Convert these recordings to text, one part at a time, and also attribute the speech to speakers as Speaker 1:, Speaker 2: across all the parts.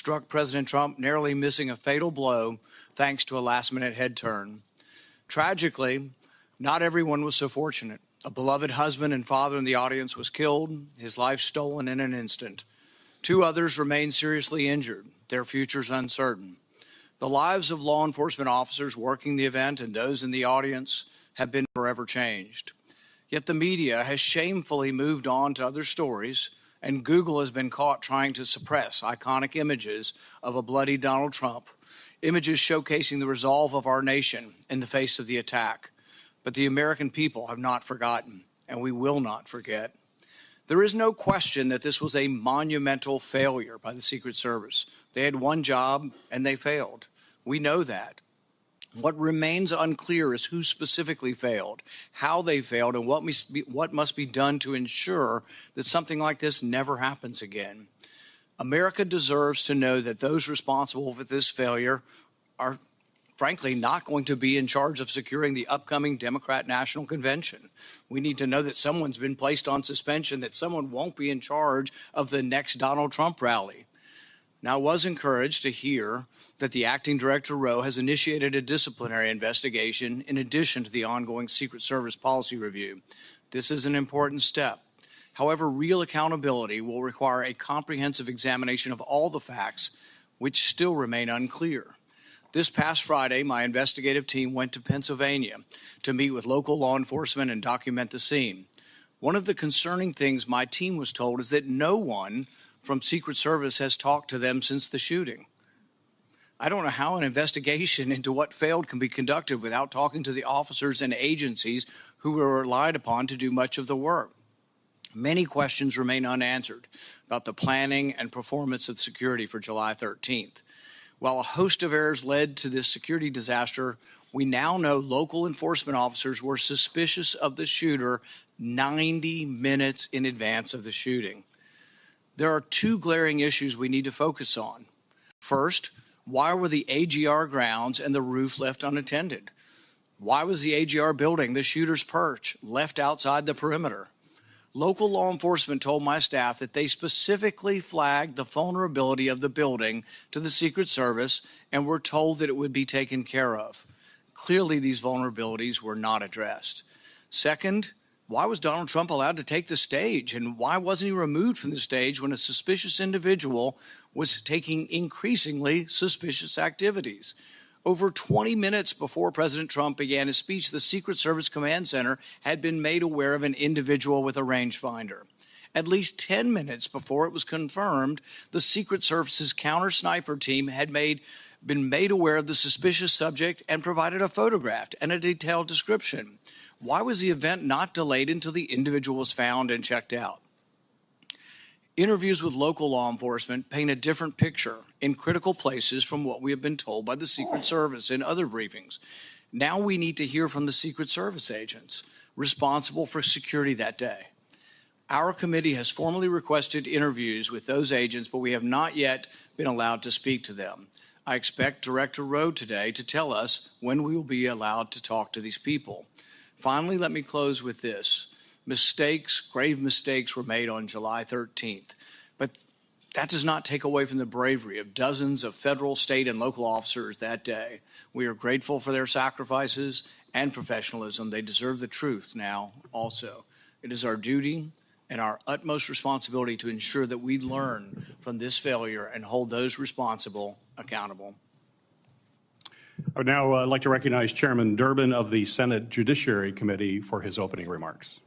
Speaker 1: struck President Trump, narrowly missing a fatal blow thanks to a last-minute head turn. Tragically, not everyone was so fortunate. A beloved husband and father in the audience was killed, his life stolen in an instant. 2 others remain seriously injured, their futures uncertain. The lives of law enforcement officers working the event and those in the audience have been forever changed. Yet the media has shamefully moved on to other stories, and Google has been caught trying to suppress iconic images of a bloody Donald Trump, images showcasing the resolve of our nation in the face of the attack. But the American people have not forgotten, and we will not forget. There is no question that this was a monumental failure by the Secret Service. They had one job, and they failed. We know that. What remains unclear is who specifically failed, how they failed, and what must be done to ensure that something like this never happens again. America deserves to know that those responsible for this failure are, frankly, not going to be in charge of securing the upcoming Democrat National Convention. We need to know that someone's been placed on suspension, that someone won't be in charge of the next Donald Trump rally. Now, I was encouraged to hear that the acting director, Rowe, has initiated a disciplinary investigation in addition to the ongoing Secret Service policy review. This is an important step. However, real accountability will require a comprehensive examination of all the facts, which still remain unclear. This past Friday, my investigative team went to Pennsylvania to meet with local law enforcement and document the scene. One of the concerning things my team was told is that no one from Secret Service has talked to them since the shooting. I don't know how an investigation into what failed can be conducted without talking to the officers and agencies who were relied upon to do much of the work. Many questions remain unanswered about the planning and performance of security for July 13th. While a host of errors led to this security disaster, we now know local enforcement officers were suspicious of the shooter 90 minutes in advance of the shooting. There are 2 glaring issues we need to focus on. First, why were the AGR grounds and the roof left unattended? Why was the AGR building, the shooter's perch, left outside the perimeter? Local law enforcement told my staff that they specifically flagged the vulnerability of the building to the Secret Service and were told that it would be taken care of. Clearly, these vulnerabilities were not addressed. Second, why was Donald Trump allowed to take the stage, and why wasn't he removed from the stage when a suspicious individual was taking increasingly suspicious activities? Over 20 minutes before President Trump began his speech, the Secret Service Command Center had been made aware of an individual with a rangefinder. At least 10 minutes before it was confirmed, the Secret Service's counter-sniper team had been made aware of the suspicious subject and provided a photograph and a detailed description. Why was the event not delayed until the individual was found and checked out? Interviews with local law enforcement paint a different picture in critical places from what we have been told by the Secret Service in other briefings. Now we need to hear from the Secret Service agents responsible for security that day. Our committee has formally requested interviews with those agents, but we have not yet been allowed to speak to them. I expect Director Rowe today to tell us when we will be allowed to talk to these people. Finally, let me close with this. Mistakes, grave mistakes were made on July 13th, but that does not take away from the bravery of dozens of federal, state, and local officers that day. We are grateful for their sacrifices and professionalism. They deserve the truth now also. It is our duty and our utmost responsibility to ensure that we learn from this failure and hold those responsible accountable.
Speaker 2: I would now like to recognize Chairman Durbin of the Senate Judiciary Committee for his opening remarks.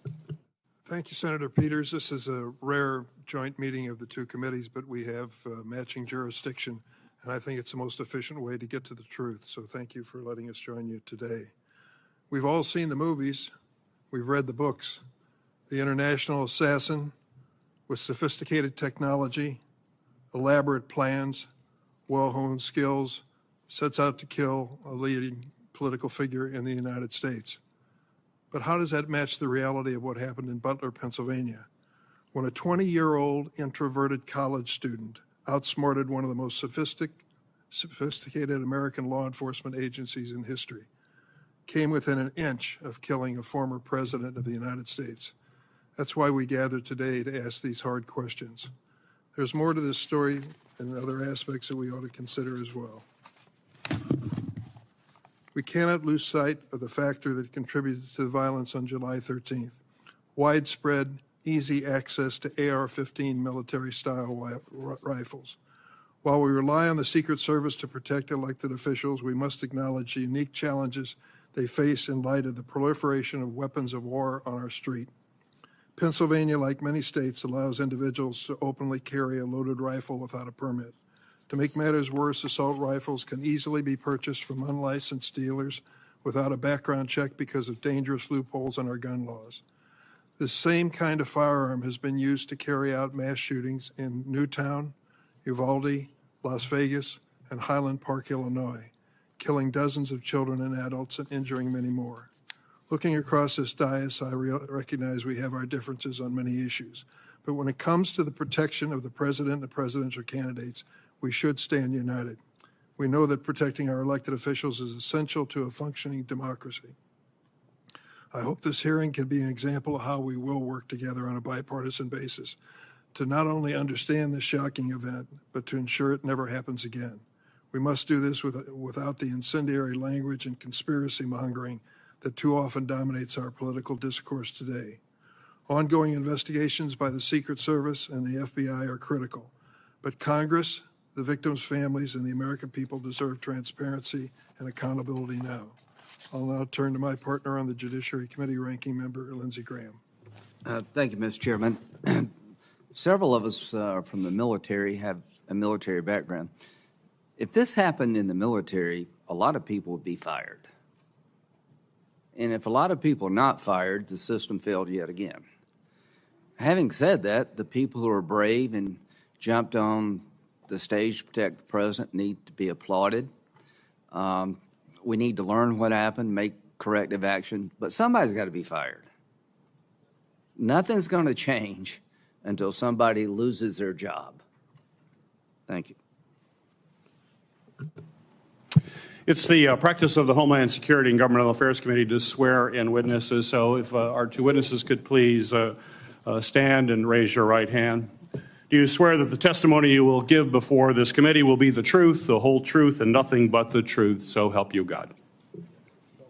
Speaker 3: Thank you, Senator Peters. This is a rare joint meeting of the 2 committees, but we have matching jurisdiction, and I think it's the most efficient way to get to the truth. So thank you for letting us join you today. We've all seen the movies. We've read the books. The international assassin with sophisticated technology, elaborate plans, well-honed skills, sets out to kill a leading political figure in the United States. But how does that match the reality of what happened in Butler, Pennsylvania, when a 20-year-old introverted college student outsmarted one of the most sophisticated American law enforcement agencies in history, came within an inch of killing a former president of the United States? That's why we gathered today to ask these hard questions. There's more to this story and other aspects that we ought to consider as well. We cannot lose sight of the factor that contributed to the violence on July 13th. Widespread, easy access to AR-15 military-style rifles. While we rely on the Secret Service to protect elected officials, we must acknowledge the unique challenges they face in light of the proliferation of weapons of war on our street. Pennsylvania, like many states, allows individuals to openly carry a loaded rifle without a permit. To make matters worse, assault rifles can easily be purchased from unlicensed dealers without a background check because of dangerous loopholes in our gun laws. This same kind of firearm has been used to carry out mass shootings in Newtown, Uvalde, Las Vegas, and Highland Park, Illinois, killing dozens of children and adults and injuring many more. Looking across this dais, I recognize we have our differences on many issues. But when it comes to the protection of the president and presidential candidates, we should stand united. We know that protecting our elected officials is essential to a functioning democracy. I hope this hearing can be an example of how we will work together on a bipartisan basis to not only understand this shocking event, but to ensure it never happens again. We must do this without the incendiary language and conspiracy mongering that too often dominates our political discourse today. Ongoing investigations by the Secret Service and the FBI are critical, but Congress, the victims' families, and the American people deserve transparency and accountability now. I'll now turn to my partner on the Judiciary Committee, Ranking Member Lindsey Graham.
Speaker 4: Thank you, Mr. Chairman. Several of us from the military have a military background. If this happened in the military, a lot of people would be fired. And if a lot of people are not fired, the system failed yet again. Having said that, the people who are brave and jumped on the stage to protect the president need to be applauded. We need to learn what happened, make corrective action, but somebody's got to be fired. Nothing's going to change until somebody loses their job. Thank you.
Speaker 2: It's the practice of the Homeland Security and Governmental Affairs Committee to swear in witnesses. So if our two witnesses could please stand and raise your right hand. Do you swear that the testimony you will give before this committee will be the truth, the whole truth, and nothing but the truth? So help you God.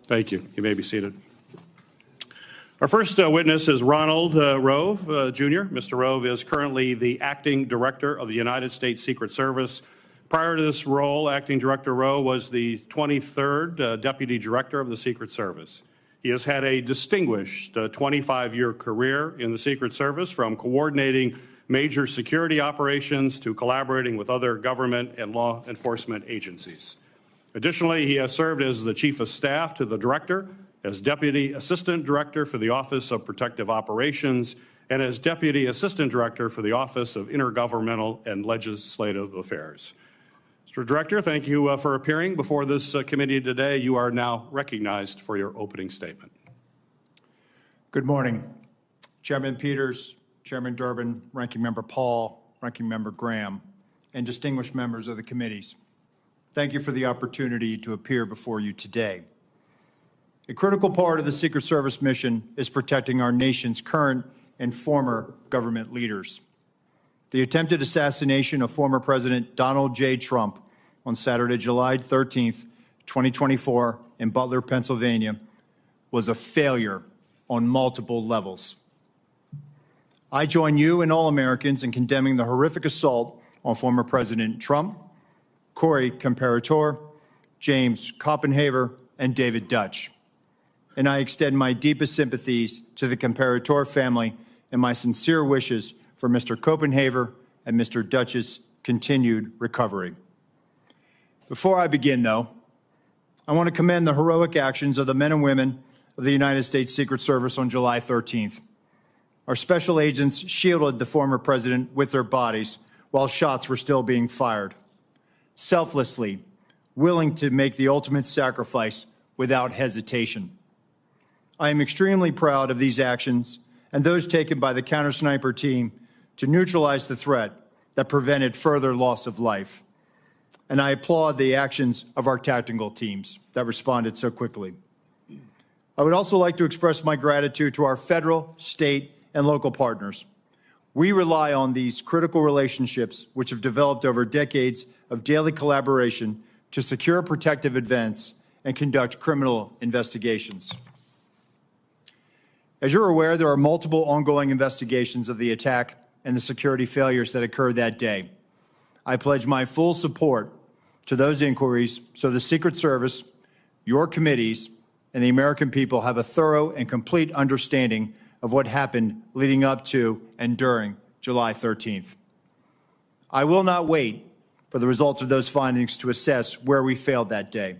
Speaker 2: Thank you. You may be seated. Our first witness is Ronald Rove, Jr. Mr. Rove is currently the acting director of the United States Secret Service. Prior to this role, Acting Director Rove was the 23rd Deputy Director of the Secret Service. He has had a distinguished 25-year career in the Secret Service, from coordinating major security operations to collaborating with other government and law enforcement agencies. Additionally, he has served as the Chief of Staff to the Director, as Deputy Assistant Director for the Office of Protective Operations, and as Deputy Assistant Director for the Office of Intergovernmental and Legislative Affairs. Mr. Director, thank you for appearing before this committee today. You are now recognized for your opening statement.
Speaker 5: Good morning, Chairman Peters, Chairman Durbin, Ranking Member Paul, Ranking Member Graham, and distinguished members of the committees. Thank you for the opportunity to appear before you today. A critical part of the Secret Service mission is protecting our nation's current and former government leaders. The attempted assassination of former President Donald J. Trump on Saturday, July 13th, 2024, in Butler, Pennsylvania, was a failure on multiple levels. I join you and all Americans in condemning the horrific assault on former President Trump, Corey Comparator, James Copenhaver, and David Dutch. And I extend my deepest sympathies to the Comparator family and my sincere wishes for Mr. Copenhaver and Mr. Dutch's continued recovery. Before I begin, though, I want to commend the heroic actions of the men and women of the United States Secret Service on July 13th. Our special agents shielded the former president with their bodies while shots were still being fired, selflessly, willing to make the ultimate sacrifice without hesitation. I am extremely proud of these actions and those taken by the counter-sniper team to neutralize the threat that prevented further loss of life. And I applaud the actions of our tactical teams that responded so quickly. I would also like to express my gratitude to our federal, state, and local partners. We rely on these critical relationships, which have developed over decades of daily collaboration, to secure protective events and conduct criminal investigations. As you're aware, there are multiple ongoing investigations of the attack and the security failures that occurred that day. I pledge my full support to those inquiries so the Secret Service, your committees, and the American people have a thorough and complete understanding of what happened leading up to and during July 13th. I will not wait for the results of those findings to assess where we failed that day.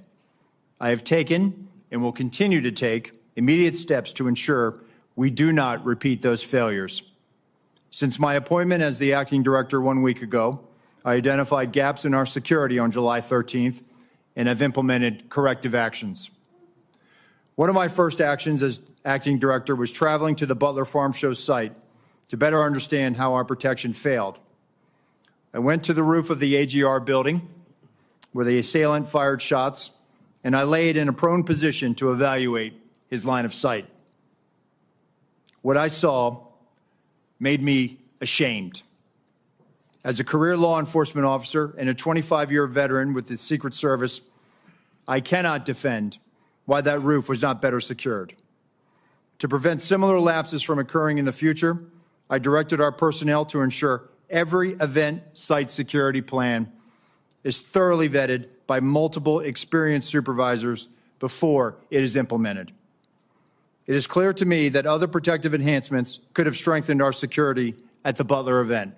Speaker 5: I have taken and will continue to take immediate steps to ensure we do not repeat those failures. Since my appointment as the acting director 1 week ago, I identified gaps in our security on July 13th and have implemented corrective actions. One of my first actions as acting director was traveling to the Butler Farm Show site to better understand how our protection failed. I went to the roof of the AGR building where the assailant fired shots, and I laid in a prone position to evaluate his line of sight. What I saw made me ashamed. As a career law enforcement officer and a 25-year veteran with the Secret Service, I cannot defend why that roof was not better secured. To prevent similar lapses from occurring in the future, I directed our personnel to ensure every event site security plan is thoroughly vetted by multiple experienced supervisors before it is implemented. It is clear to me that other protective enhancements could have strengthened our security at the Butler event.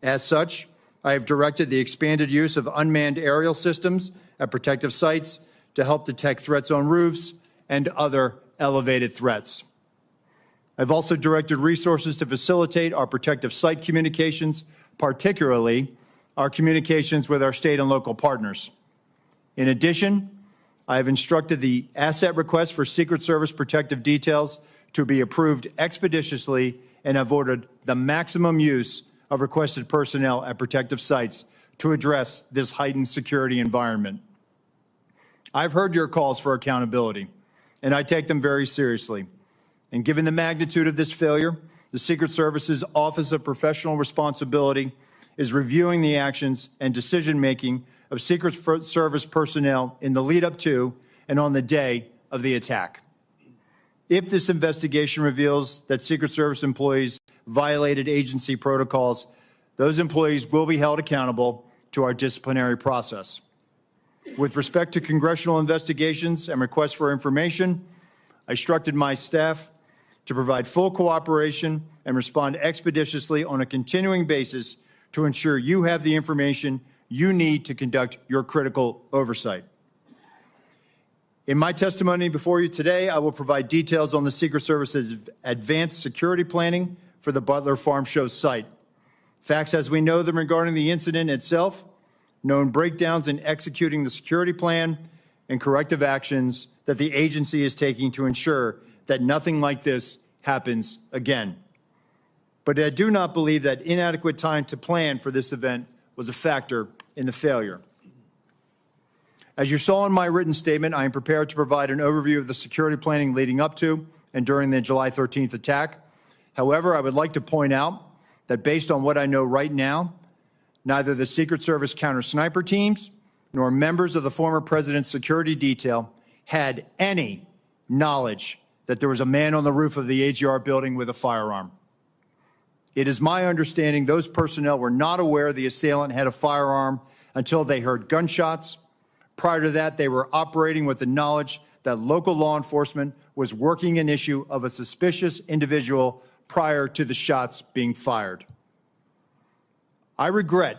Speaker 5: As such, I have directed the expanded use of unmanned aerial systems at protective sites to help detect threats on roofs and other elevated threats. I've also directed resources to facilitate our protective site communications, particularly our communications with our state and local partners. In addition, I have instructed the asset request for Secret Service protective details to be approved expeditiously and have ordered the maximum use of requested personnel at protective sites to address this heightened security environment. I've heard your calls for accountability, and I take them very seriously. And given the magnitude of this failure, the Secret Service's Office of Professional Responsibility is reviewing the actions and decision-making of Secret Service personnel in the lead up to and on the day of the attack. If this investigation reveals that Secret Service employees violated agency protocols, those employees will be held accountable to our disciplinary process. With respect to congressional investigations and requests for information, I instructed my staff to provide full cooperation and respond expeditiously on a continuing basis to ensure you have the information you need to conduct your critical oversight. In my testimony before you today, I will provide details on the Secret Service's advanced security planning for the Butler Farm Show site. Facts as we know them regarding the incident itself, known breakdowns in executing the security plan, and corrective actions that the agency is taking to ensure that nothing like this happens again. But I do not believe that inadequate time to plan for this event was a factor in the failure. As you saw in my written statement, I am prepared to provide an overview of the security planning leading up to and during the July 13th attack. However, I would like to point out that based on what I know right now, neither the Secret Service counter-sniper teams nor members of the former president's security detail had any knowledge that there was a man on the roof of the AGR building with a firearm. It is my understanding those personnel were not aware the assailant had a firearm until they heard gunshots. Prior to that, they were operating with the knowledge that local law enforcement was working an issue of a suspicious individual prior to the shots being fired. I regret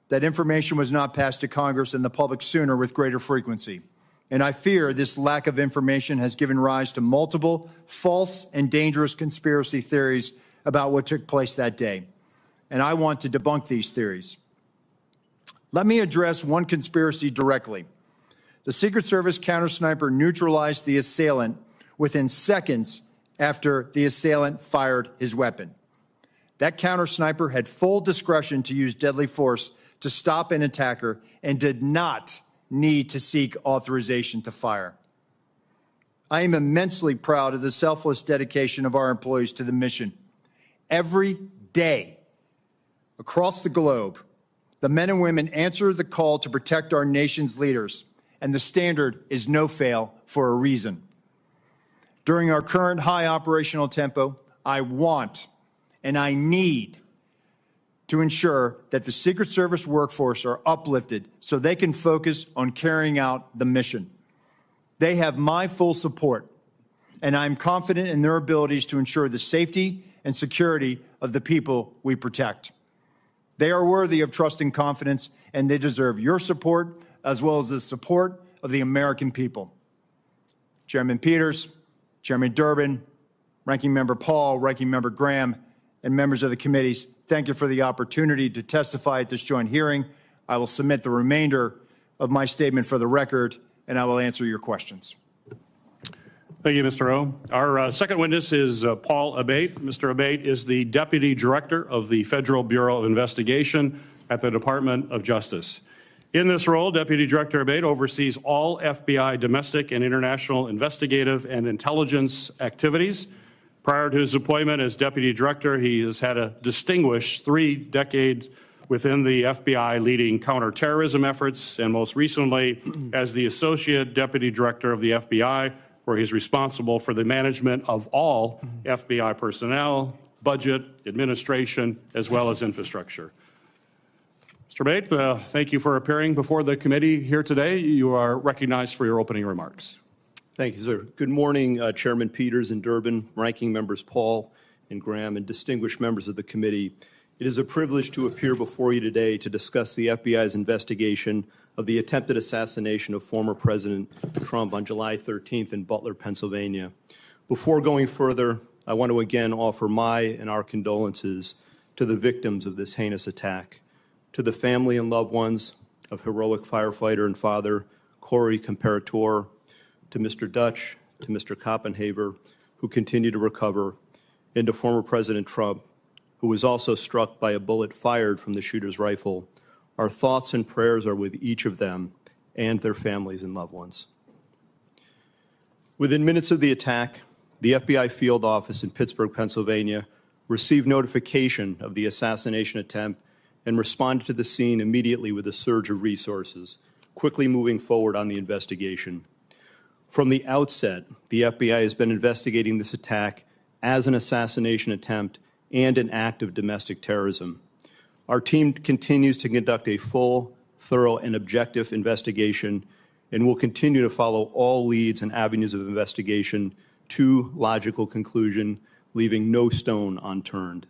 Speaker 5: that information was not passed to Congress and the public sooner with greater frequency. And I fear this lack of information has given rise to multiple false and dangerous conspiracy theories about what took place that day. And I want to debunk these theories. Let me address one conspiracy directly. The Secret Service counter-sniper neutralized the assailant within seconds after the assailant fired his weapon. That counter-sniper had full discretion to use deadly force to stop an attacker and did not need to seek authorization to fire. I am immensely proud of the selfless dedication of our employees to the mission. Every day, across the globe, the men and women answer the call to protect our nation's leaders, and the standard is no fail for a reason. During our current high operational tempo, I want and I need to ensure that the Secret Service workforce are uplifted so they can focus on carrying out the mission. They have my full support, and I'm confident in their abilities to ensure the safety and security of the people we protect. They are worthy of trust and confidence, and they deserve your support as well as the support of the American people. Chairman Peters, Chairman Durbin, Ranking Member Paul, Ranking Member Graham, and members of the committees, thank you for the opportunity to testify at this joint hearing. I will submit the remainder of my statement for the record, and I will answer your questions.
Speaker 2: Thank you, Mr. O. Our second witness is Paul Abate. Mr. Abate is the Deputy Director of the Federal Bureau of Investigation at the Department of Justice. In this role, Deputy Director Abate oversees all FBI domestic and international investigative and intelligence activities. Prior to his appointment as Deputy Director, he has had a distinguished 3 decades within the FBI leading counterterrorism efforts, and most recently as the Associate Deputy Director of the FBI, where he's responsible for the management of all FBI personnel, budget, administration, as well as infrastructure. Mr. Abate, thank you for appearing before the committee here today. You are recognized for your opening remarks.
Speaker 6: Thank you, sir. Good morning, Chairman Peters and Durbin, Ranking Members Paul and Graham, and distinguished members of the committee. It is a privilege to appear before you today to discuss the FBI's investigation of the attempted assassination of former President Trump on July 13th in Butler, Pennsylvania. Before going further, I want to again offer my and our condolences to the victims of this heinous attack, to the family and loved ones of heroic firefighter and father Corey Comparator, to Mr. Dutch, to Mr. Koppenhaver, who continue to recover, and to former President Trump, who was also struck by a bullet fired from the shooter's rifle. Our thoughts and prayers are with each of them and their families and loved ones. Within minutes of the attack, the FBI field office in Pittsburgh, Pennsylvania, received notification of the assassination attempt and responded to the scene immediately with a surge of resources, quickly moving forward on the investigation. From the outset, the FBI has been investigating this attack as an assassination attempt and an act of domestic terrorism. Our team continues to conduct a full, thorough, and objective investigation and will continue to follow all leads and avenues of investigation to logical conclusion, leaving no stone unturned.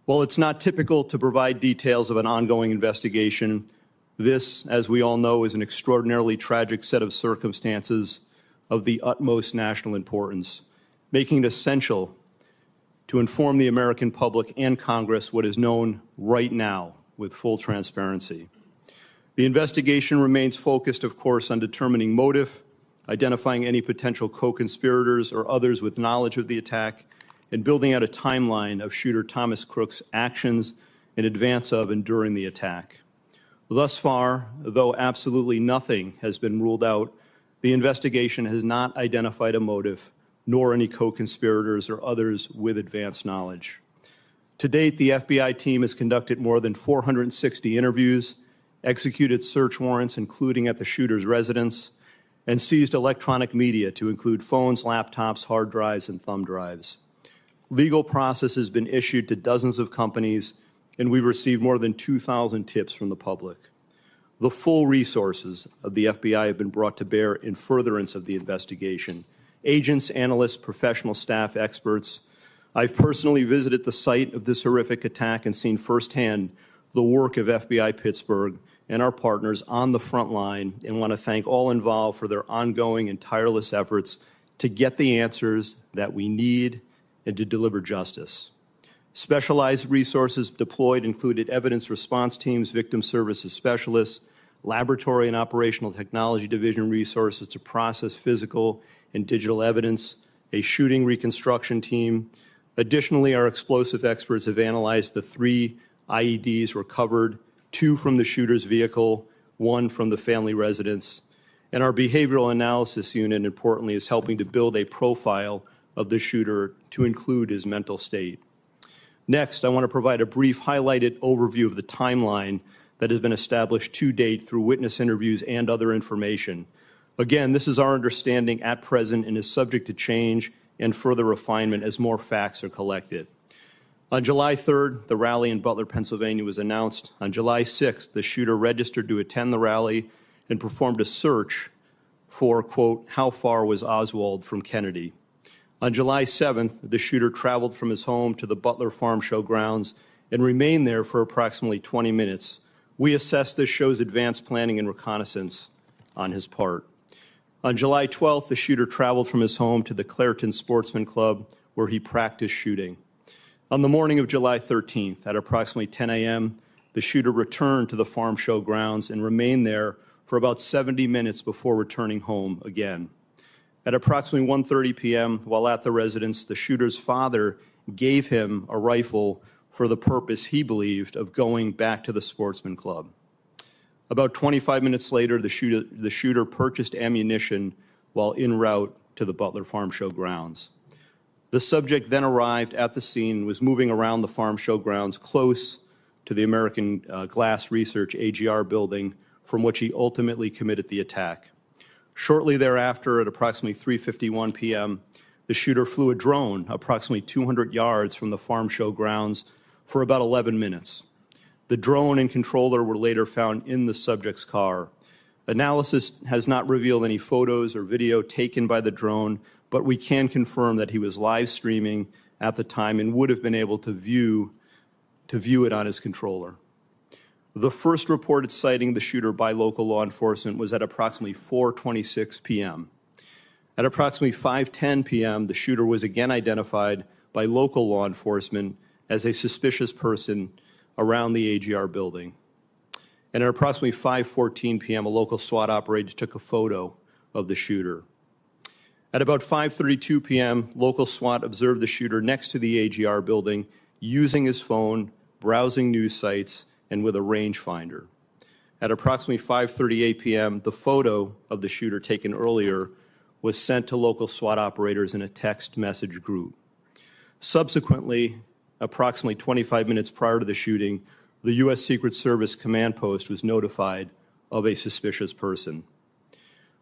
Speaker 6: While it's not typical to provide details of an ongoing investigation, this, as we all know, is an extraordinarily tragic set of circumstances of the utmost national importance, making it essential to inform the American public and Congress what is known right now with full transparency. The investigation remains focused, of course, on determining motive, identifying any potential co-conspirators or others with knowledge of the attack, and building out a timeline of shooter Thomas Crook's actions in advance of and during the attack. Thus far, though absolutely nothing has been ruled out, the investigation has not identified a motive, nor any co-conspirators or others with advanced knowledge. To date, the FBI team has conducted more than 460 interviews, executed search warrants, including at the shooter's residence, and seized electronic media to include phones, laptops, hard drives, and thumb drives. Legal process has been issued to dozens of companies, and we've received more than 2,000 tips from the public. The full resources of the FBI have been brought to bear in furtherance of the investigation. Agents, analysts, professional staff, experts. I've personally visited the site of this horrific attack and seen firsthand the work of FBI Pittsburgh and our partners on the front line, and want to thank all involved for their ongoing and tireless efforts to get the answers that we need and to deliver justice. Specialized resources deployed included evidence response teams, victim services specialists, laboratory and operational technology division resources to process physical and digital evidence, a shooting reconstruction team. Additionally, our explosive experts have analyzed the 3 IEDs recovered, 2 from the shooter's vehicle, 1 from the family residence. And our behavioral analysis unit, importantly, is helping to build a profile of the shooter to include his mental state. Next, I want to provide a brief highlighted overview of the timeline that has been established to date through witness interviews and other information. Again, this is our understanding at present and is subject to change and further refinement as more facts are collected. On July 3rd, the rally in Butler, Pennsylvania was announced. On July 6th, the shooter registered to attend the rally and performed a search for, quote, how far was Oswald from Kennedy? On July 7th, the shooter traveled from his home to the Butler Farm Show grounds and remained there for approximately 20 minutes. We assess this shows advanced planning and reconnaissance on his part. On July 12th, the shooter traveled from his home to the Clairton Sportsman Club, where he practiced shooting. On the morning of July 13th, at approximately 10 a.m., the shooter returned to the farm show grounds and remained there for about 70 minutes before returning home again. At approximately 1:30 p.m., while at the residence, the shooter's father gave him a rifle for the purpose, he believed, of going back to the Sportsman Club. About 25 minutes later, the shooter purchased ammunition while en route to the Butler Farm Show grounds. The subject then arrived at the scene and was moving around the farm show grounds close to the American Glass Research AGR building, from which he ultimately committed the attack. Shortly thereafter, at approximately 3:51 p.m., the shooter flew a drone approximately 200 yards from the farm show grounds for about 11 minutes. The drone and controller were later found in the subject's car. Analysis has not revealed any photos or video taken by the drone, but we can confirm that he was live streaming at the time and would have been able to view it on his controller. The first reported sighting of the shooter by local law enforcement was at approximately 4:26 p.m. At approximately 5:10 p.m., the shooter was again identified by local law enforcement as a suspicious person around the AGR building. And at approximately 5:14 p.m., a local SWAT operator took a photo of the shooter. At about 5:32 p.m., local SWAT observed the shooter next to the AGR building using his phone, browsing news sites, and with a rangefinder. At approximately 5:38 p.m., the photo of the shooter taken earlier was sent to local SWAT operators in a text message group. Subsequently, approximately 25 minutes prior to the shooting, the U.S. Secret Service command post was notified of a suspicious person.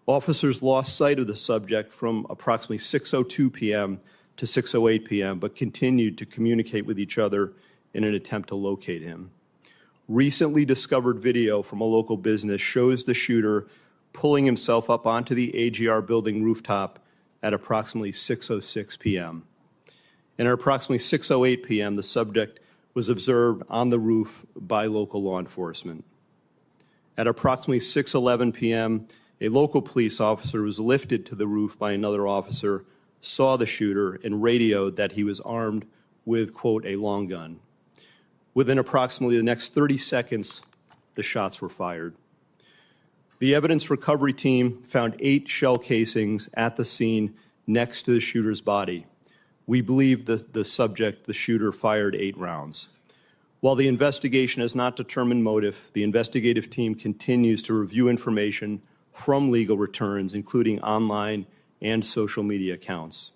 Speaker 6: Officers lost sight of the subject from approximately 6:02 p.m. to 6:08 p.m., but continued to communicate with each other in an attempt to locate him. Recently discovered video from a local business shows the shooter pulling himself up onto the AGR building rooftop at approximately 6:06 p.m. And at approximately 6:08 p.m., the subject was observed on the roof by local law enforcement. At approximately 6:11 p.m., a local police officer was lifted to the roof by another officer, saw the shooter, and radioed that he was armed with, quote, a long gun. Within approximately the next 30 seconds, the shots were fired. The evidence recovery team found 8 shell casings at the scene next to the shooter's body. We believe the subject, the shooter, fired 8 rounds. While the investigation has not determined motive, the investigative team continues to review information from legal returns, including online and social media accounts.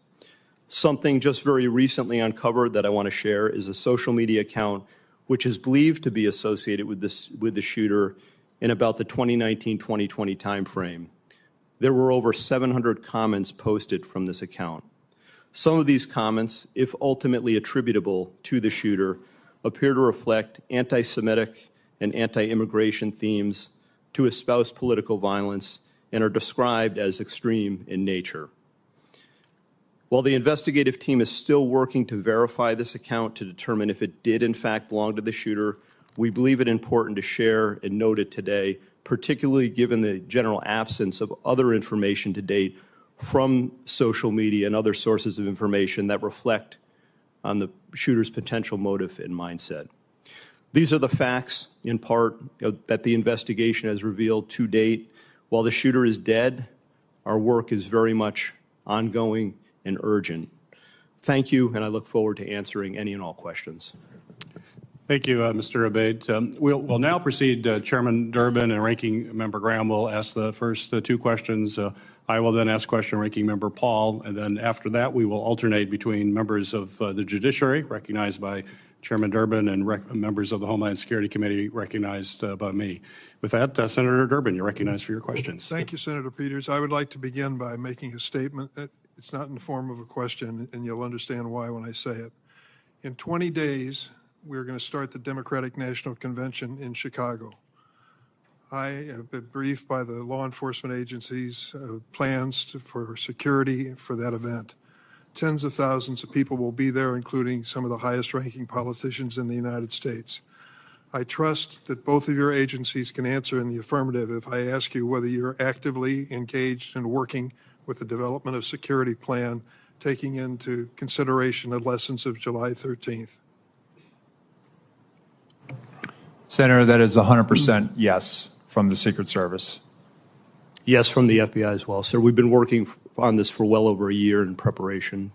Speaker 6: Something just very recently uncovered that I want to share is a social media account which is believed to be associated with the shooter in about the 2019-2020 timeframe. There were over 700 comments posted from this account. Some of these comments, if ultimately attributable to the shooter, appear to reflect anti-Semitic and anti-immigration themes, to espouse political violence, and are described as extreme in nature. While the investigative team is still working to verify this account to determine if it did in fact belong to the shooter, we believe it important to share and note it today, particularly given the general absence of other information to date from social media and other sources of information that reflect on the shooter's potential motive and mindset. These are the facts, in part, that the investigation has revealed to date. While the shooter is dead, our work is very much ongoing and urgent. Thank you, and I look forward to answering any and all questions.
Speaker 2: Thank you, Mr. Abaid. We'll now proceed. Chairman Durbin and Ranking Member Graham will ask the first 2 questions. I will then ask question Ranking Member Paul, and then after that we will alternate between members of the judiciary, recognized by Chairman Durbin and members of the Homeland Security Committee recognized by me. With that, Senator Durbin, you're recognized for your questions.
Speaker 3: Thank you, Senator Peters. I would like to begin by making a statement that it's not in the form of a question, and you'll understand why when I say it. In 20 days, we're going to start the Democratic National Convention in Chicago. I have been briefed by the law enforcement agencies plans for security for that event. Tens of thousands of people will be there, including some of the highest-ranking politicians in the United States. I trust that both of your agencies can answer in the affirmative if I ask you whether you're actively engaged in working with the development of security plan, taking into consideration the lessons of July 13th.
Speaker 5: Senator, that is 100% yes from the Secret Service.
Speaker 6: Yes, from the FBI as well, sir. We've been working on this for well over a year in preparation.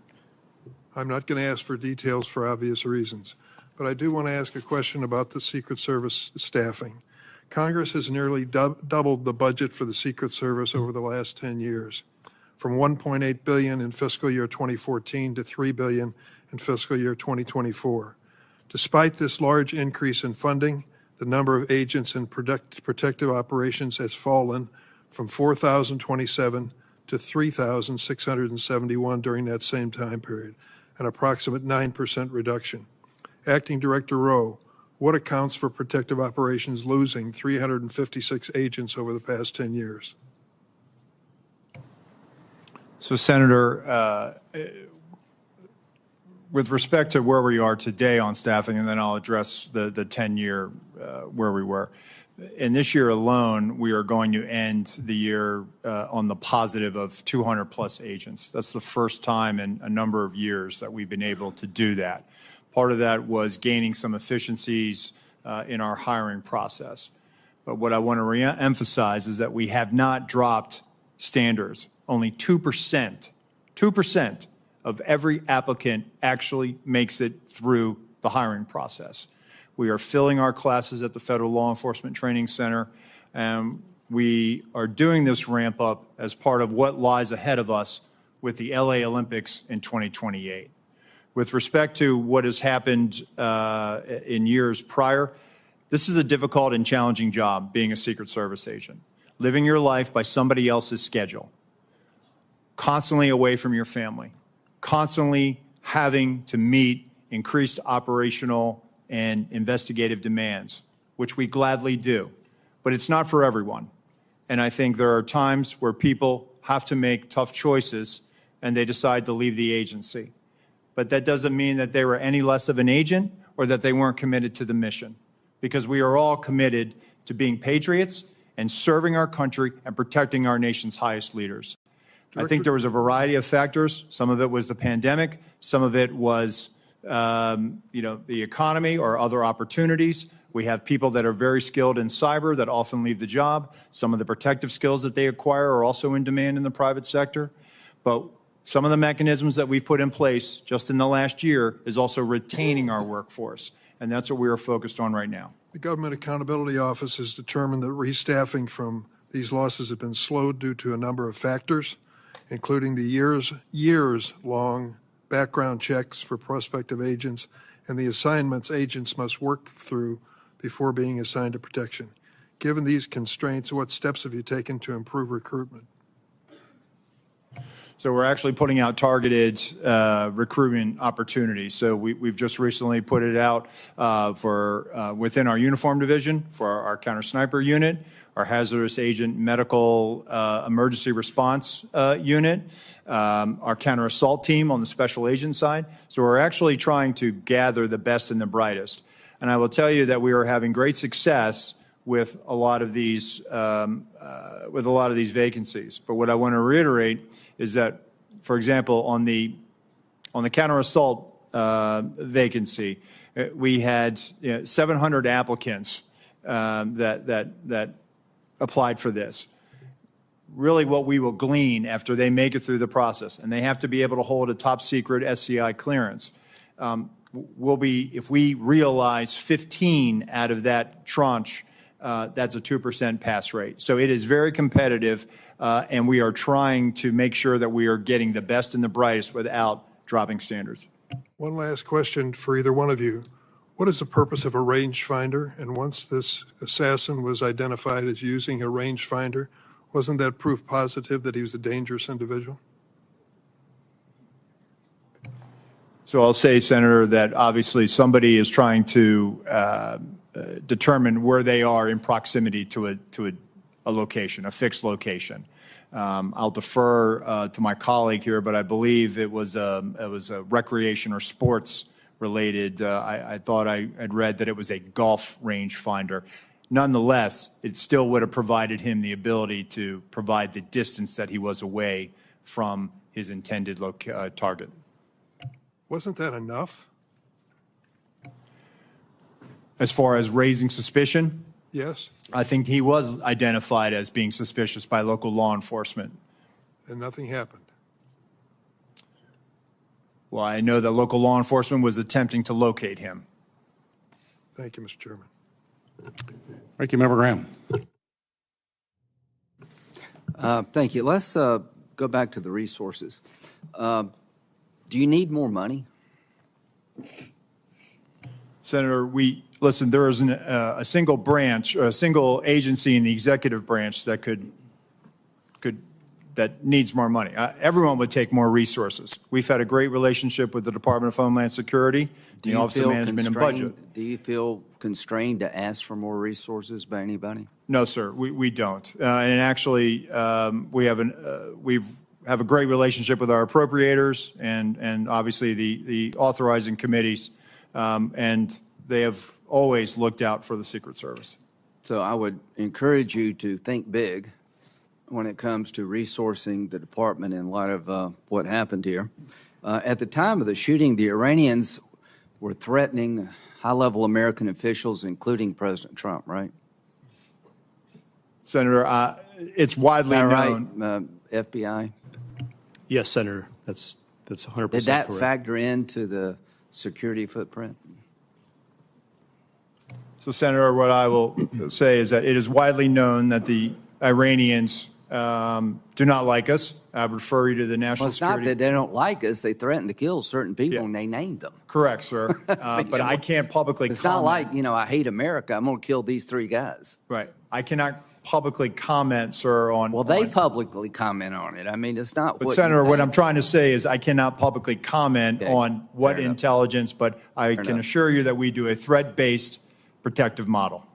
Speaker 3: I'm not going to ask for details for obvious reasons, but I do want to ask a question about the Secret Service staffing. Congress has nearly doubled the budget for the Secret Service over the last 10 years, from $1.8 billion in fiscal year 2014 to $3 billion in fiscal year 2024. Despite this large increase in funding, the number of agents in protective operations has fallen from 4,027 to 3,671 during that same time period, an approximate 9% reduction. Acting Director Rowe, what accounts for protective operations losing 356 agents over the past 10 years?
Speaker 5: So, Senator, with respect to where we are today on staffing, and then I'll address the 10-year where we were. In this year alone, we are going to end the year on the positive of 200 plus agents. That's the first time in a number of years that we've been able to do that. Part of that was gaining some efficiencies in our hiring process. But what I want to re-emphasize is that we have not dropped standards. Only 2% of every applicant actually makes it through the hiring process. We are filling our classes at the Federal Law Enforcement Training Center, and we are doing this ramp up as part of what lies ahead of us with the LA Olympics in 2028. With respect to what has happened in years prior, this is a difficult and challenging job, being a Secret Service agent. Living your life by somebody else's schedule, constantly away from your family, constantly having to meet increased operational and investigative demands, which we gladly do. But it's not for everyone. And I think there are times where people have to make tough choices and they decide to leave the agency. But that doesn't mean that they were any less of an agent or that they weren't committed to the mission, because we are all committed to being patriots and serving our country and protecting our nation's highest leaders. I think there was a variety of factors. Some of it was the pandemic. Some of it was the economy or other opportunities. We have people that are very skilled in cyber that often leave the job. Some of the protective skills that they acquire are also in demand in the private sector. But some of the mechanisms that we've put in place just in the last year is also retaining our workforce. And that's what we are focused on right now.
Speaker 3: The Government Accountability Office has determined that restaffing from these losses have been slowed due to a number of factors, including the years-long background checks for prospective agents and the assignments agents must work through before being assigned to protection. Given these constraints, what steps have you taken to improve recruitment?
Speaker 5: So we're actually putting out targeted recruitment opportunities. So we've just recently put it out for within our uniform division for our counter sniper unit, our hazardous agent medical emergency response unit, our counter assault team on the special agent side. So we're actually trying to gather the best and the brightest. And I will tell you that we are having great success with a lot of these vacancies. But what I want to reiterate is that, for example, on the counter assault vacancy, we had 700 applicants that applied for this. Really, what we will glean after they make it through the process, and they have to be able to hold a top secret SCI clearance, will be, if we realize 15 out of that tranche, that's a 2% pass rate. So it is very competitive, and we are trying to make sure that we are getting the best and the brightest without dropping standards.
Speaker 3: One last question for either one of you. What is the purpose of a rangefinder? And once this assassin was identified as using a rangefinder, wasn't that proof positive that he was a dangerous individual?
Speaker 5: So I'll say, Senator, that obviously somebody is trying to determine where they are in proximity to a location, a fixed location. I'll defer to my colleague here, but I believe it was a recreation or sports related. I thought I had read that it was a golf range finder. Nonetheless, it still would have provided him the ability to provide the distance that he was away from his intended target.
Speaker 3: Wasn't that enough?
Speaker 5: As far as raising suspicion,
Speaker 3: Yes,
Speaker 5: I think he was identified as being suspicious by local law enforcement.
Speaker 3: and nothing happened.
Speaker 5: Well, I know that local law enforcement was attempting to locate him.
Speaker 3: Thank you, Mr. Chairman.
Speaker 2: Ranking Member Graham.
Speaker 4: Thank you. Let's go back to the resources. Do you need more money?
Speaker 5: Senator, listen, there isn't a single branch, or a single agency in the executive branch that that needs more money. Everyone would take more resources. We've had a great relationship with the Department of Homeland Security, the Office of Management and Budget.
Speaker 4: Do you feel constrained to ask for more resources by anybody?
Speaker 5: No, sir, we don't. And actually, we have a great relationship with our appropriators and obviously the authorizing committees, and they have always looked out for the Secret Service.
Speaker 4: So I would encourage you to think big when it comes to resourcing the department in light of what happened here. At the time of the shooting, the Iranians were threatening high-level American officials, including President Trump, right?
Speaker 5: Senator, it's widely
Speaker 4: Is that
Speaker 5: known.
Speaker 4: right, FBI?
Speaker 6: Yes, Senator, that's 100%
Speaker 4: Did that
Speaker 6: correct.
Speaker 4: factor into the security footprint?
Speaker 5: So, Senator, what I will say is that it is widely known that the Iranians do not like us. I would refer you to the National
Speaker 4: Well, it's not
Speaker 5: Security.
Speaker 4: that they don't like us. They threatened to kill certain people,
Speaker 5: Yeah.
Speaker 4: and they named them.
Speaker 5: Correct, sir. But I can't publicly
Speaker 4: It's
Speaker 5: comment.
Speaker 4: not like, I hate America. I'm going to kill these three guys.
Speaker 5: Right. I cannot publicly comment, sir, on.
Speaker 4: Well, they
Speaker 5: on-
Speaker 4: publicly comment on it. I mean, it's not
Speaker 5: But
Speaker 4: what.
Speaker 5: Senator,
Speaker 4: you
Speaker 5: what
Speaker 4: think.
Speaker 5: I'm trying to say is I cannot publicly comment
Speaker 4: Okay.
Speaker 5: on what
Speaker 4: Fair enough.
Speaker 5: intelligence, but I can
Speaker 4: enough.
Speaker 5: assure you that we do a threat-based protective model.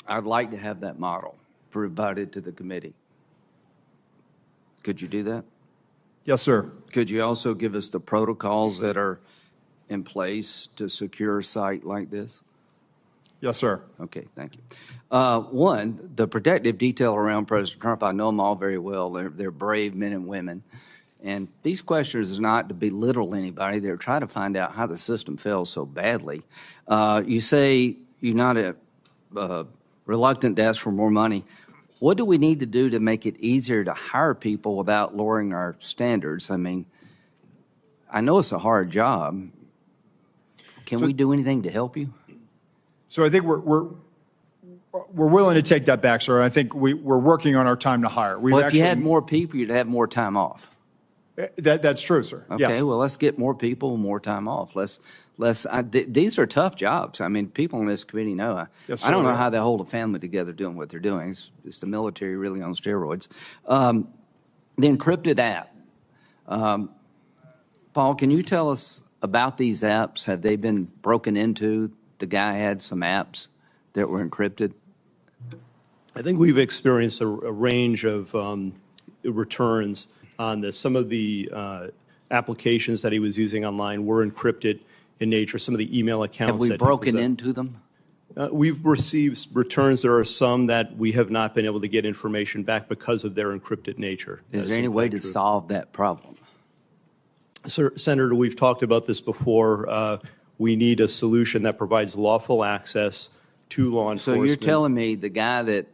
Speaker 4: I'd like to have that model provided to the committee. Could you do that?
Speaker 5: Yes, sir.
Speaker 4: Could you also give us the protocols that are in place to secure a site like this?
Speaker 5: Yes, sir.
Speaker 4: Okay, thank you. One, the protective detail around President Trump, I know them all very well. They're brave men and women. And these questions is not to belittle anybody. They're trying to find out how the system fails so badly. You say you're not reluctant to ask for more money. What do we need to do to make it easier to hire people without lowering our standards? I mean, I know it's a hard job. Can we do anything to help you?
Speaker 5: So I think we're willing to take that back, sir. I think we're working on our time to hire. We've
Speaker 4: Well, if you
Speaker 5: actually-
Speaker 4: had more people, you'd have more time off.
Speaker 5: That's true, sir.
Speaker 4: Okay,
Speaker 5: Yes.
Speaker 4: well, let's get more people, more time off. These are tough jobs. I mean, people on this committee know.
Speaker 5: Yes,
Speaker 4: I don't
Speaker 5: sir.
Speaker 4: know how they hold a family together doing what they're doing. It's the military really on steroids. The encrypted app. Paul, can you tell us about these apps? Have they been broken into? The guy had some apps that were encrypted.
Speaker 6: I think we've experienced a range of returns on this. Some of the applications that he was using online were encrypted in nature. Some of the email accounts.
Speaker 4: Have we
Speaker 6: that he
Speaker 4: broken
Speaker 6: was-
Speaker 4: into them?
Speaker 6: We've received returns. There are some that we have not been able to get information back because of their encrypted nature. That
Speaker 4: Is
Speaker 6: is
Speaker 4: there
Speaker 6: in
Speaker 4: any way
Speaker 6: fact
Speaker 4: to
Speaker 6: true.
Speaker 4: solve that problem?
Speaker 6: Sir, Senator, we've talked about this before. We need a solution that provides lawful access to law
Speaker 4: So
Speaker 6: enforcement.
Speaker 4: you're telling me the guy that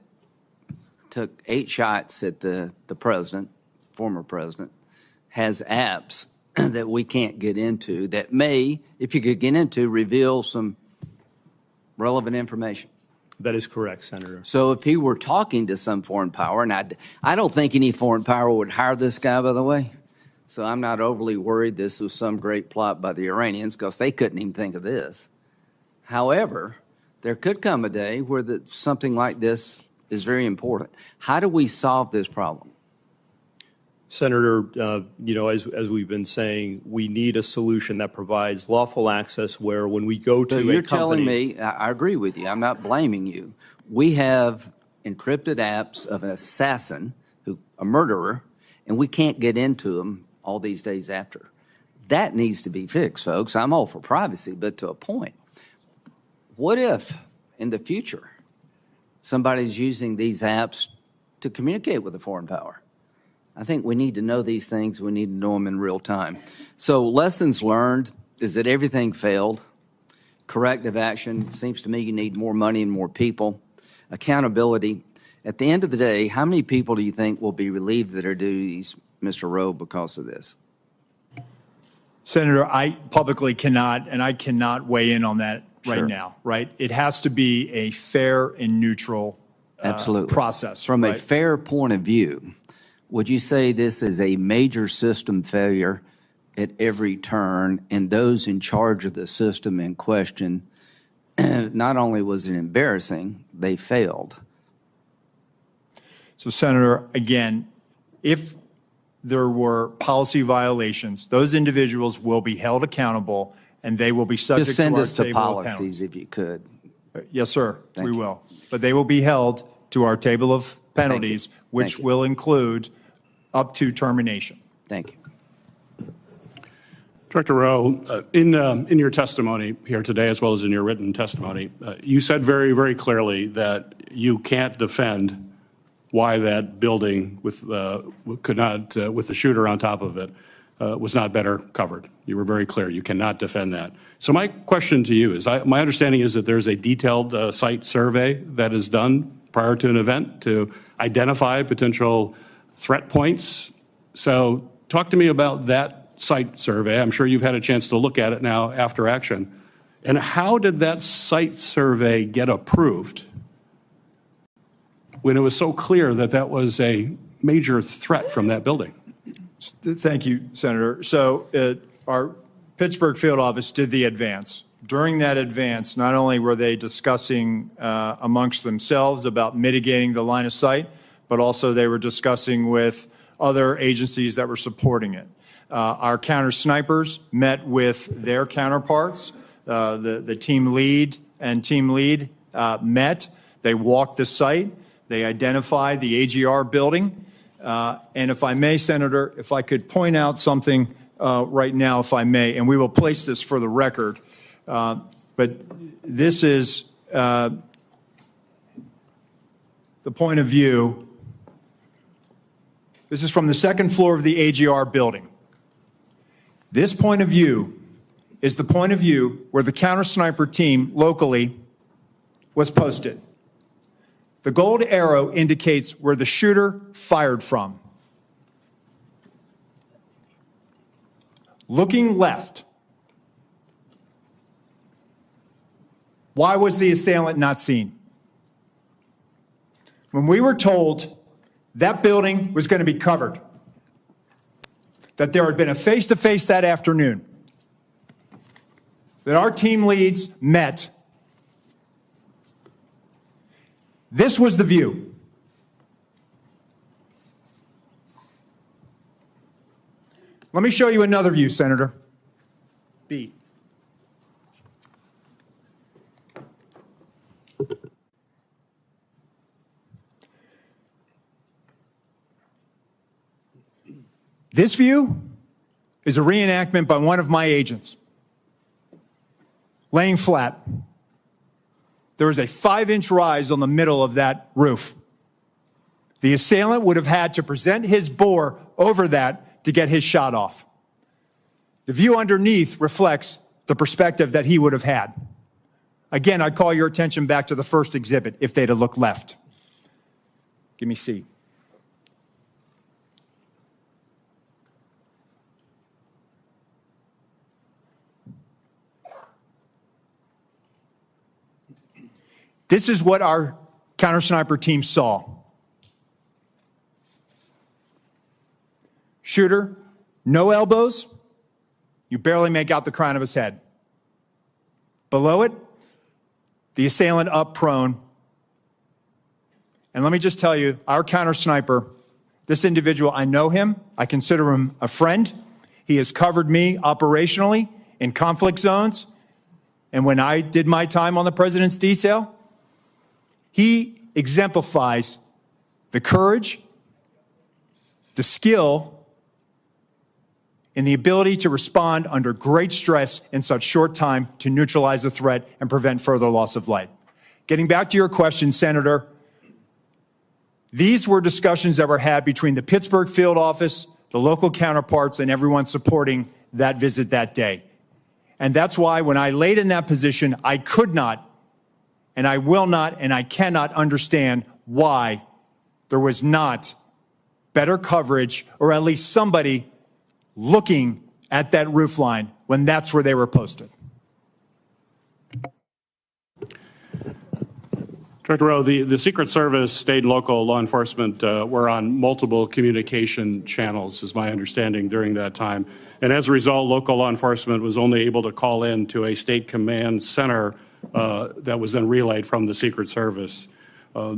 Speaker 4: took 8 shots at the president, former president, has apps that we can't get into that may, if you could get into, reveal some relevant information.
Speaker 6: That is correct, Senator.
Speaker 4: So if he were talking to some foreign power, and I don't think any foreign power would hire this guy, by the way. So I'm not overly worried this was some great plot by the Iranians because they couldn't even think of this. However, there could come a day where something like this is very important. How do we solve this problem?
Speaker 6: Senator, as we've been saying, we need a solution that provides lawful access where when we go to
Speaker 4: So
Speaker 6: a
Speaker 4: you're
Speaker 6: company.
Speaker 4: telling me, I agree with you, I'm not blaming you. We have encrypted apps of an assassin, a murderer, and we can't get into them all these days after. That needs to be fixed, folks. I'm all for privacy, but to a point. What if, in the future, somebody's using these apps to communicate with a foreign power? I think we need to know these things. We need to know them in real time. So lessons learned is that everything failed. Corrective action, seems to me you need more money and more people. Accountability. At the end of the day, how many people do you think will be relieved of their duties, Mr. Rowe, because of this?
Speaker 5: Senator, I publicly cannot, and I cannot weigh in on that right
Speaker 4: Sure.
Speaker 5: now, right? It has to be a fair and neutral
Speaker 4: Absolutely.
Speaker 5: process.
Speaker 4: From a
Speaker 5: right?
Speaker 4: fair point of view, would you say this is a major system failure at every turn, and those in charge of the system in question, not only was it embarrassing, they failed?
Speaker 5: So, Senator, again, if there were policy violations, those individuals will be held accountable and they will be subject
Speaker 4: Just send
Speaker 5: to our
Speaker 4: us the
Speaker 5: table of
Speaker 4: policies
Speaker 5: penalties.
Speaker 4: if you could.
Speaker 5: Yes, sir,
Speaker 4: Thank
Speaker 5: we
Speaker 4: you.
Speaker 5: will. But they will be held to our table of penalties, which
Speaker 4: Thank you.
Speaker 5: will include up to termination.
Speaker 4: Thank you.
Speaker 2: Director Rowe, in your testimony here today, as well as in your written testimony, you said very, very clearly that you can't defend why that building with the shooter on top of it was not better covered. You were very clear. You cannot defend that. So my question to you is, my understanding is that there's a detailed site survey that is done prior to an event to identify potential threat points. So talk to me about that site survey. I'm sure you've had a chance to look at it now after action. And how did that site survey get approved when it was so clear that that was a major threat from that building?
Speaker 5: Thank you, Senator. So our Pittsburgh field office did the advance. During that advance, not only were they discussing amongst themselves about mitigating the line of sight, but also they were discussing with other agencies that were supporting it. Our counter snipers met with their counterparts. The team lead and team lead met. They walked the site. They identified the AGR building. And if I may, Senator, if I could point out something right now, if I may, and we will place this for the record, but this is the point of view. This is from the second floor of the AGR building. This point of view is the point of view where the counter sniper team locally was posted. The gold arrow indicates where the shooter fired from. Looking left, why was the assailant not seen? When we were told that building was going to be covered, that there had been a face-to-face that afternoon, that our team leads met, this was the view. Let me show you another view, Senator. B. This view is a reenactment by one of my agents. Laying flat. There was a 5-inch rise on the middle of that roof. The assailant would have had to present his bore over that to get his shot off. The view underneath reflects the perspective that he would have had. Again, I'd call your attention back to the first exhibit if they'd have looked left. Give me C. This is what our counter sniper team saw. Shooter, no elbows. You barely make out the crown of his head. Below it, the assailant up prone. And let me just tell you, our counter sniper, this individual, I know him. I consider him a friend. He has covered me operationally in conflict zones. And when I did my time on the president's detail, he exemplifies the courage, the skill, and the ability to respond under great stress in such short time to neutralize a threat and prevent further loss of life. Getting back to your question, Senator, these were discussions that were had between the Pittsburgh field office, the local counterparts, and everyone supporting that visit that day. And that's why when I laid in that position, I could not, and I will not, and I cannot understand why there was not better coverage, or at least somebody looking at that roof line when that's where they were posted.
Speaker 2: Director Rowe, the Secret Service, state and local law enforcement were on multiple communication channels, is my understanding, during that time. And as a result, local law enforcement was only able to call in to a state command center that was then relayed from the Secret Service.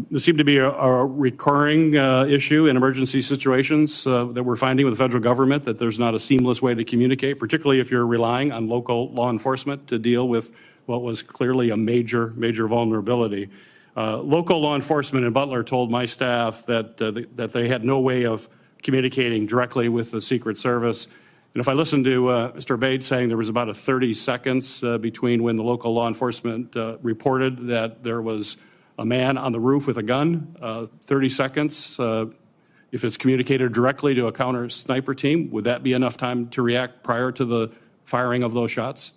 Speaker 2: This seemed to be a recurring issue in emergency situations that we're finding with the federal government, that there's not a seamless way to communicate, particularly if you're relying on local law enforcement to deal with what was clearly a major vulnerability. Local law enforcement in Butler told my staff that they had no way of communicating directly with the Secret Service. And if I listened to Mr. Bates saying there was about 30 seconds between when the local law enforcement reported that there was a man on the roof with a gun, 30 seconds, if it's communicated directly to a counter sniper team, would that be enough time to react prior to the firing of those shots?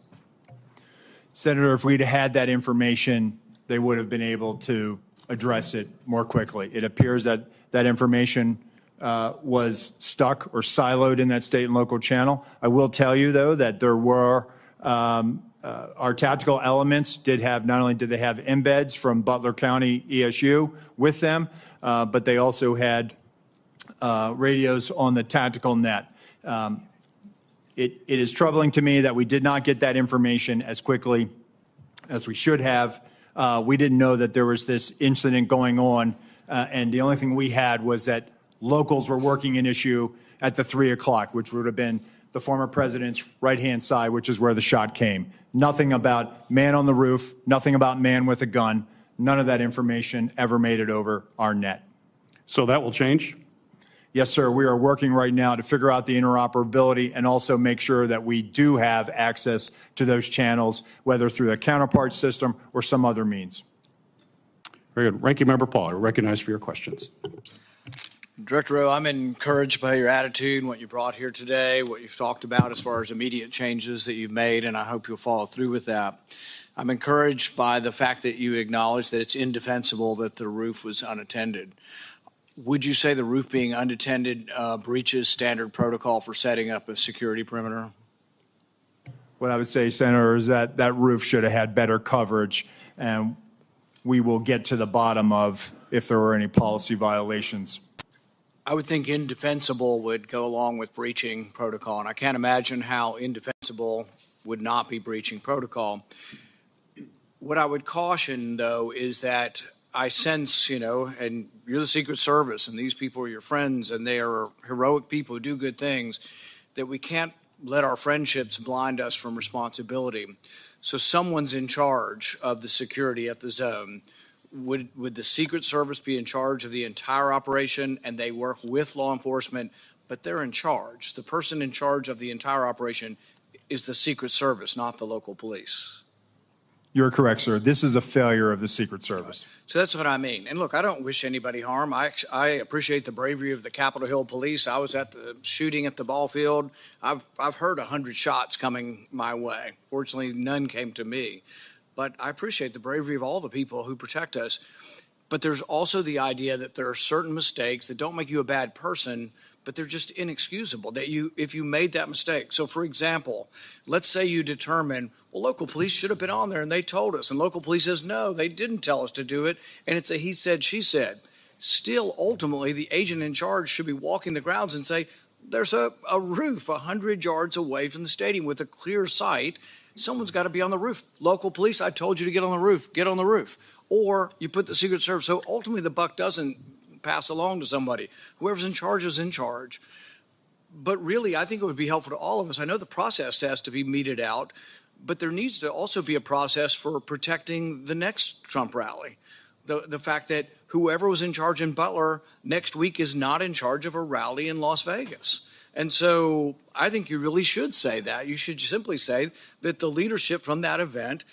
Speaker 5: Senator, if we'd had that information, they would have been able to address it more quickly. It appears that that information was stuck or siloed in that state and local channel. I will tell you, though, that there were our tactical elements did have, not only did they have embeds from Butler County ESU with them, but they also had radios on the tactical net. It is troubling to me that we did not get that information as quickly as we should have. We didn't know that there was this incident going on, and the only thing we had was that locals were working an issue at the 3 o'clock, which would have been the former president's right-hand side, which is where the shot came. Nothing about man on the roof, nothing about man with a gun. None of that information ever made it over our net.
Speaker 2: So that will change?
Speaker 5: Yes, sir. We are working right now to figure out the interoperability and also make sure that we do have access to those channels, whether through a counterpart system or some other means.
Speaker 2: Very good. Ranking Member Paul, you're recognized for your questions.
Speaker 1: Director Rowe, I'm encouraged by your attitude and what you brought here today, what you've talked about as far as immediate changes that you've made, and I hope you'll follow through with that. I'm encouraged by the fact that you acknowledge that it's indefensible that the roof was unattended. Would you say the roof being unattended breaches standard protocol for setting up a security perimeter?
Speaker 5: What I would say, Senator, is that that roof should have had better coverage, and we will get to the bottom of if there were any policy violations.
Speaker 1: I would think indefensible would go along with breaching protocol, and I can't imagine how indefensible would not be breaching protocol. What I would caution, though, is that I sense, and you're the Secret Service, and these people are your friends, and they are heroic people who do good things, that we can't let our friendships blind us from responsibility. So someone's in charge of the security at the zone. Would the Secret Service be in charge of the entire operation, and they work with law enforcement, but they're in charge? The person in charge of the entire operation is the Secret Service, not the local police.
Speaker 5: You're correct, sir. This is a failure of the Secret Service.
Speaker 1: So that's what I mean. And look, I don't wish anybody harm. I appreciate the bravery of the Capitol Hill police. I was at the shooting at the ball field. I've heard 100 shots coming my way. Fortunately, none came to me. But I appreciate the bravery of all the people who protect us. But there's also the idea that there are certain mistakes that don't make you a bad person, but they're just inexcusable, that if you made that mistake. So, for example, let's say you determine, well, local police should have been on there and they told us, and local police says, no, they didn't tell us to do it, and it's a he said, she said. Still, ultimately, the agent in charge should be walking the grounds and say, there's a roof 100 yards away from the stadium with a clear sight. someone's got to be on the roof. Local police, I told you to get on the roof, get on the roof. Or you put the Secret Service. So ultimately the buck doesn't pass along to somebody. Whoever's in charge is in charge. But really, I think it would be helpful to all of us. I know the process has to be meted out, but there needs to also be a process for protecting the next Trump rally. The fact that whoever was in charge in Butler next week is not in charge of a rally in Las Vegas. And so I think you really should say that. You should simply say that the leadership from that event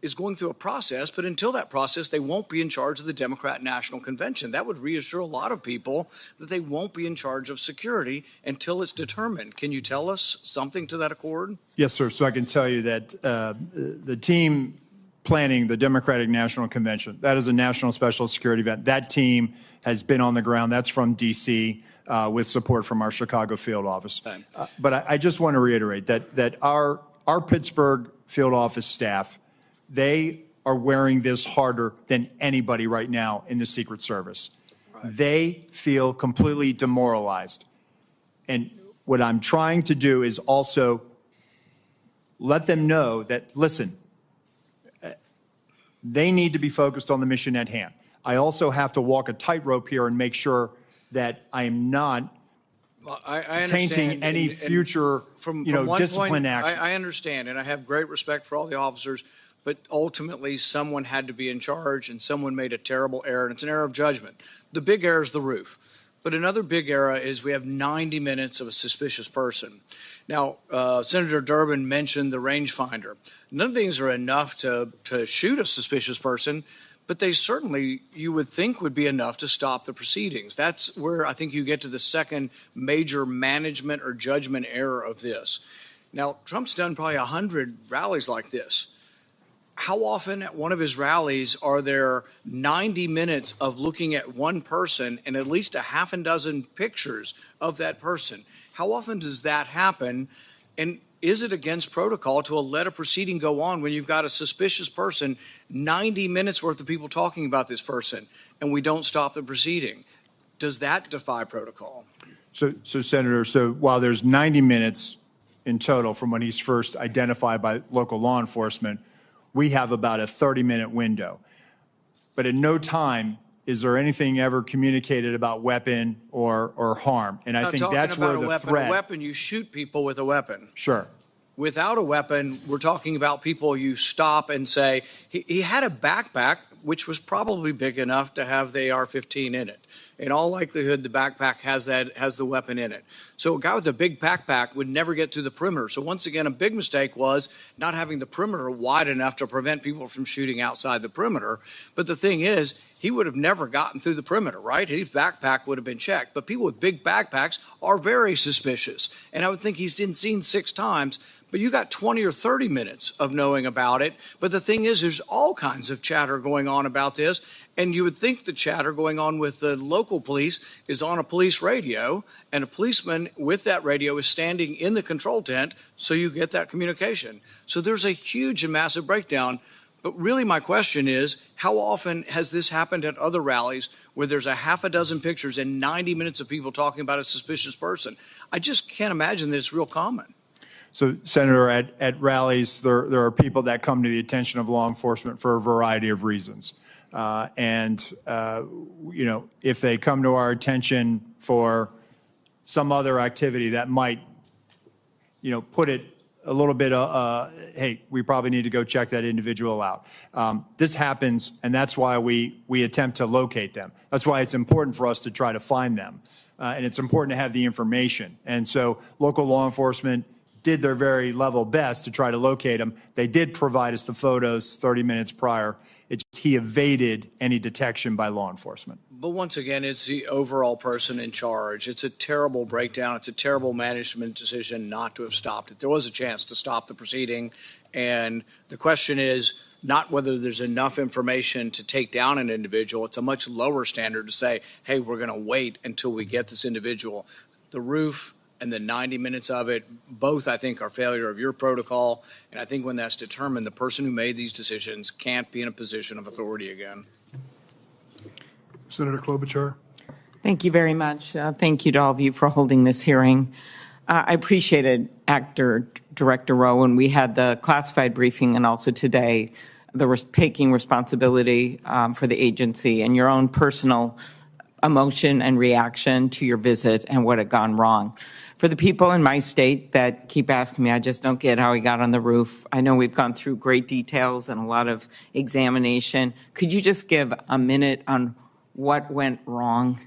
Speaker 1: is going through a process, but until that process, they won't be in charge of the Democrat National Convention. That would reassure a lot of people that they won't be in charge of security until it's determined. Can you tell us something to that accord?
Speaker 5: Yes, sir. So I can tell you that the team planning the Democratic National Convention, that is a national special security event. That team has been on the ground. That's from D.C. With support from our Chicago field office. But I just want to reiterate that our Pittsburgh field office staff, they are wearing this harder than anybody right now in the Secret Service. Right. They feel completely demoralized. And what I'm trying to do is also let them know that, listen, they need to be focused on the mission at hand. I also have to walk a tightrope here and make sure that I am not tainting any future discipline action.
Speaker 1: I understand, and I have great respect for all the officers, but ultimately someone had to be in charge and someone made a terrible error, and it's an error of judgment. The big error is the roof. But another big error is we have 90 minutes of a suspicious person. Now, Senator Durbin mentioned the rangefinder. None of these are enough to shoot a suspicious person, but they certainly, you would think, would be enough to stop the proceedings. That's where I think you get to the second major management or judgment error of this. Now, Trump's done probably 100 rallies like this. How often at one of his rallies are there 90 minutes of looking at one person and at least a half a dozen pictures of that person? How often does that happen? And is it against protocol to let a proceeding go on when you've got a suspicious person, 90 minutes worth of people talking about this person, and we don't stop the proceeding? Does that defy protocol?
Speaker 5: So Senator, while there's 90 minutes in total from when he's first identified by local law enforcement, we have about a 30-minute window. But at no time is there anything ever communicated about weapon or harm. And I think that's where the threat.
Speaker 1: A weapon, you shoot people with a weapon.
Speaker 5: Sure.
Speaker 1: Without a weapon, we're talking about people you stop and say, he had a backpack, which was probably big enough to have the AR-15 in it. In all likelihood, the backpack has the weapon in it. So a guy with a big backpack would never get to the perimeter. So once again, a big mistake was not having the perimeter wide enough to prevent people from shooting outside the perimeter. But the thing is, he would have never gotten through the perimeter, right? His backpack would have been checked. But people with big backpacks are very suspicious. And I would think he's been seen 6 times. But you got 20 or 30 minutes of knowing about it. But the thing is, there's all kinds of chatter going on about this. And you would think the chatter going on with the local police is on a police radio, and a policeman with that radio is standing in the control tent, so you get that communication. So there's a huge and massive breakdown. But really my question is, how often has this happened at other rallies where there's a half a dozen pictures and 90 minutes of people talking about a suspicious person? I just can't imagine that it's real common.
Speaker 5: So, Senator, at rallies, there are people that come to the attention of law enforcement for a variety of reasons. If they come to our attention for some other activity that might, put it a little bit, hey, we probably need to go check that individual out. This happens, and that's why we attempt to locate them. That's why it's important for us to try to find them. And it's important to have the information. And so local law enforcement did their very level best to try to locate him. They did provide us the photos 30 minutes prior. He evaded any detection by law enforcement.
Speaker 1: But once again, it's the overall person in charge. It's a terrible breakdown. It's a terrible management decision not to have stopped it. There was a chance to stop the proceeding. And the question is not whether there's enough information to take down an individual. It's a much lower standard to say, hey, we're going to wait until we get this individual. The roof and the 90 minutes of it, both, I think, are failure of your protocol. And I think when that's determined, the person who made these decisions can't be in a position of authority again.
Speaker 3: Senator Klobuchar.
Speaker 7: Thank you very much. Thank you to all of you for holding this hearing. I appreciated Actor Director Rowe, when we had the classified briefing and also today, taking responsibility for the agency and your own personal emotion and reaction to your visit and what had gone wrong. For the people in my state that keep asking me, I just don't get how he got on the roof. I know we've gone through great details and a lot of examination. Could you just give a minute on what went wrong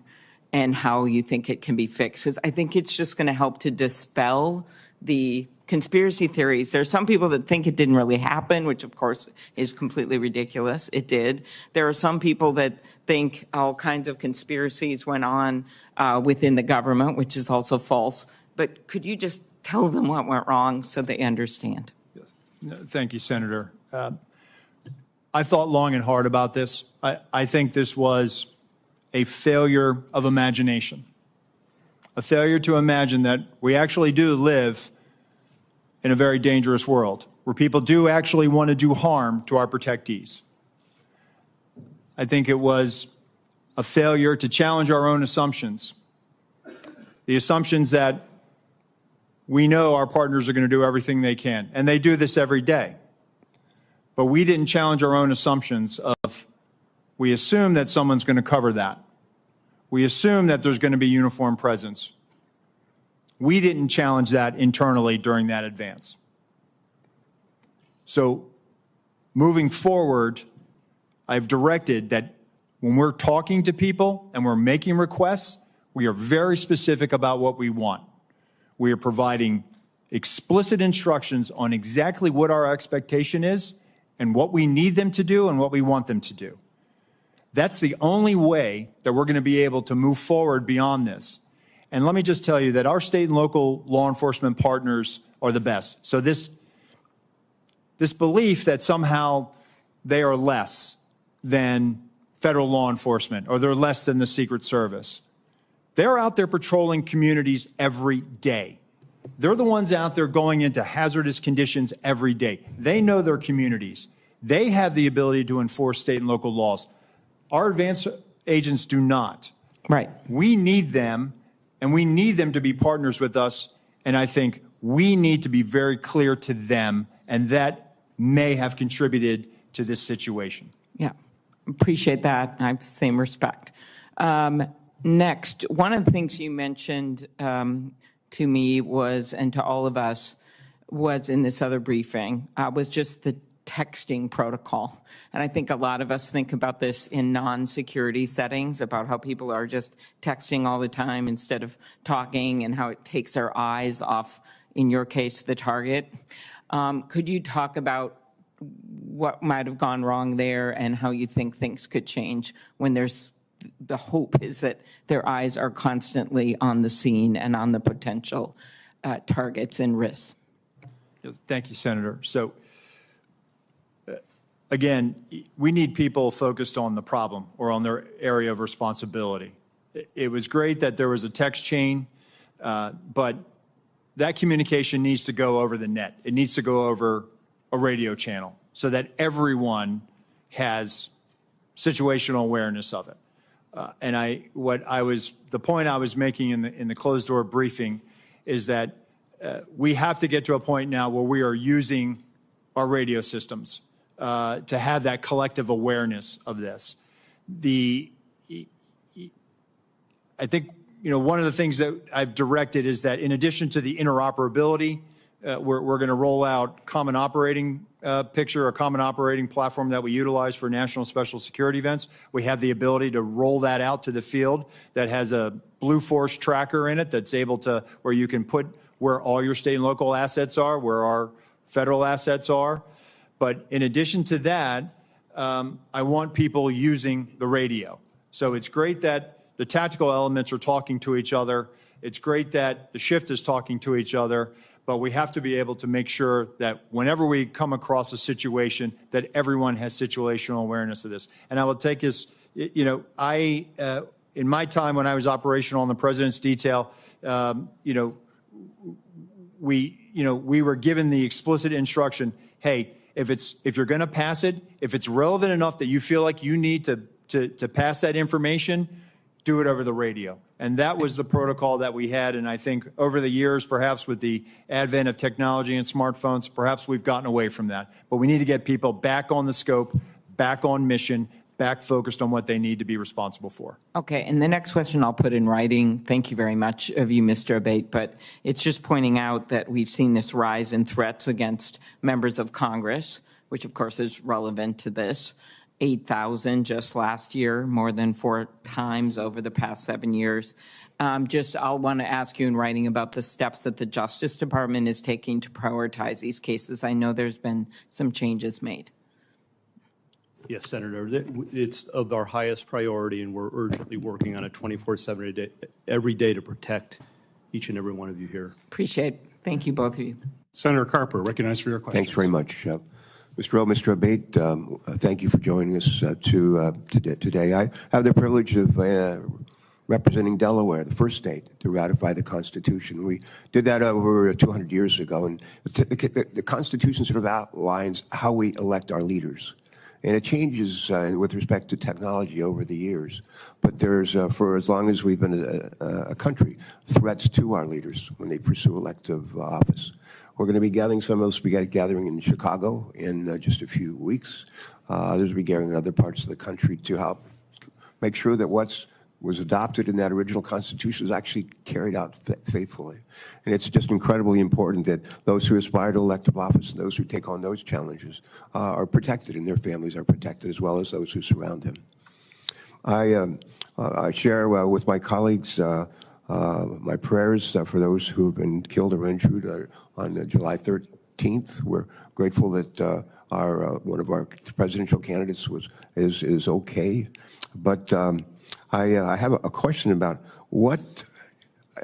Speaker 7: and how you think it can be fixed? Because I think it's just going to help to dispel the conspiracy theories. There are some people that think it didn't really happen, which of course is completely ridiculous. It did. There are some people that think all kinds of conspiracies went on within the government, which is also false. But could you just tell them what went wrong so they understand?
Speaker 5: Yes. No, thank you, Senator. I thought long and hard about this. I think this was a failure of imagination, a failure to imagine that we actually do live in a very dangerous world where people do actually want to do harm to our protectees. I think it was a failure to challenge our own assumptions, the assumptions that we know our partners are going to do everything they can, and they do this every day. But we didn't challenge our own assumptions of, we assume that someone's going to cover that. We assume that there's going to be uniform presence. We didn't challenge that internally during that advance. So moving forward, I've directed that when we're talking to people and we're making requests, we are very specific about what we want. We are providing explicit instructions on exactly what our expectation is and what we need them to do and what we want them to do. That's the only way that we're going to be able to move forward beyond this. And let me just tell you that our state and local law enforcement partners are the best. So this belief that somehow they are less than federal law enforcement or they're less than the Secret Service, they're out there patrolling communities every day. They're the ones out there going into hazardous conditions every day. They know their communities. They have the ability to enforce state and local laws. Our advanced agents do not.
Speaker 7: Right.
Speaker 5: We need them, and we need them to be partners with us, and I think we need to be very clear to them, and that may have contributed to this situation.
Speaker 7: Yeah, appreciate that. I have the same respect. Next, one of the things you mentioned to me was, and to all of us, was in this other briefing, was just the texting protocol. And I think a lot of us think about this in non-security settings, about how people are just texting all the time instead of talking and how it takes their eyes off, in your case, the target. Could you talk about what might have gone wrong there and how you think things could change when there's the hope is that their eyes are constantly on the scene and on the potential targets and risks?
Speaker 5: Yes, thank you, Senator. So, again, we need people focused on the problem or on their area of responsibility. It was great that there was a text chain, but that communication needs to go over the net. It needs to go over a radio channel so that everyone has situational awareness of it. The point I was making in the closed door briefing is that we have to get to a point now where we are using our radio systems to have that collective awareness of this. I think, one of the things that I've directed is that in addition to the interoperability, we're going to roll out common operating picture, a common operating platform that we utilize for national special security events. We have the ability to roll that out to the field that has a Blue Force tracker in it that's able to, where you can put where all your state and local assets are, where our federal assets are. But in addition to that, I want people using the radio. So it's great that the tactical elements are talking to each other. It's great that the shift is talking to each other, but we have to be able to make sure that whenever we come across a situation, that everyone has situational awareness of this. And I will take this, in my time when I was operational in the President's detail, we were given the explicit instruction, hey, if you're going to pass it, if it's relevant enough that you feel like you need to pass that information, do it over the radio. And that was the protocol that we had. And I think over the years, perhaps with the advent of technology and smartphones, perhaps we've gotten away from that. But we need to get people back on the scope, back on mission, back focused on what they need to be responsible for.
Speaker 7: Okay, and the next question I'll put in writing. Thank you very much of you, Mr. Abate, but it's just pointing out that we've seen this rise in threats against members of Congress, which of course is relevant to this. 8,000 just last year, more than 4 times over the past 7 years. I'll want to ask you in writing about the steps that the Justice Department is taking to prioritize these cases. I know there's been some changes made.
Speaker 6: Yes, Senator, it's of our highest priority, and we're urgently working on it 24/7 every day to protect each and every one of you here.
Speaker 7: Appreciate it. Thank you, both of you.
Speaker 2: Senator Carper, recognized for your question.
Speaker 8: Thanks very much. Mr. Abate, thank you for joining us today. I have the privilege of representing Delaware, the first state to ratify the Constitution. We did that over 200 years ago, and the Constitution sort of outlines how we elect our leaders. And it changes with respect to technology over the years. But there's, for as long as we've been a country, threats to our leaders when they pursue elective office. We're going to be gathering, some of us will be gathering in Chicago in just a few weeks. Others will be gathering in other parts of the country to help make sure that what was adopted in that original Constitution is actually carried out faithfully. And it's just incredibly important that those who aspire to elective office and those who take on those challenges are protected, and their families are protected, as well as those who surround them. I share with my colleagues my prayers for those who have been killed or injured on July 13th. We're grateful that one of our presidential candidates is okay. But I have a question about what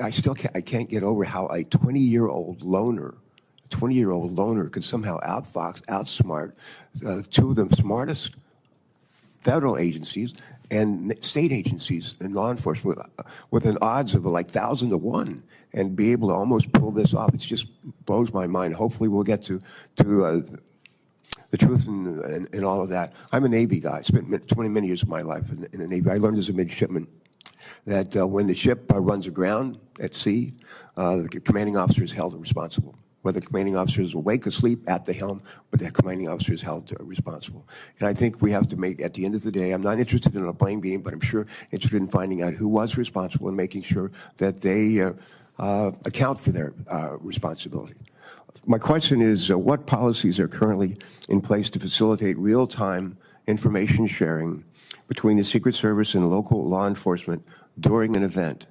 Speaker 8: I can't get over how a 20-year-old loner could somehow outsmart two of the smartest federal agencies and state agencies and law enforcement with an odds of like 1,000 to 1, and be able to almost pull this off. It just blows my mind. Hopefully we'll get to the truth and all of that. I'm a Navy guy. I spent many years of my life in the Navy. I learned as a midshipman that when the ship runs aground at sea, the commanding officer is held responsible. Whether the commanding officer is awake, asleep, at the helm, but the commanding officer is held responsible. And I think we have to make, at the end of the day, I'm not interested in a blame game, but I'm sure interested in finding out who was responsible and making sure that they account for their responsibility. My question is, what policies are currently in place to facilitate real-time information sharing between the Secret Service and local law enforcement during an event?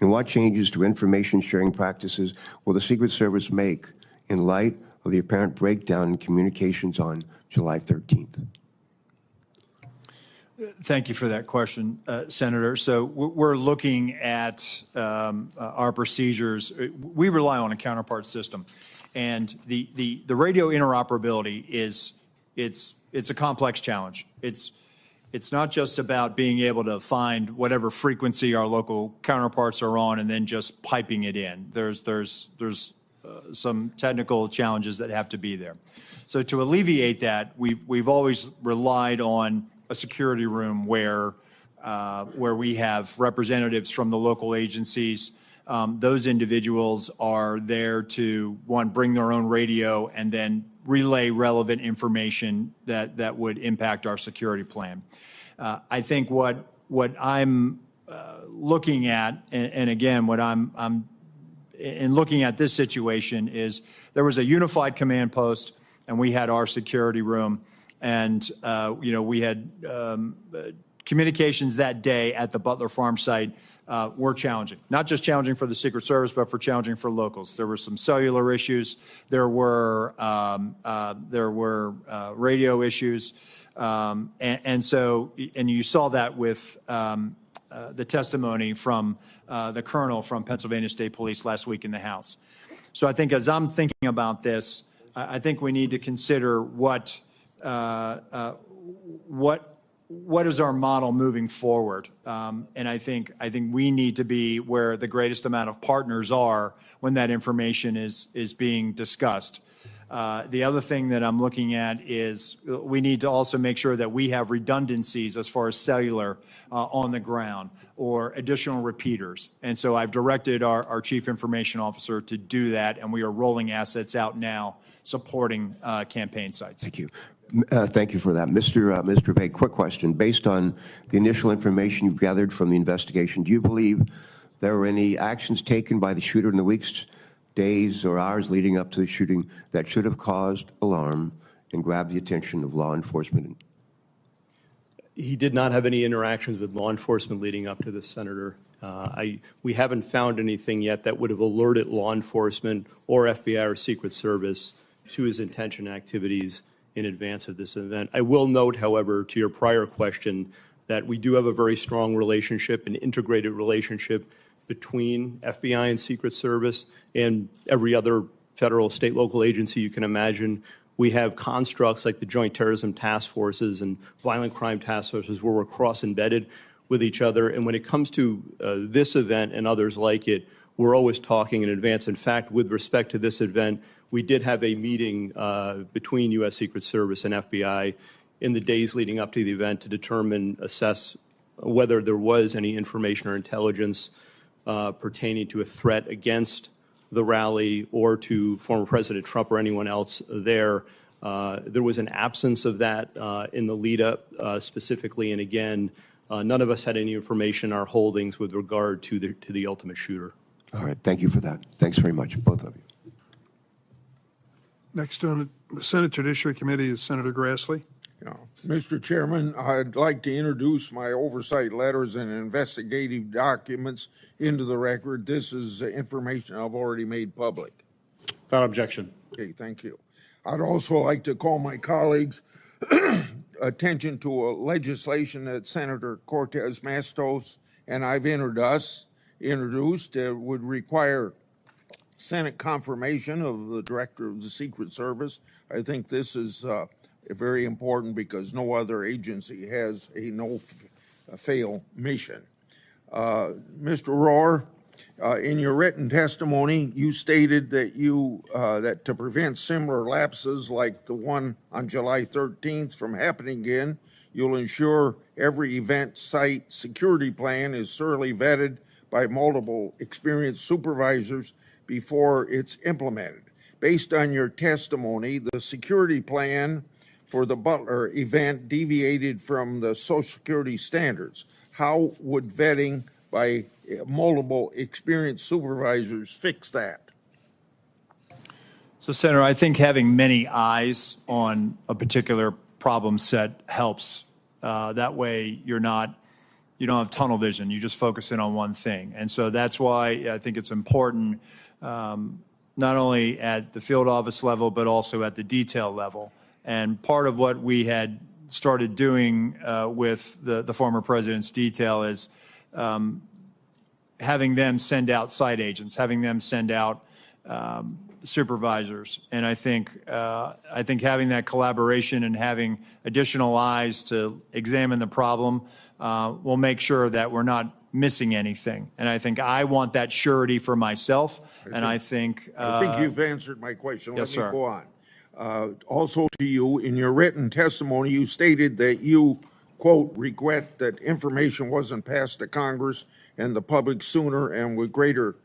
Speaker 8: And what changes to information sharing practices will the Secret Service make in light of the apparent breakdown in communications on July 13th?
Speaker 5: Thank you for that question, Senator. So we're looking at our procedures. We rely on a counterpart system. And the radio interoperability it's a complex challenge. It's not just about being able to find whatever frequency our local counterparts are on and then just piping it in. There's some technical challenges that have to be there. So to alleviate that, we've always relied on a security room where we have representatives from the local agencies. Those individuals are there to, one, bring their own radio and then relay relevant information that would impact our security plan. I think what I'm looking at, and again, what I'm in looking at this situation is there was a unified command post, and we had our security room, and we had communications that day at the Butler Farm site were challenging. Not just challenging for the Secret Service, but for challenging for locals. There were some cellular issues. There were radio issues, and you saw that with the testimony from the colonel from Pennsylvania State Police last week in the House. So I think as I'm thinking about this, I think we need to consider what is our model moving forward? And I think we need to be where the greatest amount of partners are when that information is being discussed. The other thing that I'm looking at is we need to also make sure that we have redundancies as far as cellular on the ground or additional repeaters. And so I've directed our Chief Information Officer to do that, and we are rolling assets out now supporting campaign sites.
Speaker 8: Thank you. Thank you for that. Mr. Bay, quick question. Based on the initial information you've gathered from the investigation, do you believe there were any actions taken by the shooter in the weeks, days, or hours leading up to the shooting that should have caused alarm and grabbed the attention of law enforcement?
Speaker 6: He did not have any interactions with law enforcement leading up to this, Senator. We haven't found anything yet that would have alerted law enforcement or FBI or Secret Service to his intention activities in advance of this event. I will note, however, to your prior question, that we do have a very strong relationship, an integrated relationship between FBI and Secret Service and every other federal, state, local agency you can imagine. We have constructs like the Joint Terrorism Task Forces and Violent Crime Task Forces where we're cross-embedded with each other. And when it comes to this event and others like it, we're always talking in advance. In fact, with respect to this event, we did have a meeting between U.S. Secret Service and FBI in the days leading up to the event to assess whether there was any information or intelligence pertaining to a threat against the rally or to former President Trump or anyone else there. There was an absence of that in the lead up specifically. And again, none of us had any information in our holdings with regard to the ultimate shooter.
Speaker 8: All right. Thank you for that. Thanks very much, both of you.
Speaker 3: Next on the Senate Judiciary Committee is Senator Grassley.
Speaker 9: Yeah. Mr. Chairman, I'd like to introduce my oversight letters and investigative documents into the record. This is information I've already made public.
Speaker 2: Without objection.
Speaker 9: Okay, thank you. I'd also like to call my colleagues' attention to a legislation that Senator Cortez Matos and I've introduced would require Senate confirmation of the Director of the Secret Service. I think this is very important because no other agency has a no-fail mission. Mr. Rohr, in your written testimony, you stated that that to prevent similar lapses like the one on July 13th from happening again, you'll ensure every event site security plan is thoroughly vetted by multiple experienced supervisors before it's implemented. Based on your testimony, the security plan for the Butler event deviated from the Social Security standards. How would vetting by multiple experienced supervisors fix that?
Speaker 5: So, Senator, I think having many eyes on a particular problem set helps. That way you don't have tunnel vision. You just focus in on one thing. And so that's why I think it's important, not only at the field office level, but also at the detail level. And part of what we had started doing with the former president's detail is having them send out site agents, having them send out supervisors. And I think having that collaboration and having additional eyes to examine the problem will make sure that we're not missing anything. And I think I want that surety for myself. I think
Speaker 9: you've answered my question.
Speaker 5: Yes,
Speaker 9: Let me
Speaker 5: sir.
Speaker 9: go on. Also to you, in your written testimony, you stated that you, quote, regret that information wasn't passed to Congress and the public sooner and with greater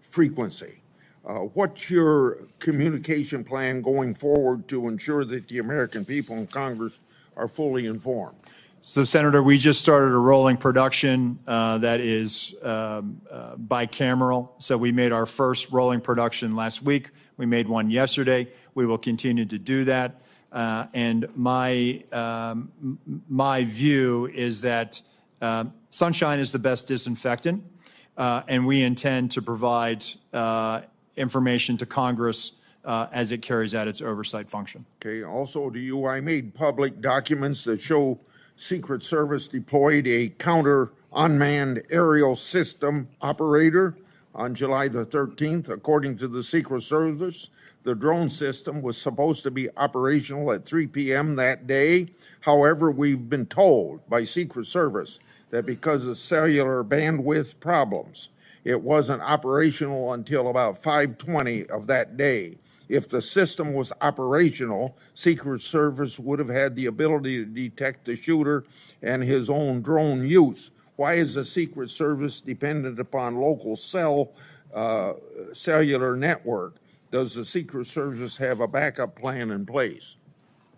Speaker 9: frequency. What's your communication plan going forward to ensure that the American people in Congress are fully informed?
Speaker 5: So, Senator, we just started a rolling production that is bicameral. So we made our first rolling production last week. We made one yesterday. We will continue to do that. And my view is that sunshine is the best disinfectant, and we intend to provide information to Congress as it carries out its oversight function.
Speaker 9: Okay, also to you, I made public documents that show Secret Service deployed a counter unmanned aerial system operator on July the 13th. According to the Secret Service, the drone system was supposed to be operational at 3 p.m. that day. However, we've been told by Secret Service that because of cellular bandwidth problems, it wasn't operational until about 5:20 of that day. If the system was operational, Secret Service would have had the ability to detect the shooter and his own drone use. Why is the Secret Service dependent upon local cellular network? Does the Secret Service have a backup plan in place?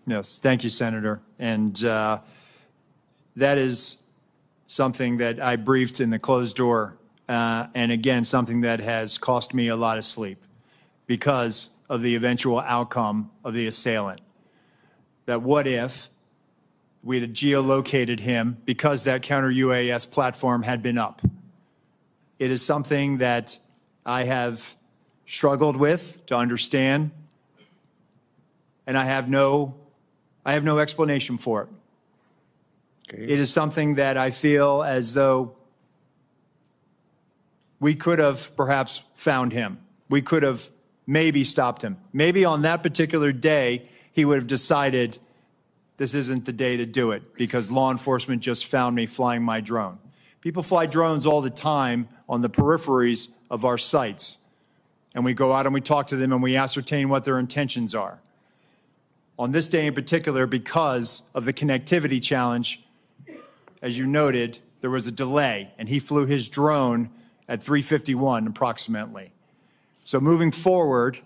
Speaker 5: Yes, thank you, Senator. And that is something that I briefed in the closed door, and again, something that has cost me a lot of sleep because of the eventual outcome of the assailant. That what if we had geolocated him because that counter-UAS platform had been up? It is something that I have struggled with to understand, and I have no explanation for it.
Speaker 9: Okay.
Speaker 5: It is something that I feel as though we could have perhaps found him. We could have maybe stopped him. Maybe on that particular day, he would have decided this isn't the day to do it because law enforcement just found me flying my drone. People fly drones all the time on the peripheries of our sites. And we go out and we talk to them and we ascertain what their intentions are. On this day in particular, because of the connectivity challenge, as you noted, there was a delay, and he flew his drone at 3:51 approximately. So moving forward,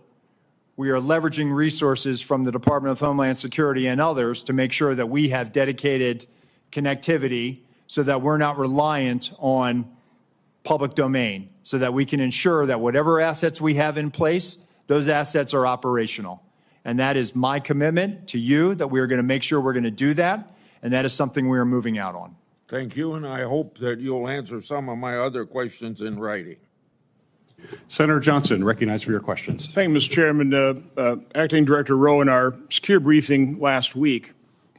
Speaker 5: we are leveraging resources from the Department of Homeland Security and others to make sure that we have dedicated connectivity so that we're not reliant on public domain, so that we can ensure that whatever assets we have in place, those assets are operational. And that is my commitment to you, that we're going to make sure we're going to do that, and that is something we are moving out on.
Speaker 9: Thank you, and I hope that you'll answer some of my other questions in writing.
Speaker 2: Senator Johnson, recognized for your questions.
Speaker 10: Thank you, Mr. Chairman. Acting Director Rowe, in our secure briefing last week,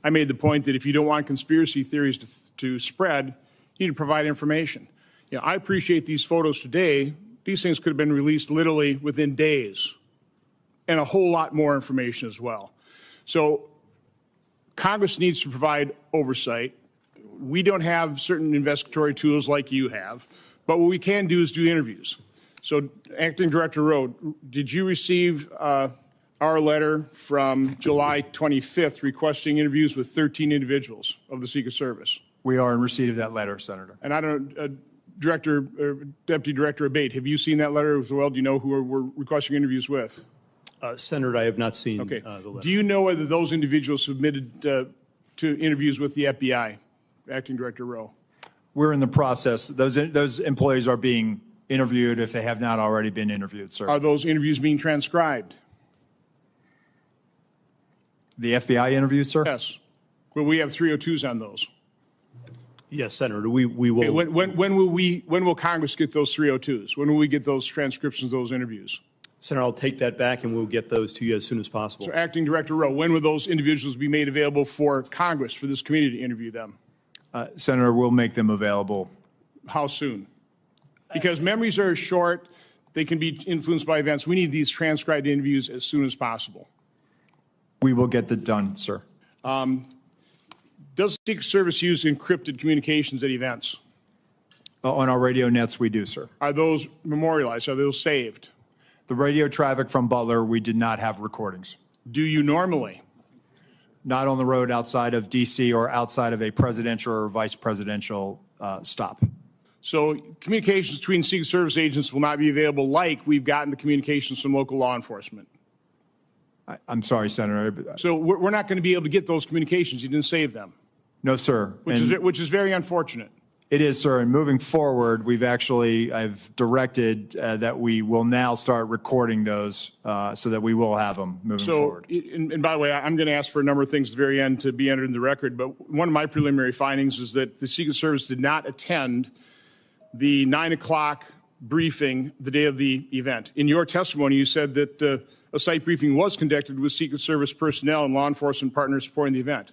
Speaker 10: I made the point that if you don't want conspiracy theories to spread, you need to provide information. You know, I appreciate these photos today. These things could have been released literally within days, and a whole lot more information as well. So Congress needs to provide oversight. We don't have certain investigatory tools like you have, but what we can do is do interviews. So Acting Director Rowe, did you receive our letter from July 25th requesting interviews with 13 individuals of the Secret Service?
Speaker 5: We are in receipt of that letter, Senator.
Speaker 10: And I don't Deputy Director Abate, have you seen that letter as well? Do you know who we're requesting interviews with?
Speaker 6: Senator, I have not seen
Speaker 10: Okay.
Speaker 6: the letter.
Speaker 10: Do you know whether those individuals submitted to interviews with the FBI, Acting Director Rowe?
Speaker 5: We're in the process. Those employees are being interviewed if they have not already been interviewed, sir.
Speaker 10: Are those interviews being transcribed?
Speaker 5: The FBI interviews, sir?
Speaker 10: Yes. Well, we have 302s on those.
Speaker 6: Yes, Senator, we will.
Speaker 10: Okay, when will Congress get those 302s? When will we get those transcriptions of those interviews?
Speaker 6: Senator, I'll take that back and we'll get those to you as soon as possible.
Speaker 10: So Acting Director Rowe, when will those individuals be made available for Congress, for this committee to interview them?
Speaker 5: Senator, we'll make them available.
Speaker 10: How soon? Because memories are short. They can be influenced by events. We need these transcribed interviews as soon as possible.
Speaker 5: We will get that done, sir.
Speaker 10: Does the Secret Service use encrypted communications at events?
Speaker 5: On our radio nets, we do, sir.
Speaker 10: Are those memorialized? Are those saved?
Speaker 5: The radio traffic from Butler, we did not have recordings.
Speaker 10: Do you normally?
Speaker 5: Not on the road outside of D.C. or outside of a presidential or vice presidential stop.
Speaker 10: So communications between Secret Service agents will not be available like we've gotten the communications from local law enforcement.
Speaker 5: I'm sorry, Senator.
Speaker 10: So we're not going to be able to get those communications. You didn't save them.
Speaker 5: No, sir.
Speaker 10: Which is very unfortunate.
Speaker 5: It is, sir. And moving forward, I've directed that we will now start recording those so that we will have them moving forward.
Speaker 10: And by the way, I'm going to ask for a number of things at the very end to be entered in the record, but one of my preliminary findings is that the Secret Service did not attend the 9 o'clock briefing the day of the event. In your testimony, you said that a site briefing was conducted with Secret Service personnel and law enforcement partners supporting the event.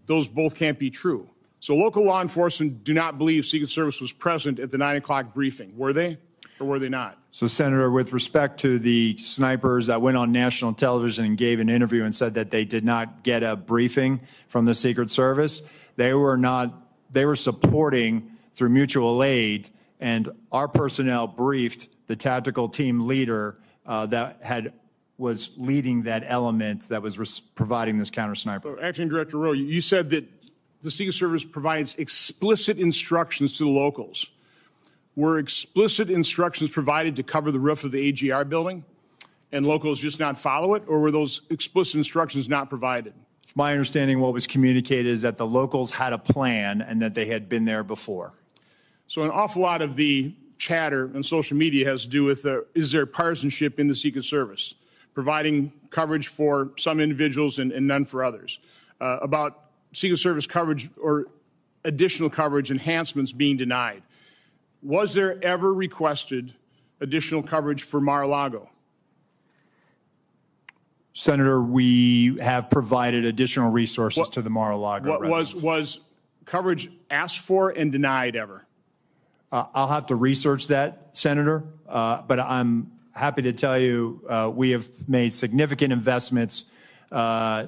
Speaker 10: Those both can't be true. So local law enforcement do not believe Secret Service was present at the 9 o'clock briefing. Were they or were they not?
Speaker 5: So, Senator, with respect to the snipers that went on national television and gave an interview and said that they did not get a briefing from the Secret Service, they were supporting through mutual aid, and our personnel briefed the tactical team leader that was leading that element that was providing this counter sniper.
Speaker 10: Acting Director Rowe, you said that the Secret Service provides explicit instructions to the locals. Were explicit instructions provided to cover the roof of the AGR building and locals just not follow it, or were those explicit instructions not provided?
Speaker 5: It's my understanding what was communicated is that the locals had a plan and that they had been there before.
Speaker 10: So an awful lot of the chatter on social media has to do with is there partisanship in the Secret Service, providing coverage for some individuals and none for others, about Secret Service coverage or additional coverage enhancements being denied. Was there ever requested additional coverage for Mar-a-Lago?
Speaker 5: Senator, we have provided additional resources to the Mar-a-Lago residents.
Speaker 10: Was coverage asked for and denied ever?
Speaker 5: I'll have to research that, Senator, but I'm happy to tell you we have made significant investments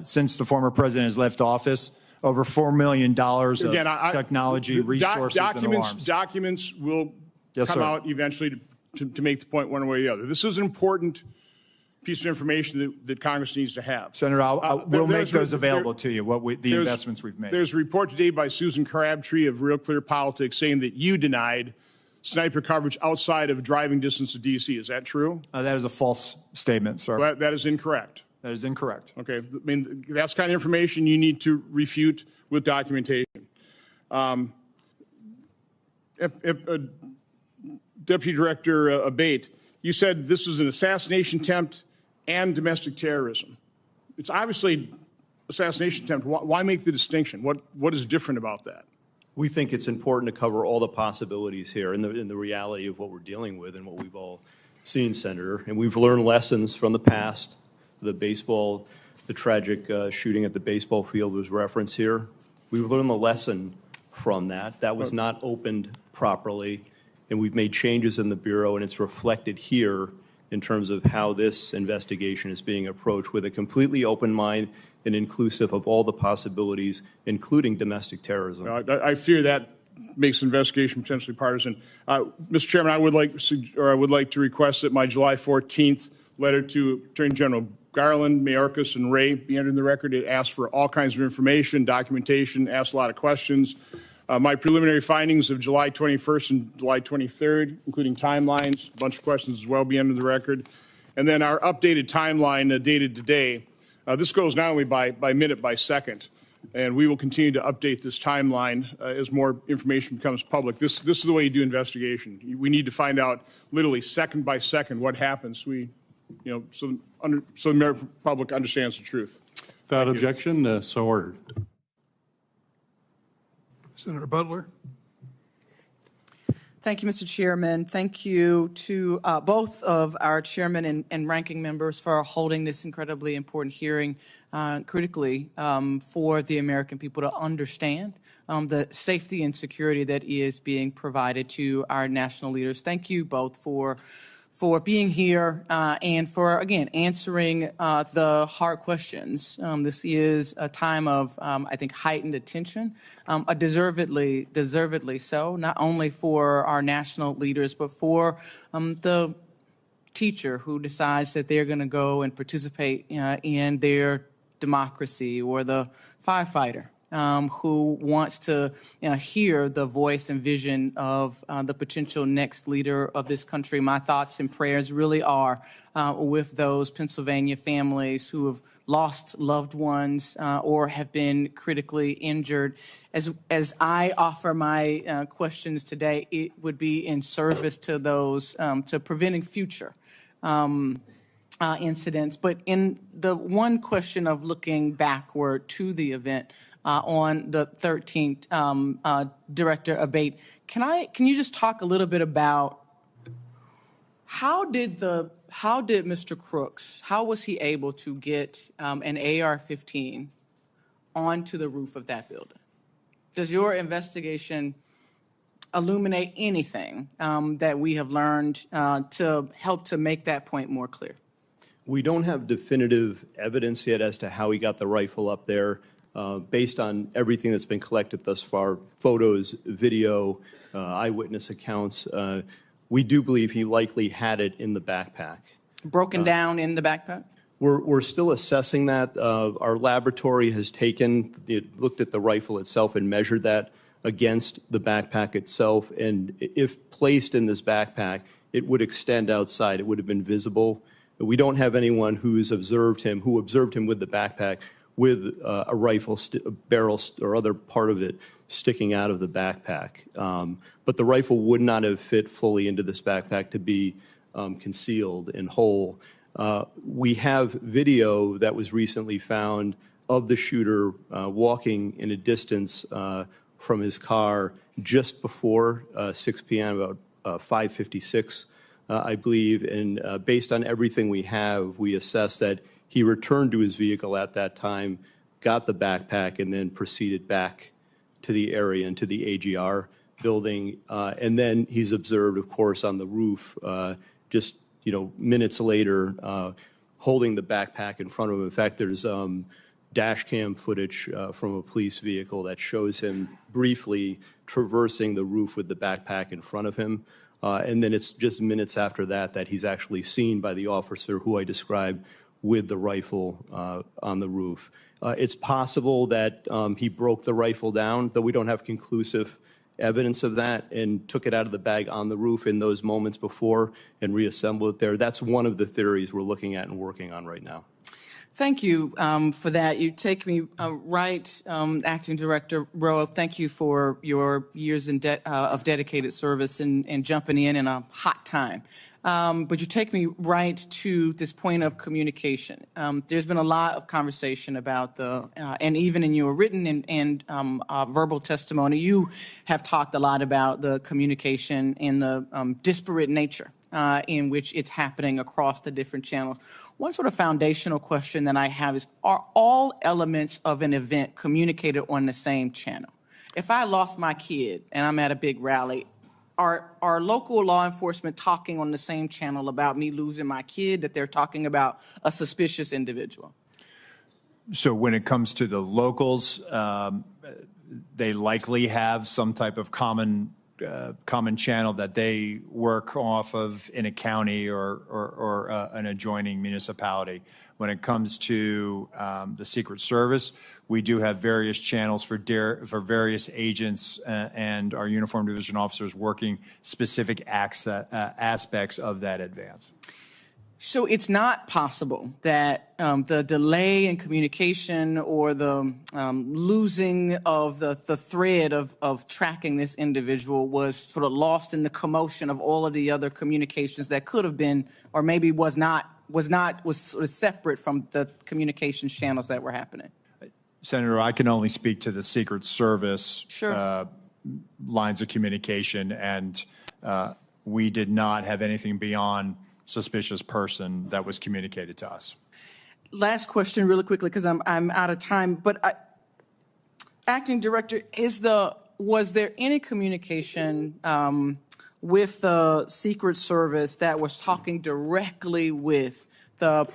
Speaker 5: since the former president has left office, over $4 million of technology, resources, and alarms.
Speaker 10: Documents will come out eventually to make the point one way or the other. This is an important piece of information that Congress needs to have.
Speaker 5: Senator, we'll make those available to you, the investments we've made.
Speaker 10: There's a report today by Susan Crabtree of Real Clear Politics saying that you denied sniper coverage outside of driving distance to D.C. Is that true?
Speaker 5: That is a false statement, sir.
Speaker 10: Well, that is incorrect.
Speaker 5: That is incorrect.
Speaker 10: Okay. I mean, that's the kind of information you need to refute with documentation. Deputy Director Abate, you said this was an assassination attempt and domestic terrorism. It's obviously assassination attempt. Why make the distinction? What is different about that?
Speaker 6: We think it's important to cover all the possibilities here in the reality of what we're dealing with and what we've all seen, Senator. And we've learned lessons from the past. The tragic shooting at the baseball field was referenced here. We've learned the lesson from that. That was not opened properly, and we've made changes in the Bureau, and it's reflected here in terms of how this investigation is being approached with a completely open mind and inclusive of all the possibilities, including domestic terrorism.
Speaker 10: I fear that makes the investigation potentially partisan. Mr. Chairman, I would like to request that my July 14th letter to Attorney General Garland, Mayorkas, and Wray be entered in the record. It asks for all kinds of information, documentation, asks a lot of questions. My preliminary findings of July 21st and July 23rd, including timelines, a bunch of questions as well, be entered in the record. And then our updated timeline dated today. This goes not only by minute, by second, and we will continue to update this timeline as more information becomes public. This is the way you do investigation. We need to find out literally second by second what happens. So the American public understands the truth.
Speaker 2: Without objection, so ordered.
Speaker 3: Senator Butler.
Speaker 11: Thank you, Mr. Chairman. Thank you to both of our chairman and ranking members for holding this incredibly important hearing critically for the American people to understand the safety and security that is being provided to our national leaders. Thank you both for being here and for, again, answering the hard questions. This is a time of, I think, heightened attention, deservedly so, not only for our national leaders, but for the teacher who decides that they're going to go and participate in their democracy, or the firefighter who wants to hear the voice and vision of the potential next leader of this country. My thoughts and prayers really are with those Pennsylvania families who have lost loved ones or have been critically injured. As I offer my questions today, it would be in service to those, to preventing future incidents. But in the one question of looking backward to the event, on the 13th, Director Abate, can you just talk a little bit about how did Mr. Crooks, how was he able to get an AR-15 onto the roof of that building? Does your investigation illuminate anything that we have learned to help to make that point more clear?
Speaker 6: We don't have definitive evidence yet as to how he got the rifle up there. Based on everything that's been collected thus far, photos, video, eyewitness accounts, we do believe he likely had it in the backpack.
Speaker 11: Broken down in the backpack?
Speaker 6: We're still assessing that. Our laboratory has looked at the rifle itself and measured that against the backpack itself. And if placed in this backpack, it would extend outside. It would have been visible. We don't have anyone who observed him with the backpack with a rifle, a barrel, or other part of it sticking out of the backpack. But the rifle would not have fit fully into this backpack to be concealed and whole. We have video that was recently found of the shooter walking in a distance from his car just before 6 p.m., about 5:56, I believe. And based on everything we have, we assess that he returned to his vehicle at that time, got the backpack, and then proceeded back to the area and to the AGR building. And then he's observed, of course, on the roof just minutes later, holding the backpack in front of him. In fact, there's dash cam footage from a police vehicle that shows him briefly traversing the roof with the backpack in front of him. And then it's just minutes after that he's actually seen by the officer who I described with the rifle on the roof. It's possible that he broke the rifle down, though we don't have conclusive evidence of that, and took it out of the bag on the roof in those moments before and reassembled it there. That's one of the theories we're looking at and working on right now.
Speaker 11: Thank you for that. You take me right, Acting Director Rowe. Thank you for your years of dedicated service and jumping in a hot time. But you take me right to this point of communication. There's been a lot of conversation about and even in your written and verbal testimony, you have talked a lot about the communication and the disparate nature in which it's happening across the different channels. One sort of foundational question that I have is, are all elements of an event communicated on the same channel? If I lost my kid and I'm at a big rally, are local law enforcement talking on the same channel about me losing my kid that they're talking about a suspicious individual?
Speaker 5: So when it comes to the locals, they likely have some type of common channel that they work off of in a county or an adjoining municipality. When it comes to the Secret Service, we do have various channels for various agents and our uniformed division officers working specific aspects of that advance.
Speaker 11: So it's not possible that the delay in communication or the losing of the thread of tracking this individual was sort of lost in the commotion of all of the other communications that could have been, or maybe was sort of separate from the communications channels that were happening.
Speaker 5: Senator, I can only speak to the Secret Service
Speaker 11: Sure.
Speaker 5: Lines of communication, and we did not have anything beyond suspicious person that was communicated to us.
Speaker 11: Last question really quickly, because I'm out of time, but Acting Director, was there any communication with the Secret Service that was talking directly with the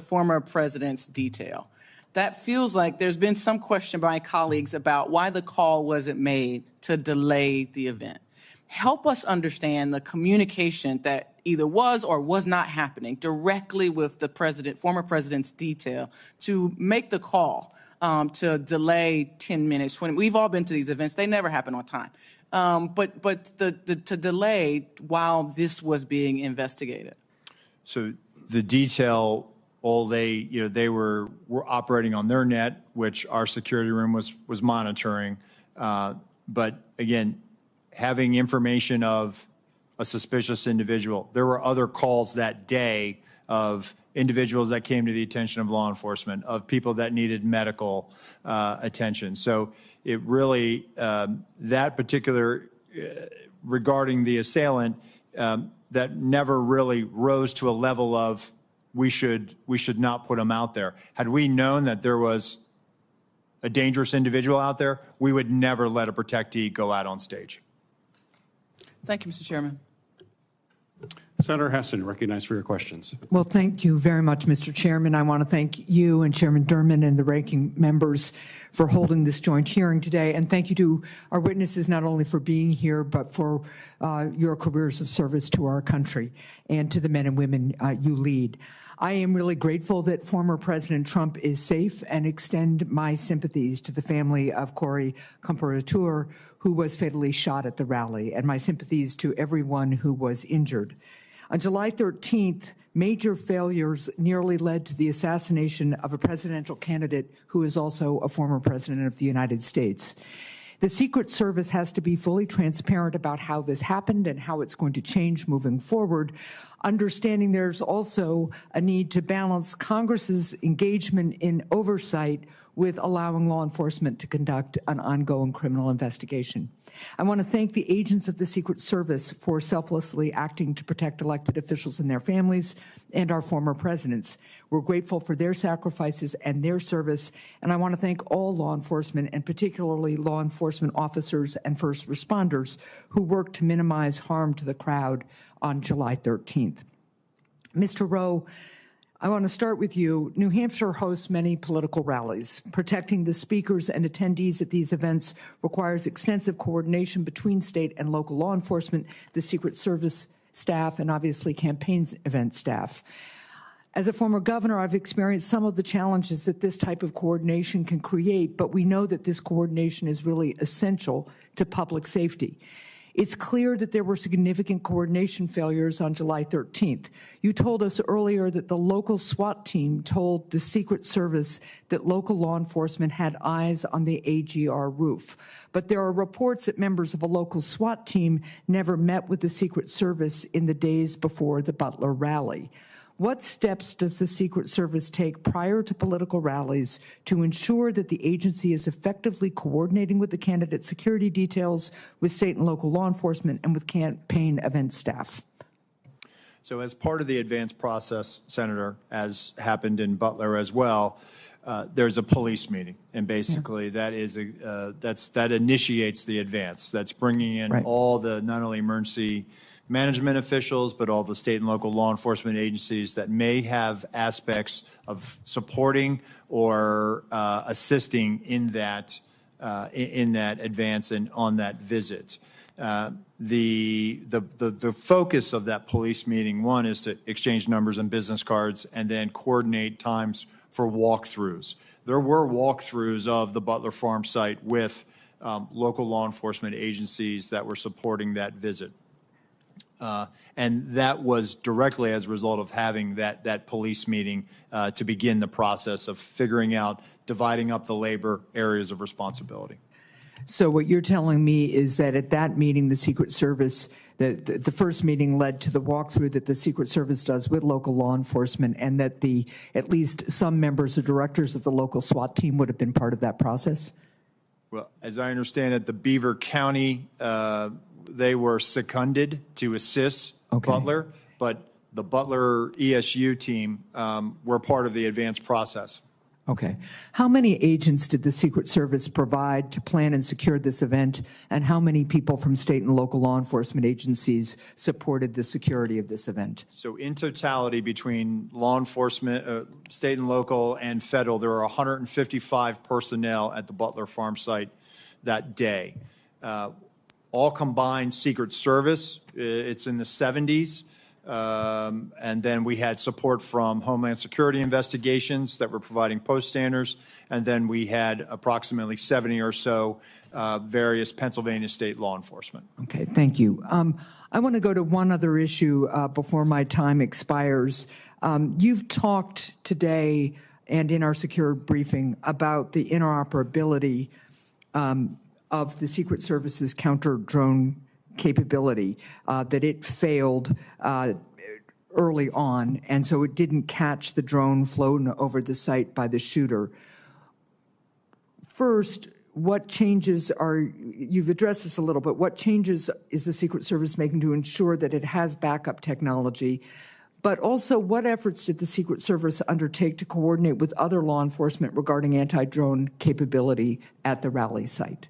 Speaker 11: former president's detail? That feels like there's been some question by colleagues about why the call wasn't made to delay the event. Help us understand the communication that either was or was not happening directly with the former president's detail to make the call to delay 10 minutes. We've all been to these events; they never happen on time. But to delay while this was being investigated.
Speaker 5: So the detail, they were operating on their net, which our security room was monitoring. But again, having information of a suspicious individual, there were other calls that day of individuals that came to the attention of law enforcement, of people that needed medical attention. So it really, that particular, regarding the assailant, that never really rose to a level of we should not put him out there. Had we known that there was a dangerous individual out there, we would never let a protectee go out on stage.
Speaker 11: Thank you, Mr. Chairman.
Speaker 2: Senator Hessen, recognized for your questions.
Speaker 12: Well, thank you very much, Mr. Chairman. I want to thank you and Chairman Durman and the ranking members for holding this joint hearing today. And thank you to our witnesses, not only for being here, but for your careers of service to our country and to the men and women you lead. I am really grateful that former President Trump is safe and extend my sympathies to the family of Corey Comparatur, who was fatally shot at the rally, and my sympathies to everyone who was injured. On July 13th, major failures nearly led to the assassination of a presidential candidate who is also a former president of the United States. The Secret Service has to be fully transparent about how this happened and how it's going to change moving forward, understanding there's also a need to balance Congress's engagement in oversight with allowing law enforcement to conduct an ongoing criminal investigation. I want to thank the agents of the Secret Service for selflessly acting to protect elected officials and their families and our former presidents. We're grateful for their sacrifices and their service, and I want to thank all law enforcement, and particularly law enforcement officers and first responders who worked to minimize harm to the crowd on July 13th. Mr. Rowe, I want to start with you. New Hampshire hosts many political rallies. Protecting the speakers and attendees at these events requires extensive coordination between state and local law enforcement, the Secret Service staff, and obviously campaign event staff. As a former governor, I've experienced some of the challenges that this type of coordination can create, but we know that this coordination is really essential to public safety. It's clear that there were significant coordination failures on July 13th. You told us earlier that the local SWAT team told the Secret Service that local law enforcement had eyes on the AGR roof. But there are reports that members of a local SWAT team never met with the Secret Service in the days before the Butler rally. What steps does the Secret Service take prior to political rallies to ensure that the agency is effectively coordinating with the candidate security details, with state and local law enforcement, and with campaign event staff?
Speaker 5: So as part of the advance process, Senator, as happened in Butler as well, there's a police meeting, and basically that is that initiates the advance. That's bringing in all the not only emergency management officials, but all the state and local law enforcement agencies that may have aspects of supporting or assisting in that advance and on that visit. The focus of that police meeting, one, is to exchange numbers and business cards, and then coordinate times for walkthroughs. There were walkthroughs of the Butler Farm site with local law enforcement agencies that were supporting that visit. And that was directly as a result of having that police meeting to begin the process of figuring out, dividing up the labor areas of responsibility.
Speaker 12: So what you're telling me is that at that meeting, the Secret Service, the first meeting led to the walkthrough that the Secret Service does with local law enforcement, and that at least some members or directors of the local SWAT team would have been part of that process?
Speaker 5: Well, as I understand it, the Beaver County, they were seconded to assist Butler, but the Butler ESU team were part of the advance process.
Speaker 12: Okay. How many agents did the Secret Service provide to plan and secure this event, and how many people from state and local law enforcement agencies supported the security of this event?
Speaker 5: So in totality, between law enforcement, state and local and federal, there are 155 personnel at the Butler Farm site that day. All combined Secret Service, it's in the 70s. And then we had support from Homeland Security investigations that were providing post standers. And then we had approximately 70 or so various Pennsylvania state law enforcement.
Speaker 12: Okay, thank you. I want to go to one other issue before my time expires. You've talked today and in our secure briefing about the interoperability of the Secret Service's counter-drone capability, that it failed early on, and so it didn't catch the drone flown over the site by the shooter. First, what changes you've addressed this a little, but what changes is the Secret Service making to ensure that it has backup technology? But also, what efforts did the Secret Service undertake to coordinate with other law enforcement regarding anti-drone capability at the rally site?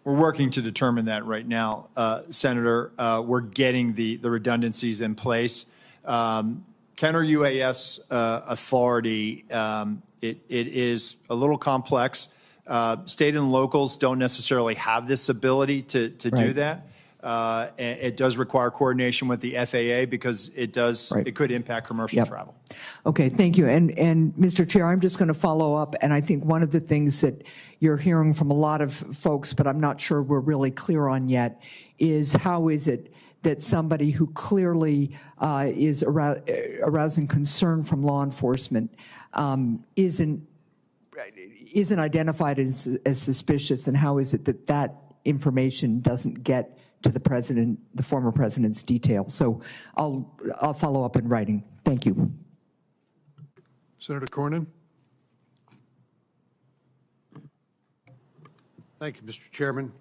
Speaker 5: We're working to determine that right now, Senator. We're getting the redundancies in place. Counter UAS authority, it is a little complex. State and locals don't necessarily have this ability to do that. And it does require coordination with the FAA because it could impact commercial travel.
Speaker 12: Okay, thank you. And Mr. Chair, I'm just going to follow up, and I think one of the things that you're hearing from a lot of folks, but I'm not sure we're really clear on yet, is how is it that somebody who clearly is arousing concern from law enforcement isn't identified as suspicious, and how is it that that information doesn't get to the president, the former president's detail? So I'll follow up in writing. Thank you.
Speaker 3: Senator Cornyn?
Speaker 2: Thank you, Mr. Chairman.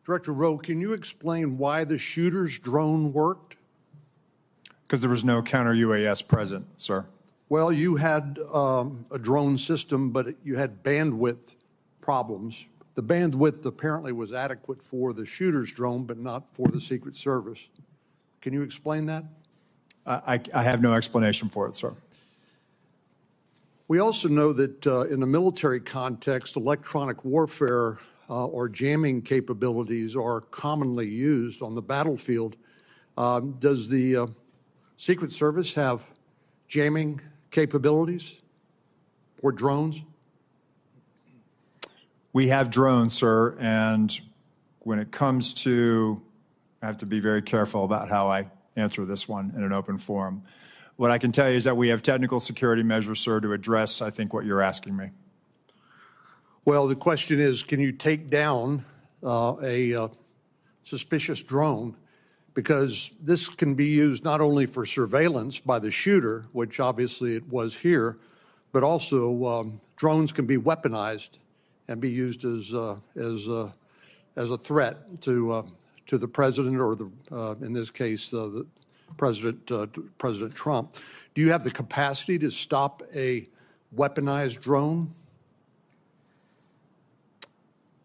Speaker 2: Director Rowe, can you explain why the shooter's drone worked?
Speaker 5: Because there was no counter UAS present, sir.
Speaker 2: Well, you had a drone system, but you had bandwidth problems. The bandwidth apparently was adequate for the shooter's drone, but not for the Secret Service. Can you explain that?
Speaker 5: I have no explanation for it, sir.
Speaker 2: We also know that in a military context, electronic warfare or jamming capabilities are commonly used on the battlefield. Does the Secret Service have jamming capabilities or drones?
Speaker 5: We have drones, sir, and when it comes to, I have to be very careful about how I answer this one in an open forum. What I can tell you is that we have technical security measures, sir, to address, I think, what you're asking me.
Speaker 2: Well, the question is, can you take down a suspicious drone? Because this can be used not only for surveillance by the shooter, which obviously it was here, but also drones can be weaponized and be used as a threat to the president, or in this case, the President Trump. Do you have the capacity to stop a weaponized drone?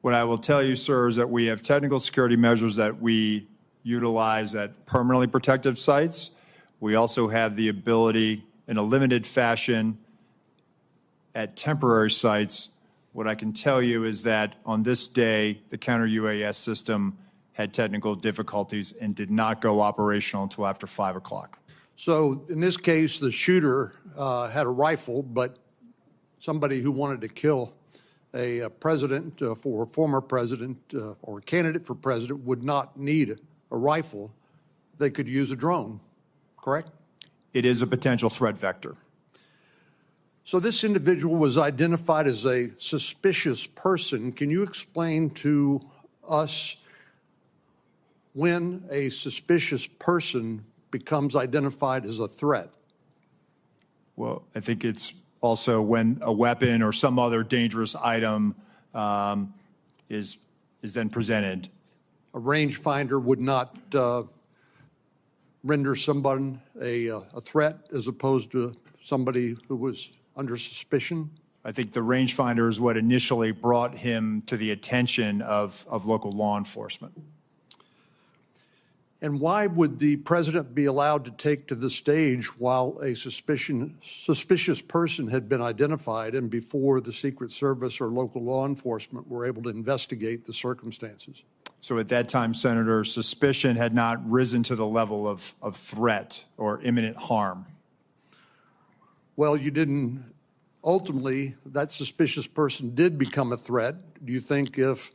Speaker 5: What I will tell you, sir, is that we have technical security measures that we utilize at permanently protected sites. We also have the ability in a limited fashion at temporary sites. What I can tell you is that on this day, the counter UAS system had technical difficulties and did not go operational until after 5 o'clock.
Speaker 2: So in this case, the shooter had a rifle, but somebody who wanted to kill a president for a former president or a candidate for president would not need a rifle. They could use a drone, correct?
Speaker 5: It is a potential threat vector.
Speaker 2: So this individual was identified as a suspicious person. Can you explain to us when a suspicious person becomes identified as a threat?
Speaker 5: Well, I think it's also when a weapon or some other dangerous item is then presented.
Speaker 2: A rangefinder would not render someone a threat as opposed to somebody who was under suspicion?
Speaker 5: I think the rangefinder is what initially brought him to the attention of local law enforcement.
Speaker 2: And why would the president be allowed to take to the stage while a suspicious person had been identified and before the Secret Service or local law enforcement were able to investigate the circumstances?
Speaker 5: So at that time, Senator, suspicion had not risen to the level of threat or imminent harm.
Speaker 2: Well, you didn't, ultimately, that suspicious person did become a threat. Do you think if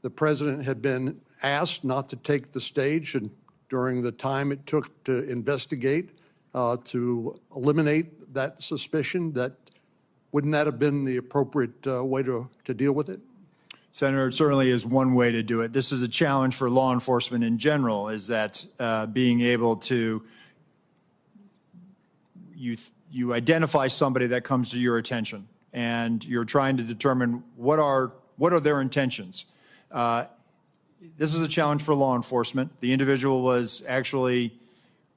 Speaker 2: the president had been asked not to take the stage and during the time it took to investigate, to eliminate that suspicion, wouldn't that have been the appropriate way to deal with it?
Speaker 5: Senator, it certainly is one way to do it. This is a challenge for law enforcement in general, is that being able to, you identify somebody that comes to your attention, and you're trying to determine what are their intentions. This is a challenge for law enforcement. The individual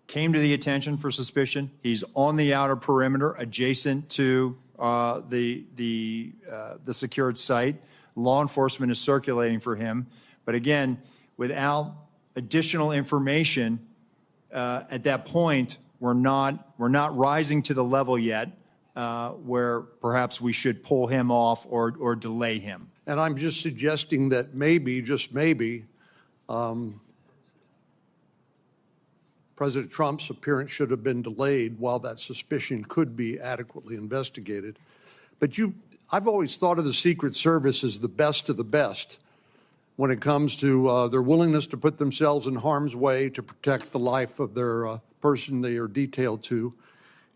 Speaker 5: came to the attention for suspicion. He's on the outer perimeter adjacent to the secured site. Law enforcement is circulating for him. But again, without additional information, at that point, we're not rising to the level yet where perhaps we should pull him off or delay him.
Speaker 2: And I'm just suggesting that maybe, just maybe, President Trump's appearance should have been delayed while that suspicion could be adequately investigated. But I've always thought of the Secret Service as the best of the best when it comes to their willingness to put themselves in harm's way to protect the life of their person they are detailed to.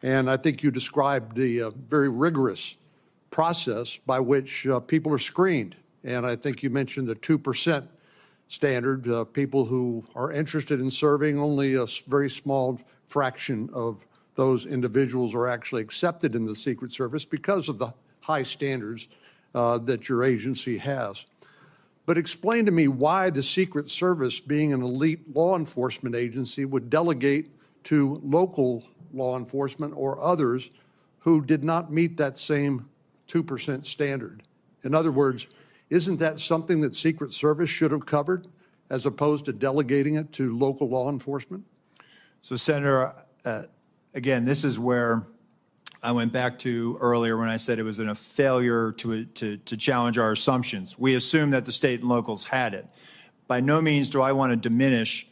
Speaker 2: And I think you described the very rigorous process by which people are screened. And I think you mentioned the 2% standard. People who are interested in serving, only a very small fraction of those individuals are actually accepted in the Secret Service because of the high standards that your agency has. But explain to me why the Secret Service, being an elite law enforcement agency, would delegate to local law enforcement or others who did not meet that same 2% standard. In other words, isn't that something that Secret Service should have covered as opposed to delegating it to local law enforcement?
Speaker 5: So, Senator, again, this is where I went back to earlier when I said it was a failure to challenge our assumptions. We assumed that the state and locals had it. By no means do I want to diminish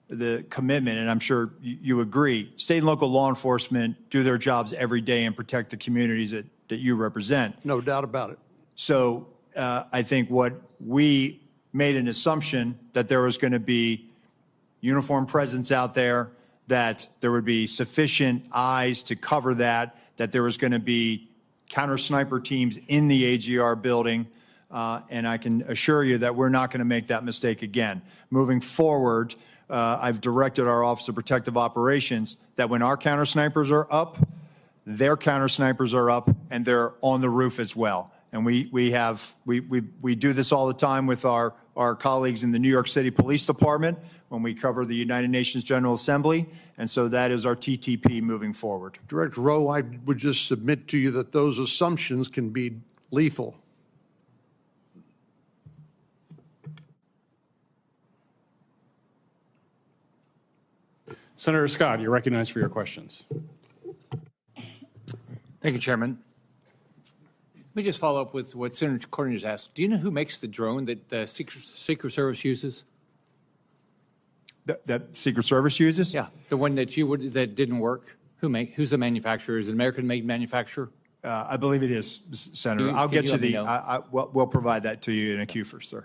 Speaker 5: the commitment, and I'm sure you agree. State and local law enforcement do their jobs every day and protect the communities that you represent.
Speaker 2: No doubt about it.
Speaker 5: So I think what we made an assumption that there was going to be uniformed presence out there, that there would be sufficient eyes to cover that there was going to be counter sniper teams in the AGR building. And I can assure you that we're not going to make that mistake again. Moving forward, I've directed our Office of Protective Operations that when our counter snipers are up, their counter snipers are up and they're on the roof as well. And we do this all the time with our colleagues in the New York City Police Department when we cover the United Nations General Assembly. And so that is our TTP moving forward.
Speaker 2: Director Rowe, I would just submit to you that those assumptions can be lethal. Senator Scott, you're recognized for your questions.
Speaker 13: Thank you, Chairman. Let me just follow up with what Senator Cornyn just asked. Do you know who makes the drone that the Secret Service uses?
Speaker 5: That Secret Service uses?
Speaker 13: Yeah, the one that that didn't work. Who's the manufacturer? Is it an American-made manufacturer?
Speaker 5: I believe it is, Senator. I'll get you we'll provide that to you in a queue first, sir.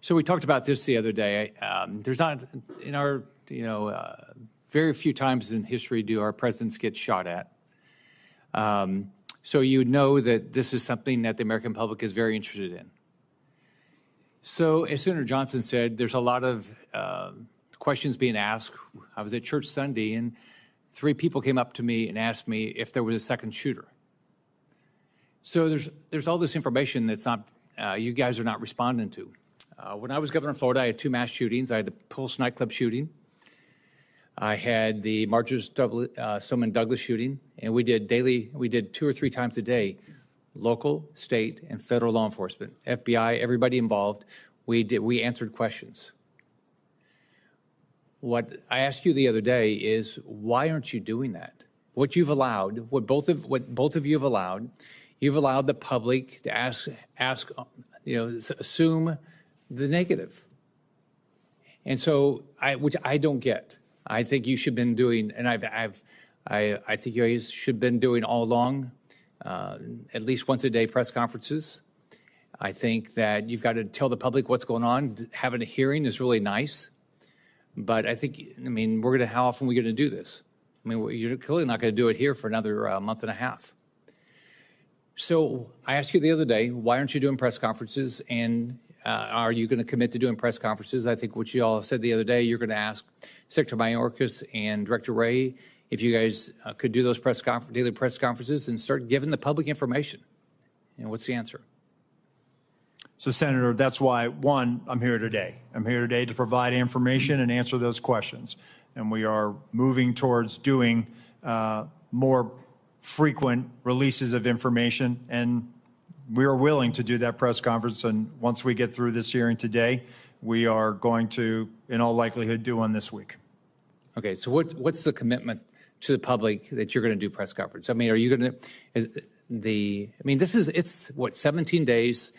Speaker 13: So we talked about this the other day. There's not in our, very few times in history do our presidents get shot at. So you know that this is something that the American public is very interested in. So as Senator Johnson said, there's a lot of questions being asked. I was at church Sunday and 3 people came up to me and asked me if there was a second shooter. So there's all this information that's not, you guys are not responding to. When I was governor of Florida, I had 2 mass shootings. I had the Pulse nightclub shooting. I had the Marjorie Stoneman Douglas shooting, and we did 2 or 3 times a day, local, state, and federal law enforcement, FBI, everybody involved. We answered questions. What I asked you the other day is, why aren't you doing that? What you've allowed, what both of you have allowed, you've allowed the public to ask, assume the negative. And so, which I don't get. I think you should have been doing, and I think you guys should have been doing all along, at least once a day press conferences. I think that you've got to tell the public what's going on. Having a hearing is really nice, but how often are we going to do this? You're clearly not going to do it here for another month and a half. So I asked you the other day, why aren't you doing press conferences? And are you going to commit to doing press conferences? I think what you all said the other day, you're going to ask Secretary Mayorkas and Director Wray if you guys could do those daily press conferences and start giving the public information. What's the answer?
Speaker 5: So, Senator, that's why, one, I'm here today. I'm here today to provide information and answer those questions. And we are moving towards doing more frequent releases of information. And we are willing to do that press conference, and once we get through this hearing today, we are going to, in all likelihood, do one this week.
Speaker 13: Okay, so what's the commitment to the public that you're going to do press conference? I mean, are you going to, it's what, 17 days?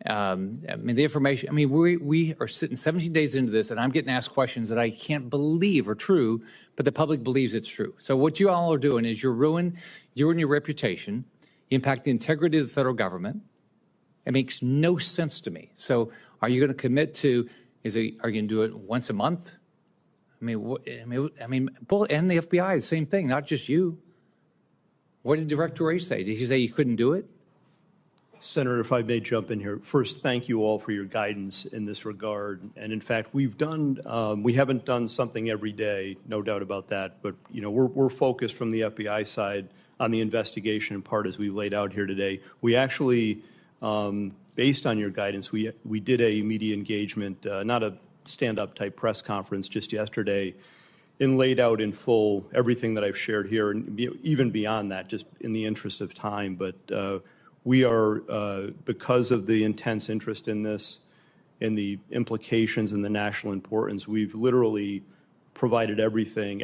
Speaker 13: I mean, the information, I mean, we are sitting 17 days into this, and I'm getting asked questions that I can't believe are true, but the public believes it's true. So what you all are doing is you're ruining your reputation, you impact the integrity of the federal government. It makes no sense to me. So are you going to commit to, are you going to do it once a month? I mean, both and the FBI, the same thing, not just you. What did Director Wray say? Did he say you couldn't do it?
Speaker 6: Senator, if I may jump in here. First, thank you all for your guidance in this regard. And in fact, we haven't done something every day, no doubt about that. But, you know, we're focused from the FBI side on the investigation in part as we laid out here today. We actually, based on your guidance, we did a media engagement, not a stand-up type press conference just yesterday, and laid out in full everything that I've shared here, and even beyond that, just in the interest of time. But we are, because of the intense interest in this and the implications and the national importance, we've literally provided everything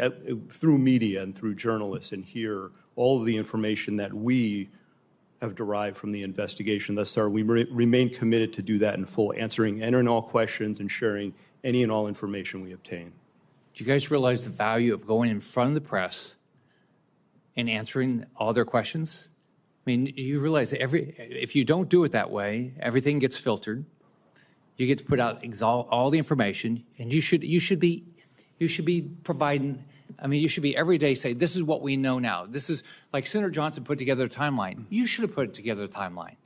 Speaker 6: through media and through journalists and here, all of the information that we have derived from the investigation thus far. We remain committed to do that in full, answering any and all questions and sharing any and all information we obtain.
Speaker 13: Do you guys realize the value of going in front of the press and answering all their questions? I mean, you realize that if you don't do it that way, everything gets filtered. You get to put out all the information, and you should be providing. I mean, you should be every day say, this is what we know now. This is like Senator Johnson put together a timeline. You should have put together a timeline.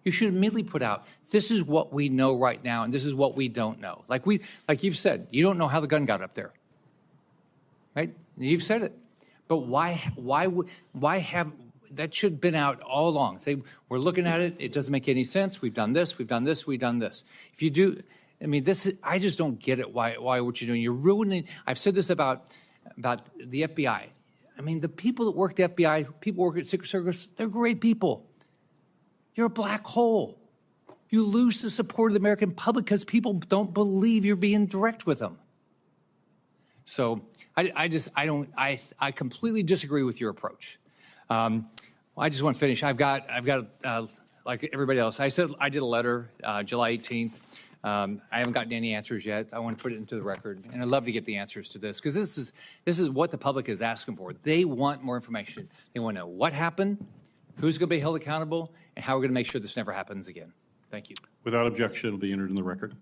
Speaker 13: You should immediately put out, this is what we know right now, and this is what we don't know. Like you've said, you don't know how the gun got up there, right? You've said it, but why have? That should have been out all along. Say, we're looking at it. It doesn't make any sense. We've done this. We've done this. We've done this. If you do, I mean, I just don't get it. Why what you're doing? You're ruining. I've said this about the FBI. I mean, the people that work at the FBI, people work at Secret Service, they're great people. You're a black hole. You lose the support of the American public because people don't believe you're being direct with them. So I completely disagree with your approach. I just want to finish. I've got like everybody else. I said I did a letter July 18th. I haven't gotten any answers yet. I want to put it into the record, and I'd love to get the answers to this because this is what the public is asking for. They want more information. They want to know what happened, who's going to be held accountable, and how we're going to make sure this never happens again. Thank you.
Speaker 2: Without objection, it'll be entered in the record.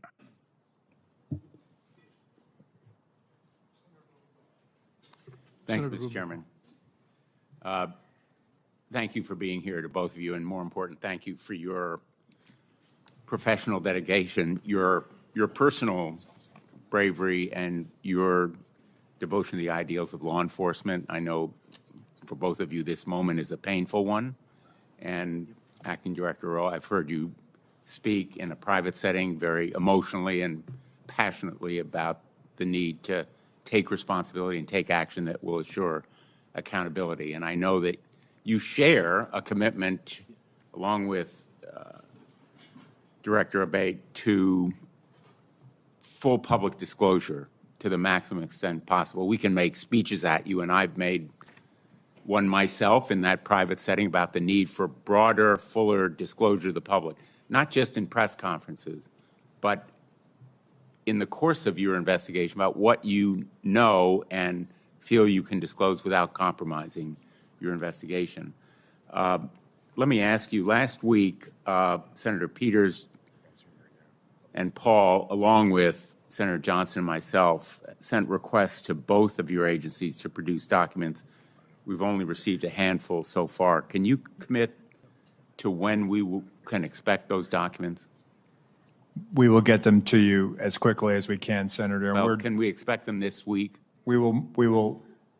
Speaker 14: Thanks, Mr. Chairman. Thank you for being here to both of you, and more important, thank you for your professional dedication, your personal bravery, and your devotion to the ideals of law enforcement. I know for both of you this moment is a painful one, and Acting Director Rowe, I've heard you speak in a private setting very emotionally and passionately about the need to take responsibility and take action that will assure accountability. And I know that you share a commitment, along with Director Abate, to full public disclosure to the maximum extent possible. We can make speeches at you, and I've made one myself in that private setting about the need for broader, fuller disclosure to the public, not just in press conferences, but in the course of your investigation about what you know and feel you can disclose without compromising your investigation. Let me ask you, last week, Senator Peters and Paul, along with Senator Johnson and myself, sent requests to both of your agencies to produce documents. We've only received a handful so far. Can you commit to when we can expect those documents?
Speaker 5: We will get them to you as quickly as we can, Senator.
Speaker 14: Well, can we expect them this week?
Speaker 5: We will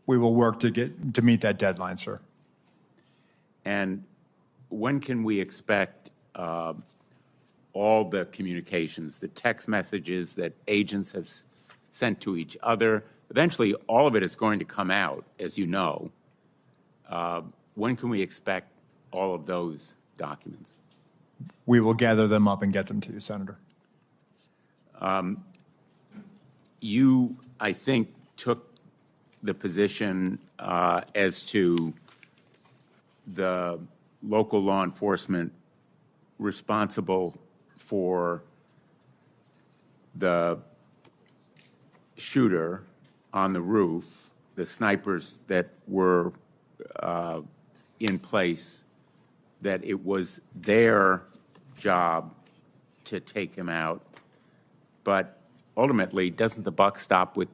Speaker 5: work to meet that deadline, sir.
Speaker 14: And when can we expect all the communications, the text messages that agents have sent to each other? Eventually, all of it is going to come out, as you know. When can we expect all of those documents?
Speaker 5: we will gather them up and get them to you, Senator.
Speaker 14: You, I think, took the position as to the local law enforcement responsible for the shooter on the roof, the snipers that were in place, that it was their job to take him out. But ultimately, doesn't the buck stop with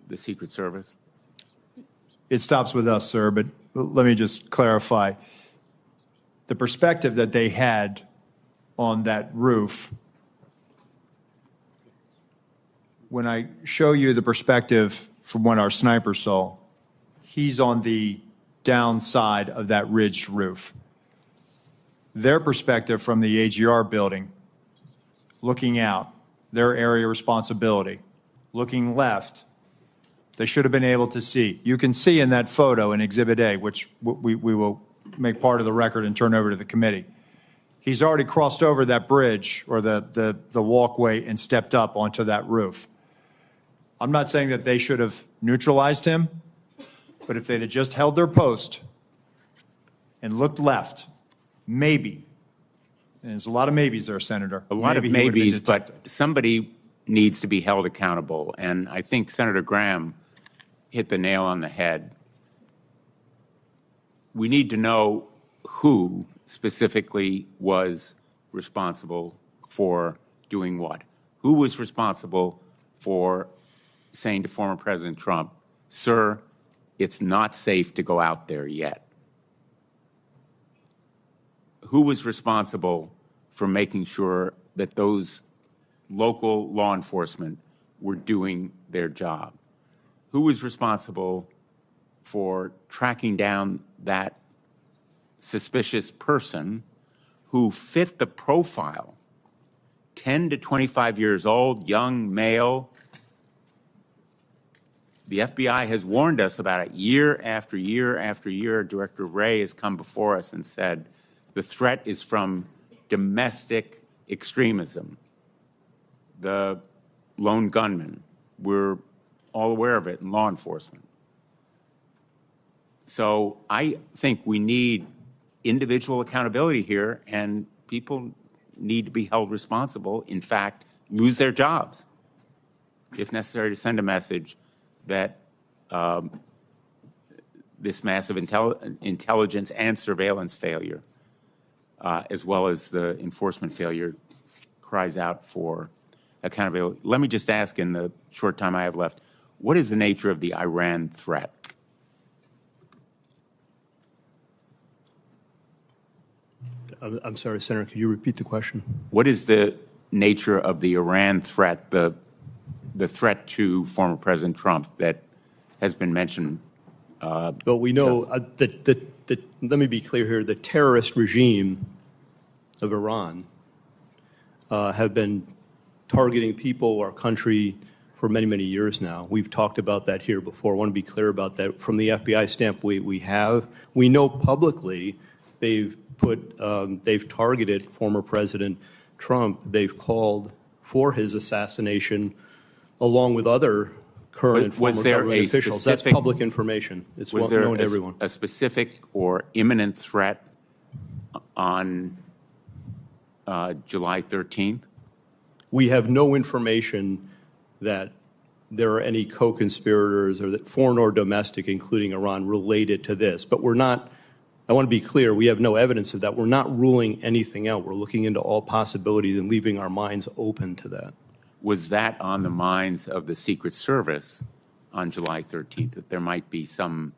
Speaker 14: the Secret Service?
Speaker 5: It stops with us, sir, but let me just clarify. The perspective that they had on that roof, when I show you the perspective from what our sniper saw, he's on the downside of that ridged roof. Their perspective from the AGR building, looking out, their area of responsibility, looking left, they should have been able to see. You can see in that photo in Exhibit A, which we will make part of the record and turn over to the committee. He's already crossed over that bridge or the walkway and stepped up onto that roof. I'm not saying that they should have neutralized him, but if they'd have just held their post and looked left, maybe, and there's a lot of maybes there, Senator.
Speaker 14: A lot of
Speaker 5: maybe he would have been
Speaker 14: maybes, but
Speaker 5: detected.
Speaker 14: somebody needs to be held accountable. And I think Senator Graham hit the nail on the head. We need to know who specifically was responsible for doing what. Who was responsible for saying to former President Trump, sir, it's not safe to go out there yet? Who was responsible for making sure that those local law enforcement were doing their job? Who was responsible for tracking down that suspicious person who fit the profile, 10 to 25 years old, young male? The FBI has warned us about it year after year after year. Director Wray has come before us and said the threat is from domestic extremism. The lone gunman, we're all aware of it in law enforcement. So I think we need individual accountability here, and people need to be held responsible, in fact, lose their jobs, if necessary, to send a message that this massive intelligence and surveillance failure, as well as the enforcement failure, cries out for accountability. Let me just ask, in the short time I have left, what is the nature of the Iran threat?
Speaker 6: I'm sorry, Senator, could you repeat the question?
Speaker 14: What is the nature of the Iran threat, the threat to former President Trump that has been mentioned?
Speaker 6: Well, we know that, let me be clear here, the terrorist regime of Iran have been targeting people, our country, for many, many years now. We've talked about that here before. I want to be clear about that. From the FBI standpoint, we know publicly they've targeted former President Trump. They've called for his assassination along with other current and former government officials. That's public information. It's well known to everyone.
Speaker 14: A specific or imminent threat on July 13th?
Speaker 6: We have no information that there are any co-conspirators, or that foreign or domestic, including Iran, related to this. But we're not, I want to be clear, we have no evidence of that. We're not ruling anything out. We're looking into all possibilities and leaving our minds open to that.
Speaker 14: Was that on the minds of the Secret Service on July 13th, that there might be some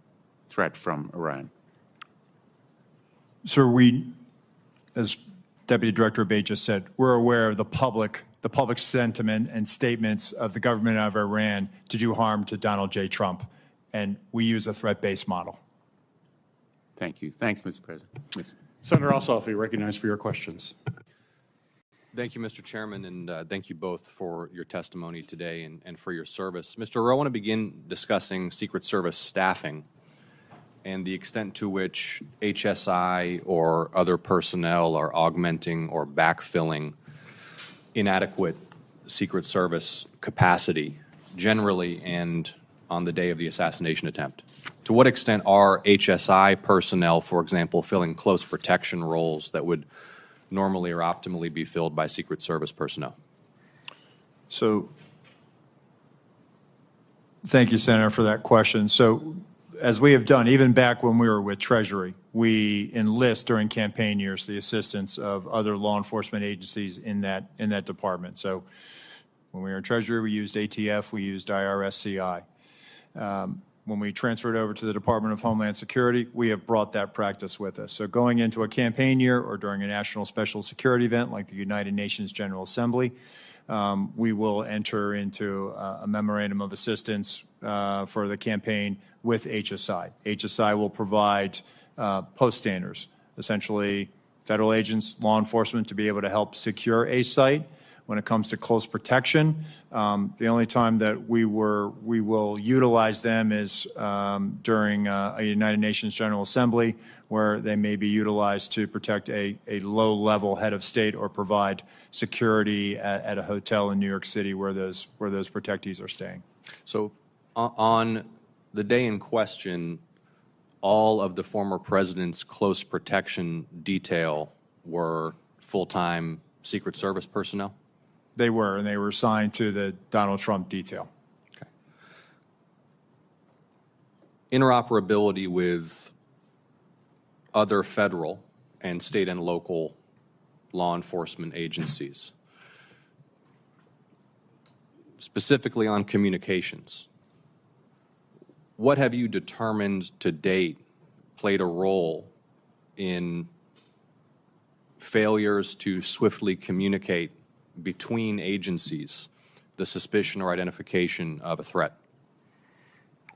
Speaker 14: threat from Iran?
Speaker 5: Sir, as Deputy Director Abate just said, we're aware of the public sentiment and statements of the government of Iran to do harm to Donald J. Trump, and we use a threat-based model.
Speaker 14: Thank you. Thanks, Mr. President.
Speaker 2: Senator Ossoff, you're recognized for your questions.
Speaker 15: Thank you, Mr. Chairman, and thank you both for your testimony today and for your service. Mr. Rowe, I want to begin discussing Secret Service staffing. and the extent to which HSI or other personnel are augmenting or backfilling inadequate Secret Service capacity generally and on the day of the assassination attempt? To what extent are HSI personnel, for example, filling close protection roles that would normally or optimally be filled by Secret Service personnel?
Speaker 5: So thank you, Senator, for that question. So as we have done, even back when we were with Treasury, we enlist during campaign years the assistance of other law enforcement agencies in that department. So when we were in Treasury, we used ATF, we used IRSCI. When we transferred over to the Department of Homeland Security, we have brought that practice with us. So going into a campaign year or during a national special security event like the United Nations General Assembly, we will enter into a memorandum of assistance for the campaign with HSI. HSI will provide post standers, essentially federal agents, law enforcement, to be able to help secure a site. When it comes to close protection, the only time that we will utilize them is during a United Nations General Assembly, where they may be utilized to protect a low-level head of state or provide security at a hotel in New York City where those protectees are staying.
Speaker 15: So on the day in question, all of the former president's close protection detail were full-time Secret Service personnel?
Speaker 5: They were, and they were assigned to the Donald Trump detail.
Speaker 15: Okay. Interoperability with other federal and state and local law enforcement agencies, specifically on communications. What have you determined to date played a role in failures to swiftly communicate between agencies the suspicion or identification of a threat?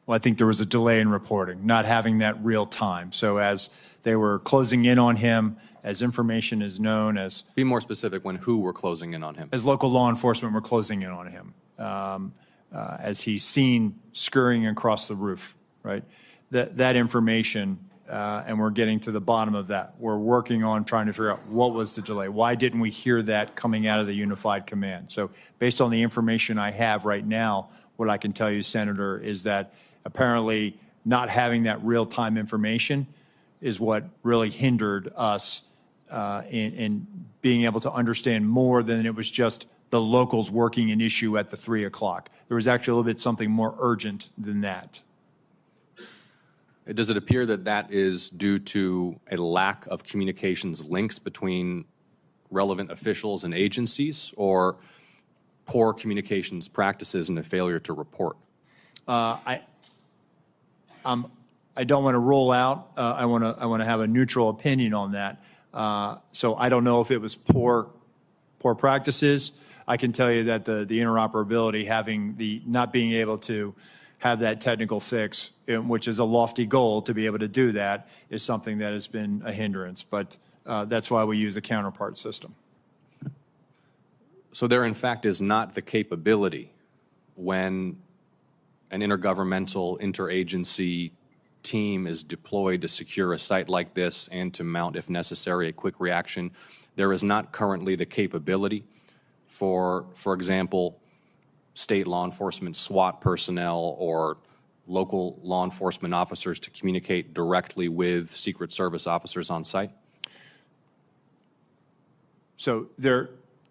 Speaker 5: Well, I think there was a delay in reporting, not having that real time. So as they were closing in on him, as information is known, as
Speaker 15: Be more specific when who were closing in on him.
Speaker 5: as local law enforcement were closing in on him, as he's seen scurrying across the roof, right? That information, and we're getting to the bottom of that. We're working on trying to figure out what was the delay. Why didn't we hear that coming out of the unified command? So based on the information I have right now, what I can tell you, Senator, is that apparently not having that real-time information is what really hindered us in being able to understand more than it was just the locals working an issue at the 3 o'clock. There was actually a little bit something more urgent than that.
Speaker 15: Does it appear that that is due to a lack of communications links between relevant officials and agencies, or poor communications practices and a failure to report?
Speaker 5: I don't want to rule out. I want to have a neutral opinion on that. So I don't know if it was poor practices. I can tell you that the interoperability, not being able to have that technical fix, which is a lofty goal to be able to do that, is something that has been a hindrance. But that's why we use a counterpart system.
Speaker 15: So there, in fact, is not the capability when an intergovernmental, interagency team is deployed to secure a site like this and to mount, if necessary, a quick reaction. There is not currently the capability for example, state law enforcement SWAT personnel or local law enforcement officers to communicate directly with Secret Service officers on site?
Speaker 5: So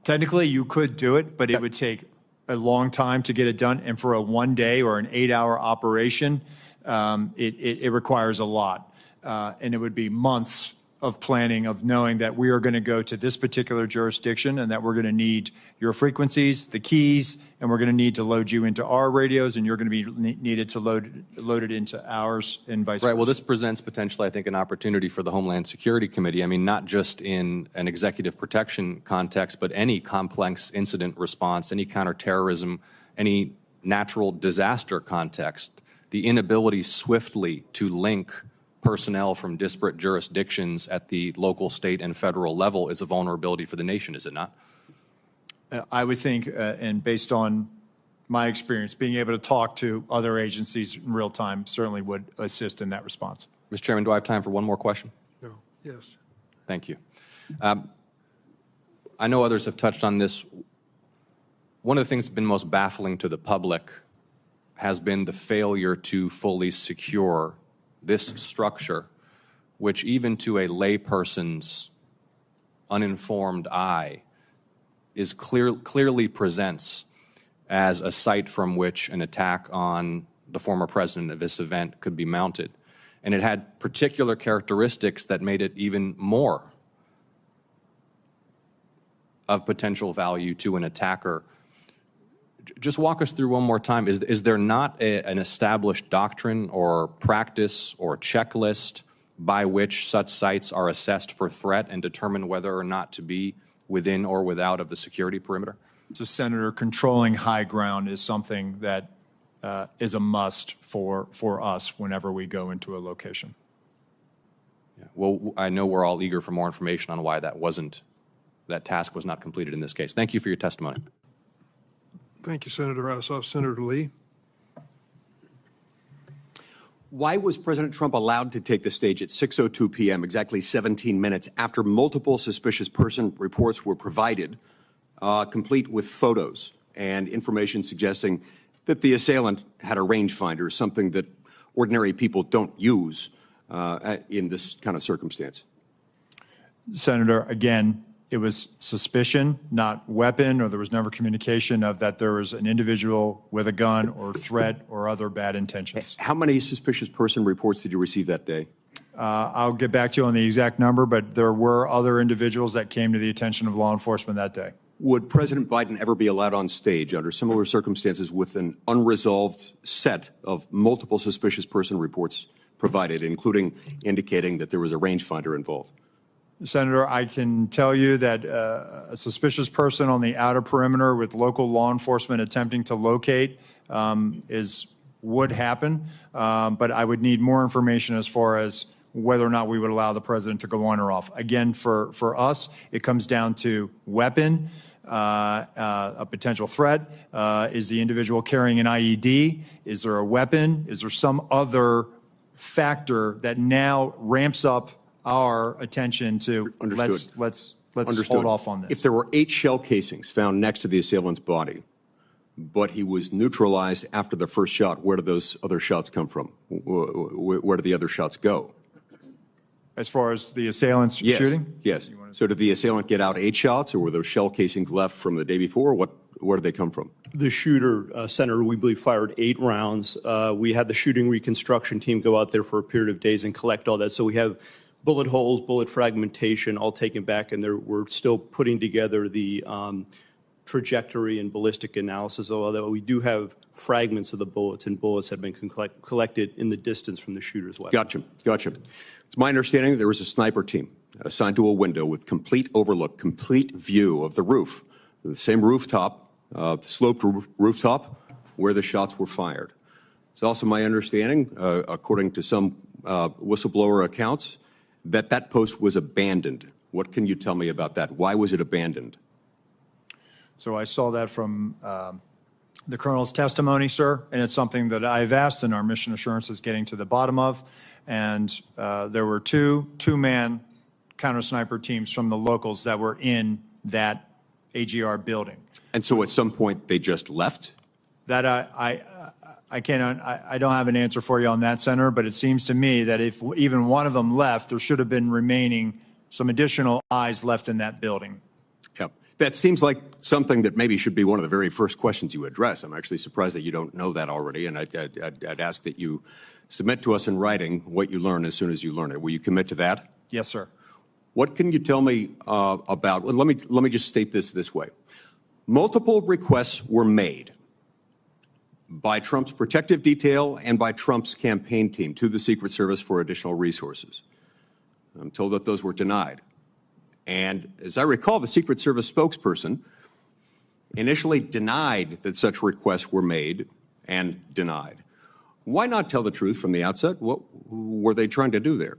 Speaker 5: technically you could do it, but it would take a long time to get it done. And for a 1 day or an 8-hour operation, it requires a lot. And it would be months of planning, of knowing that we are going to go to this particular jurisdiction and that we're going to need your frequencies, the keys, and we're going to need to load you into our radios, and you're going to be needed to load it into ours, and vice versa.
Speaker 15: Right. Well, this presents potentially, I think, an opportunity for the Homeland Security Committee. I mean, not just in an executive protection context, but any complex incident response, any counterterrorism, any natural disaster context. The inability swiftly to link personnel from disparate jurisdictions at the local, state, and federal level is a vulnerability for the nation, is it not?
Speaker 5: I would think, and based on my experience, being able to talk to other agencies in real time certainly would assist in that response.
Speaker 15: Mr. Chairman, do I have time for one more question?
Speaker 3: No, yes.
Speaker 15: Thank you. I know others have touched on this. One of the things that's been most baffling to the public has been the failure to fully secure this structure, which even to a layperson's uninformed eye clearly presents as a site from which an attack on the former president of this event could be mounted. And it had particular characteristics that made it even more of potential value to an attacker. Just walk us through one more time. Is there not an established doctrine or practice or checklist by which such sites are assessed for threat and determine whether or not to be within or without of the security perimeter?
Speaker 5: So, Senator, controlling high ground is something that is a must for us whenever we go into a location.
Speaker 15: Yeah. Well, I know we're all eager for more information on why that task was not completed in this case. Thank you for your testimony.
Speaker 3: Thank you, Senator Ossoff. Senator Lee?
Speaker 16: Why was President Trump allowed to take the stage at 6:02 p.m., exactly 17 minutes after multiple suspicious person reports were provided, complete with photos and information suggesting that the assailant had a rangefinder, something that ordinary people don't use in this kind of circumstance?
Speaker 5: Senator, again, it was suspicion, not weapon, or there was never communication of that there was an individual with a gun or threat or other bad intentions.
Speaker 16: How many suspicious person reports did you receive that day?
Speaker 5: I'll get back to you on the exact number, but there were other individuals that came to the attention of law enforcement that day.
Speaker 16: Would President Biden ever be allowed on stage under similar circumstances with an unresolved set of multiple suspicious person reports provided, including indicating that there was a rangefinder involved?
Speaker 5: Senator, I can tell you that a suspicious person on the outer perimeter with local law enforcement attempting to locate would happen, but I would need more information as far as whether or not we would allow the president to go on or off. Again, for us, it comes down to weapon, a potential threat. Is the individual carrying an IED? Is there a weapon? Is there some other factor that now ramps up our attention to let's hold off on this?
Speaker 16: If there were 8 shell casings found next to the assailant's body, but he was neutralized after the first shot, where did those other shots come from? Where did the other shots go?
Speaker 5: As far as the assailant's shooting?
Speaker 16: Yes. So did the assailant get out 8 shots, or were those shell casings left from the day before? Where did they come from?
Speaker 6: The shooter, Senator, we believe fired 8 rounds. We had the shooting reconstruction team go out there for a period of days and collect all that. So we have bullet holes, bullet fragmentation, all taken back, and we're still putting together the trajectory and ballistic analysis, although we do have fragments of the bullets, and bullets have been collected in the distance from the shooter's weapon.
Speaker 16: Gotcha. It's my understanding there was a sniper team assigned to a window with complete overlook, complete view of the roof, the same rooftop, sloped rooftop where the shots were fired. It's also my understanding, according to some whistleblower accounts, that post was abandoned. What can you tell me about that? Why was it abandoned?
Speaker 5: So I saw that from the colonel's testimony, sir, and it's something that I've asked and our mission assurance is getting to the bottom of. And there were two-man counter-sniper teams from the locals that were in that AGR building.
Speaker 16: And so at some point they just left?
Speaker 5: That I don't have an answer for you on that, Senator, but it seems to me that if even one of them left, there should have been remaining some additional eyes left in that building.
Speaker 16: Yep. That seems like something that maybe should be one of the very first questions you address. I'm actually surprised that you don't know that already, and I'd ask that you submit to us in writing what you learn as soon as you learn it. Will you commit to that?
Speaker 5: Yes, sir.
Speaker 16: What can you tell me about, well, let me just state this way. Multiple requests were made by Trump's protective detail and by Trump's campaign team to the Secret Service for additional resources. I'm told that those were denied. And as I recall, the Secret Service spokesperson initially denied that such requests were made and denied. Why not tell the truth from the outset? What were they trying to do there?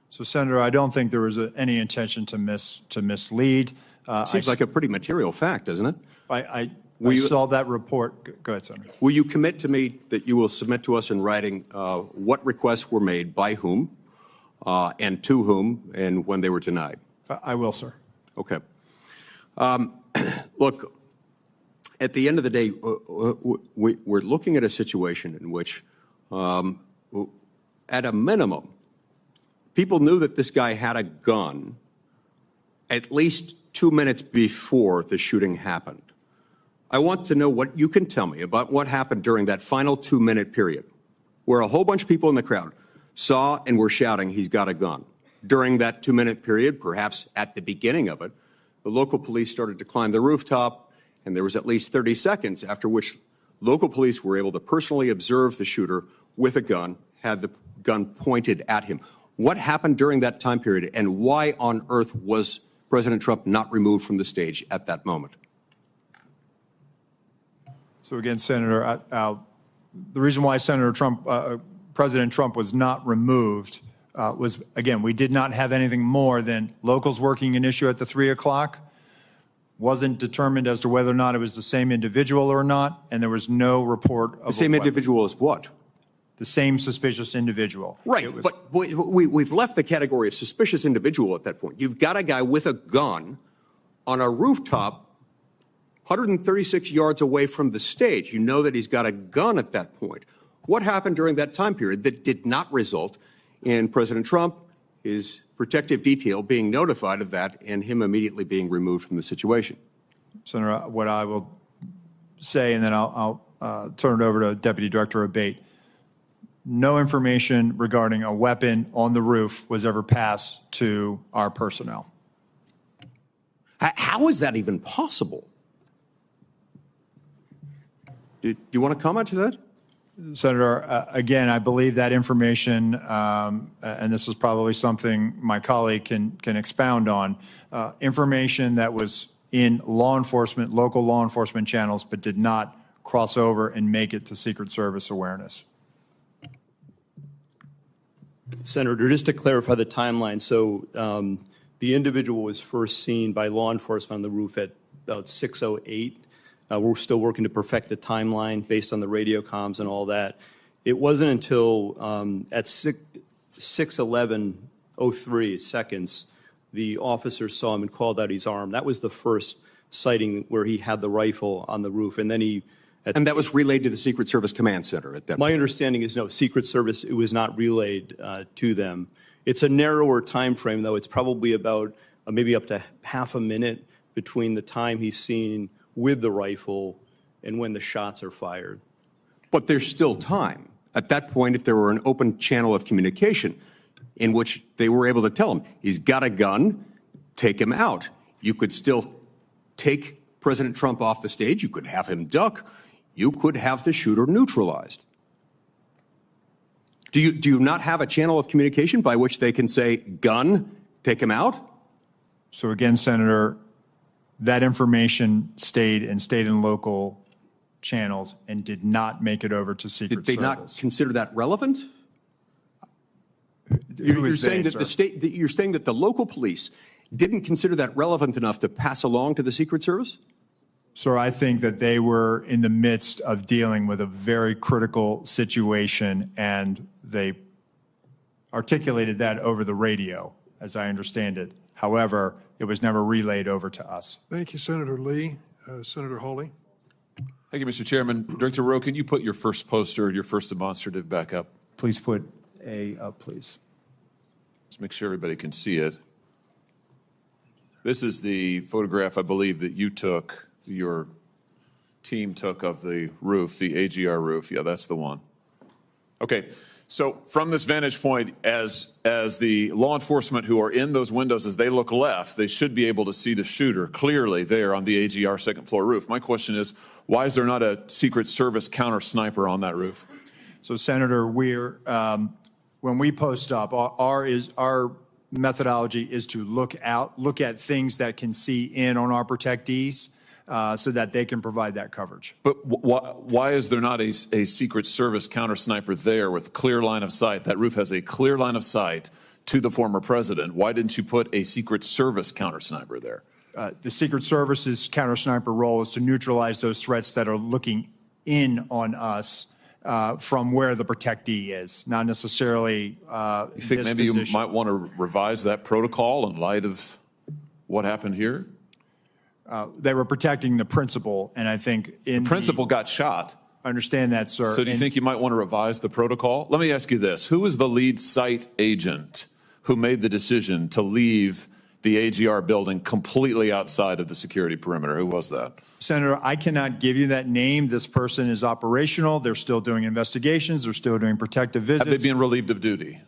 Speaker 5: So, Senator, I don't think there was any intention to mislead.
Speaker 16: Seems like a pretty material fact, doesn't it?
Speaker 5: I saw that report. Go ahead, Senator.
Speaker 16: Will you commit to me that you will submit to us in writing what requests were made, by whom, and to whom, and when they were denied?
Speaker 5: I will, sir.
Speaker 16: Okay. Look, at the end of the day, we're looking at a situation in which, at a minimum, people knew that this guy had a gun at least 2 minutes before the shooting happened. I want to know what you can tell me about what happened during that final 2-minute period, where a whole bunch of people in the crowd saw and were shouting, "He's got a gun." During that 2-minute period, perhaps at the beginning of it, the local police started to climb the rooftop, and there was at least 30 seconds after which local police were able to personally observe the shooter with a gun, had the gun pointed at him. What happened during that time period, and why on earth was President Trump not removed from the stage at that moment?
Speaker 5: So again, Senator, the reason why President Trump was not removed was, again, we did not have anything more than locals working an issue at the 3 o'clock. Wasn't determined as to whether or not it was the same individual or not, and there was no report of
Speaker 16: the same individual as what?
Speaker 5: The same suspicious individual.
Speaker 16: Right, but we've left the category of suspicious individual at that point. You've got a guy with a gun on a rooftop 136 yards away from the stage. You know that he's got a gun at that point. What happened during that time period that did not result in President Trump, his protective detail, being notified of that and him immediately being removed from the situation?
Speaker 5: Senator, what I will say, and then I'll turn it over to Deputy Director Abate. No information regarding a weapon on the roof was ever passed to our personnel.
Speaker 16: How is that even possible? Do you want to comment to that?
Speaker 5: Senator, again, I believe that information, and this is probably something my colleague can expound on, information that was in law enforcement, local law enforcement channels, but did not cross over and make it to Secret Service awareness.
Speaker 6: Senator, just to clarify the timeline, so the individual was first seen by law enforcement on the roof at about 6:08. We're still working to perfect the timeline based on the radio comms and all that. It wasn't until at 6:11:03 seconds, the officer saw him and called out his arm. That was the first sighting where he had the rifle on the roof. And then and that was relayed to the Secret Service Command Center at that point? My understanding is no, Secret Service, it was not relayed to them. It's a narrower time frame, though. It's probably about maybe up to half a minute between the time he's seen with the rifle and when the shots are fired.
Speaker 16: But there's still time. At that point, if there were an open channel of communication in which they were able to tell him, he's got a gun, take him out. You could still take President Trump off the stage. You could have him duck. You could have the shooter neutralized. Do you not have a channel of communication by which they can say, gun, take him out?
Speaker 5: So again, Senator, that information stayed in local channels and did not make it over to Secret Service.
Speaker 16: Did they not consider that relevant? You're saying that the local police didn't consider that relevant enough to pass along to the Secret Service?
Speaker 5: Sir, I think that they were in the midst of dealing with a very critical situation, and they articulated that over the radio, as I understand it. However, it was never relayed over to us.
Speaker 3: Thank you, Senator Lee. Senator Hawley.
Speaker 17: Thank you, Mr. Chairman. Director Rowe, can you put your first poster, your first demonstrative back up?
Speaker 5: Please put A up, please.
Speaker 17: Let's make sure everybody can see it. This is the photograph, I believe, that you took, your team took of the roof, the AGR roof. Yeah, that's the one. Okay, so from this vantage point, as the law enforcement who are in those windows, as they look left, they should be able to see the shooter clearly there on the AGR second floor roof. My question is, why is there not a Secret Service counter sniper on that roof?
Speaker 5: So, Senator, when we post up, our methodology is to look at things that can see in on our protectees so that they can provide that coverage.
Speaker 17: But why is there not a Secret Service counter sniper there with clear line of sight? That roof has a clear line of sight to the former president. Why didn't you put a Secret Service counter sniper there?
Speaker 5: The Secret Service's counter-sniper role is to neutralize those threats that are looking in on us from where the protectee is, not necessarily
Speaker 17: You think maybe you might want to revise that protocol in light of what happened here?
Speaker 5: They were protecting the principal, and I think in
Speaker 17: the principal got shot.
Speaker 5: I understand that, sir.
Speaker 17: So do you think you might want to revise the protocol? Let me ask you this. Who was the lead site agent who made the decision to leave the AGR building completely outside of the security perimeter? Who was that?
Speaker 5: Senator, I cannot give you that name. This person is operational. They're still doing investigations. They're still doing protective visits.
Speaker 17: Have they been relieved of duty?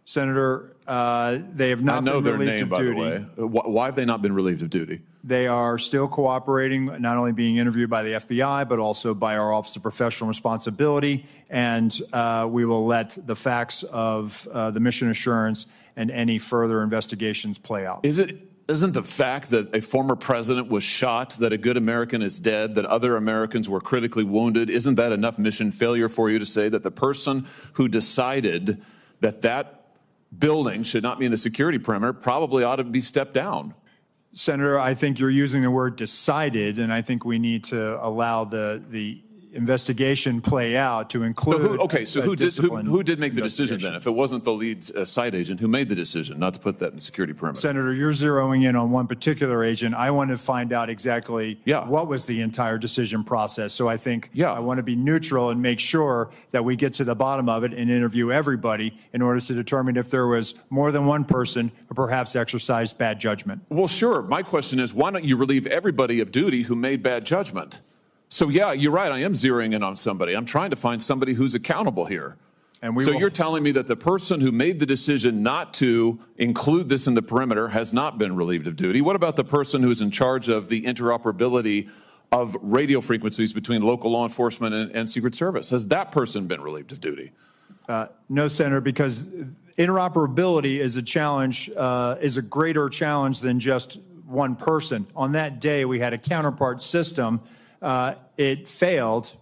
Speaker 5: Senator, they have not been relieved of duty.
Speaker 17: I know their name, by the way. Why have they not been relieved of duty?
Speaker 5: They are still cooperating, not only being interviewed by the FBI, but also by our Office of Professional Responsibility. And we will let the facts of the mission assurance and any further investigations play out.
Speaker 17: Isn't the fact that a former president was shot, that a good American is dead, that other Americans were critically wounded, isn't that enough mission failure for you to say that the person who decided that that building should not be in the security perimeter probably ought to be stepped down?
Speaker 5: Senator, I think you're using the word decided, and I think we need to allow the investigation play out to include.
Speaker 17: Who did make the decision then? If it wasn't the lead site agent, who made the decision not to put that in the security perimeter?
Speaker 5: Senator, you're zeroing in on one particular agent. I want to find out exactly what was the entire decision process. So I think I want to be neutral and make sure that we get to the bottom of it and interview everybody in order to determine if there was more than one person who perhaps exercised bad judgment.
Speaker 17: Well, sure. My question is, why don't you relieve everybody of duty who made bad judgment? So, yeah, you're right. I am zeroing in on somebody. I'm trying to find somebody who's accountable here.
Speaker 5: And
Speaker 17: you're telling me that the person who made the decision not to include this in the perimeter has not been relieved of duty. What about the person who's in charge of the interoperability of radio frequencies between local law enforcement and Secret Service? Has that person been relieved of duty?
Speaker 5: No, Senator, because interoperability is a challenge, is a greater challenge than just one person. On that day, we had a counterpart system. It failed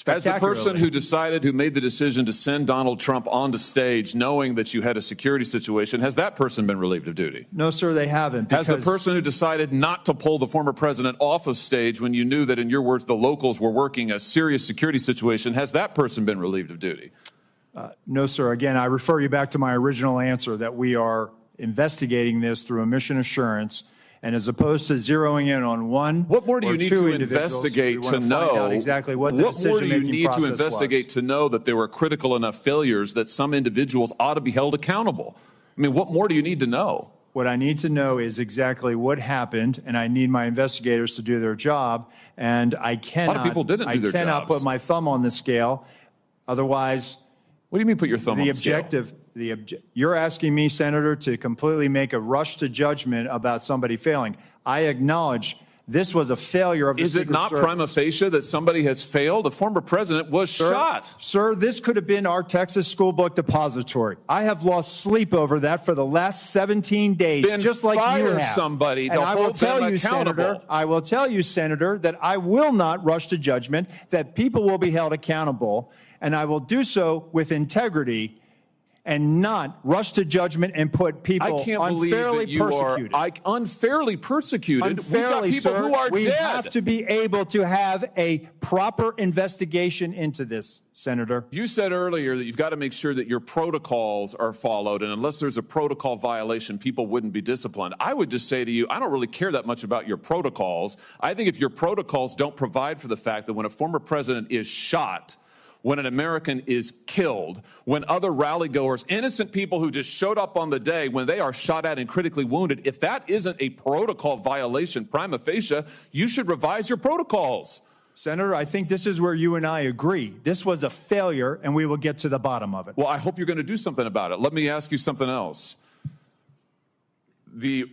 Speaker 17: As the person who made the decision to send Donald Trump onto stage knowing that you had a security situation, has that person been relieved of duty?
Speaker 5: No, sir, they haven't.
Speaker 17: Has the person who decided not to pull the former president off of stage when you knew that, in your words, the locals were working a serious security situation, has that person been relieved of duty?
Speaker 5: No, sir. Again, I refer you back to my original answer that we are investigating this through a mission assurance. And as opposed to zeroing in on one,
Speaker 17: what more do you need to investigate to know
Speaker 5: exactly what the decision-making process was?
Speaker 17: What more do you need to investigate to know that there were critical enough failures that some individuals ought to be held accountable? I mean, what more do you need to know?
Speaker 5: What I need to know is exactly what happened, and I need my investigators to do their job. And I cannot.
Speaker 17: A lot of people didn't do their jobs.
Speaker 5: I cannot put my thumb on the scale. Otherwise,
Speaker 17: what do you mean put your thumb on the scale?
Speaker 5: You're asking me, Senator, to completely make a rush to judgment about somebody failing. I acknowledge this was a failure of the Secret Service.
Speaker 17: Is it not prima facie that somebody has failed? A former president was shot.
Speaker 5: Sir, this could have been our Texas school book depository. I have lost sleep over that for the last 17 days, just like you have.
Speaker 17: Somebody to
Speaker 5: I will tell you, Senator, I will tell you, Senator, that I will not rush to judgment, that people will be held accountable, and I will do so with integrity and not rush to judgment and put people unfairly persecuted.
Speaker 17: Unfairly persecuted?
Speaker 5: Unfairly,
Speaker 17: we've got people who are
Speaker 5: we
Speaker 17: dead.
Speaker 5: have to be able to have a proper investigation into this, Senator.
Speaker 17: You said earlier that you've got to make sure that your protocols are followed, and unless there's a protocol violation, people wouldn't be disciplined. I would just say to you, I don't really care that much about your protocols. I think if your protocols don't provide for the fact that when a former president is shot, when an American is killed, when other rally-goers, innocent people who just showed up on the day, when they are shot at and critically wounded, if that isn't a protocol violation prima facie, you should revise your protocols.
Speaker 5: Senator, I think this is where you and I agree. This was a failure, and we will get to the bottom of it.
Speaker 17: Well, I hope you're going to do something about it. Let me ask you something else. The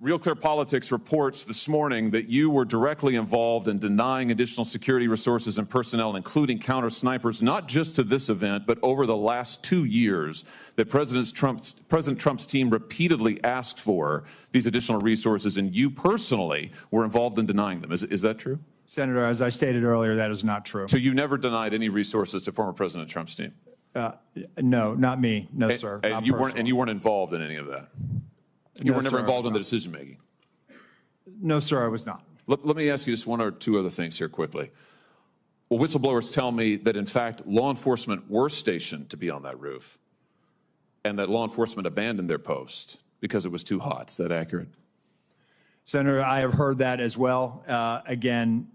Speaker 17: Real Clear Politics reports this morning that you were directly involved in denying additional security resources and personnel, including counter-snipers, not just to this event, but over the last 2 years, that President Trump's team repeatedly asked for these additional resources, and you personally were involved in denying them. Is that true?
Speaker 5: Senator, as I stated earlier, that is not true.
Speaker 17: So you never denied any resources to former President Trump's team?
Speaker 5: No, not me. No, sir.
Speaker 17: And you weren't involved in any of that? You were never involved in the decision-making?
Speaker 5: No, sir, I was not.
Speaker 17: Let me ask you just one or two other things here quickly. Well, whistleblowers tell me that, in fact, law enforcement were stationed to be on that roof and that law enforcement abandoned their post because it was too hot. Is that accurate?
Speaker 5: Senator, I have heard that as well. Again,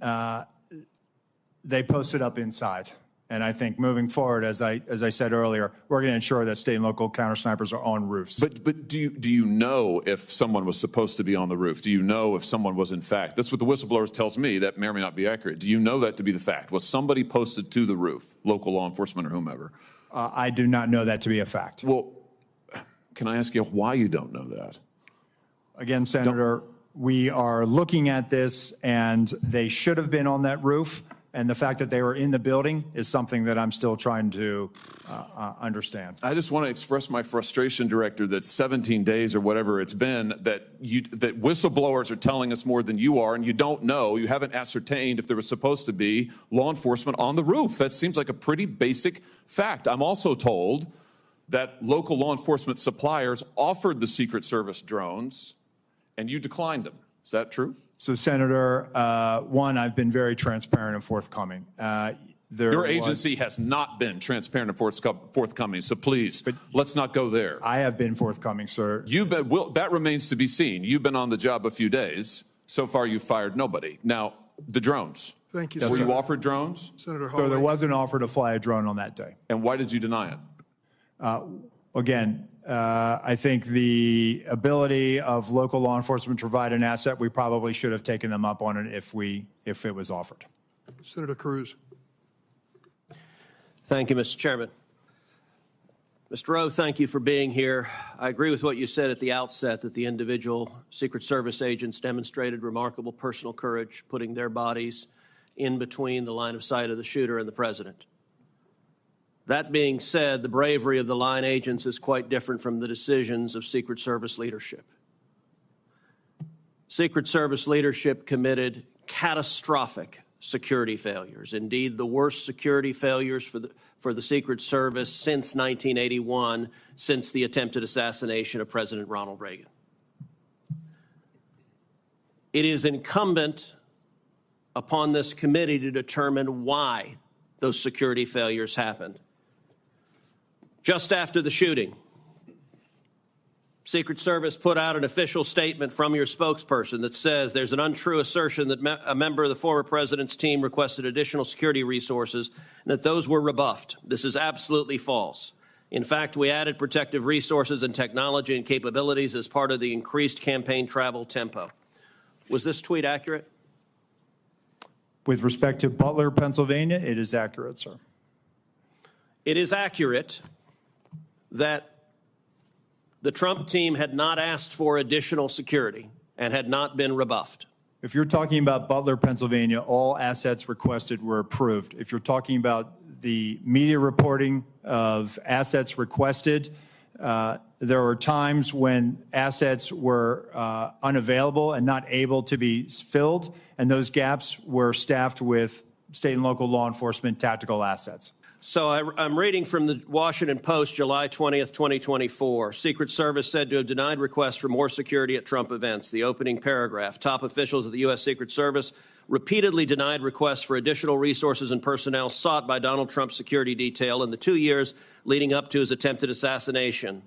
Speaker 5: they posted up inside. And I think moving forward, as I said earlier, we're going to ensure that state and local counter snipers are on roofs.
Speaker 17: But do you know if someone was supposed to be on the roof? Do you know if someone was in fact? That's what the whistleblowers tells me. That may or may not be accurate. Do you know that to be the fact? Was somebody posted to the roof, local law enforcement or whomever?
Speaker 5: I do not know that to be a fact.
Speaker 17: Well, can I ask you why you don't know that?
Speaker 5: Again, Senator, we are looking at this, and they should have been on that roof. And the fact that they were in the building is something that I'm still trying to understand.
Speaker 17: I just want to express my frustration, Director, that 17 days or whatever it's been, that whistleblowers are telling us more than you are, and you don't know, you haven't ascertained if there was supposed to be law enforcement on the roof. That seems like a pretty basic fact. I'm also told that local law enforcement suppliers offered the Secret Service drones, and you declined them. Is that true?
Speaker 5: So, Senator, one, I've been very transparent and forthcoming.
Speaker 17: Your agency has not been transparent and forthcoming, so please, let's not go there.
Speaker 5: I have been forthcoming, sir.
Speaker 17: That remains to be seen. You've been on the job a few days. So far, you've fired nobody. Now, the drones.
Speaker 3: Thank you,
Speaker 17: Were
Speaker 3: sir.
Speaker 17: you offered drones?
Speaker 3: Senator
Speaker 5: So
Speaker 3: Hawley.
Speaker 5: there was an offer to fly a drone on that day.
Speaker 17: And why did you deny it?
Speaker 5: Again, I think the ability of local law enforcement to provide an asset, we probably should have taken them up on it if it was offered.
Speaker 3: Senator Cruz.
Speaker 18: Thank you, Mr. Chairman. Mr. Rowe, thank you for being here. I agree with what you said at the outset, that the individual Secret Service agents demonstrated remarkable personal courage, putting their bodies in between the line of sight of the shooter and the president. That being said, the bravery of the line agents is quite different from the decisions of Secret Service leadership. Secret Service leadership committed catastrophic security failures, indeed the worst security failures for the Secret Service since 1981, since the attempted assassination of President Ronald Reagan. It is incumbent upon this committee to determine why those security failures happened. Just after the shooting, Secret Service put out an official statement from your spokesperson that says there's an untrue assertion that a member of the former president's team requested additional security resources and that those were rebuffed. This is absolutely false. In fact, we added protective resources and technology and capabilities as part of the increased campaign travel tempo. Was this tweet accurate?
Speaker 5: With respect to Butler, Pennsylvania, it is accurate, sir.
Speaker 18: It is accurate that the Trump team had not asked for additional security and had not been rebuffed.
Speaker 5: If you're talking about Butler, Pennsylvania, all assets requested were approved. If you're talking about the media reporting of assets requested, there were times when assets were unavailable and not able to be filled, and those gaps were staffed with state and local law enforcement tactical assets.
Speaker 18: So I'm reading from the Washington Post, July 20th, 2024. Secret Service said to have denied requests for more security at Trump events. The opening paragraph, top officials of the U.S. Secret Service repeatedly denied requests for additional resources and personnel sought by Donald Trump's security detail in the 2 years leading up to his attempted assassination,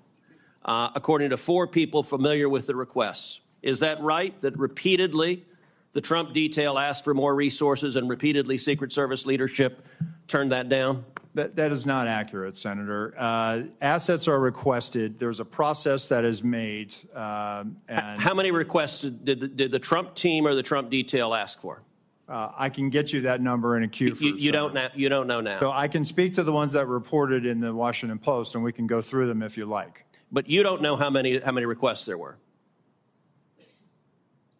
Speaker 18: according to 4 people familiar with the requests. Is that right, that repeatedly the Trump detail asked for more resources and repeatedly Secret Service leadership turned that down?
Speaker 5: That is not accurate, Senator. Assets are requested. There's a process that is made. And
Speaker 18: how many requests did the Trump team or the Trump detail ask for?
Speaker 5: I can get you that number in a queue.
Speaker 18: You don't know now.
Speaker 5: So I can speak to the ones that reported in the Washington Post, and we can go through them if you like.
Speaker 18: But you don't know how many requests there were.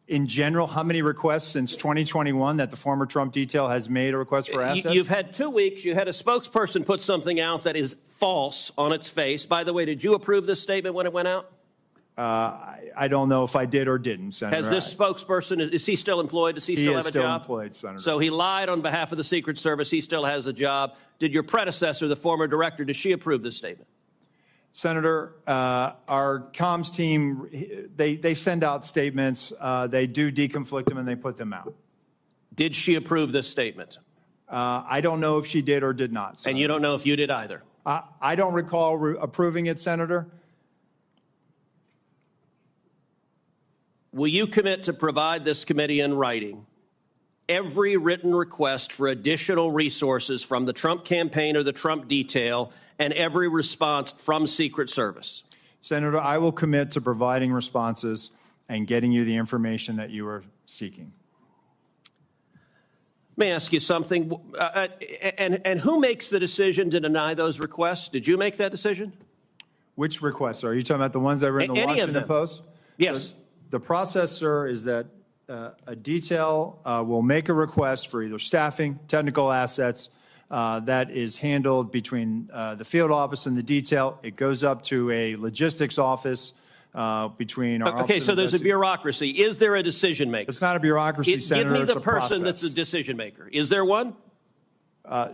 Speaker 5: In general, how many requests since 2021 that the former Trump detail has made a request for assets?
Speaker 18: You've had 2 weeks. You had a spokesperson put something out that is false on its face. By the way, did you approve this statement when it went out?
Speaker 5: I don't know if I did or didn't, Senator.
Speaker 18: Has this spokesperson, is he still employed? Does he still have a job?
Speaker 5: He is still employed, Senator.
Speaker 18: So he lied on behalf of the Secret Service. He still has a job. Did your predecessor, the former director, did she approve this statement?
Speaker 5: Senator, our comms team, they send out statements, they do deconflict them, and they put them out.
Speaker 18: Did she approve this statement?
Speaker 5: I don't know if she did or did not. Senator.
Speaker 18: And you don't know if you did either?
Speaker 5: I don't recall approving it, Senator.
Speaker 18: Will you commit to provide this committee in writing every written request for additional resources from the Trump campaign or the Trump detail and every response from Secret Service?
Speaker 5: Senator, I will commit to providing responses and getting you the information that you are seeking.
Speaker 18: Let me ask you something. And who makes the decision to deny those requests? Did you make that decision?
Speaker 5: Which requests? Are you talking about the ones that were in the Washington Post?
Speaker 18: Yes.
Speaker 5: So the process, sir, is that a detail will make a request for either staffing, technical assets, that is handled between the field office and the detail. It goes up to a logistics office between our
Speaker 18: Okay, so there's a bureaucracy. Is there a decision maker?
Speaker 5: It's not a bureaucracy, Senator.
Speaker 18: Give me
Speaker 5: it's
Speaker 18: the
Speaker 5: a
Speaker 18: person
Speaker 5: process.
Speaker 18: that's a decision maker. Is there one?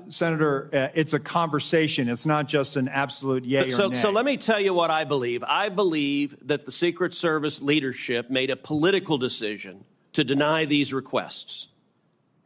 Speaker 5: Senator, it's a conversation. It's not just an absolute yay or nay.
Speaker 18: So let me tell you what I believe. I believe that the Secret Service leadership made a political decision to deny these requests.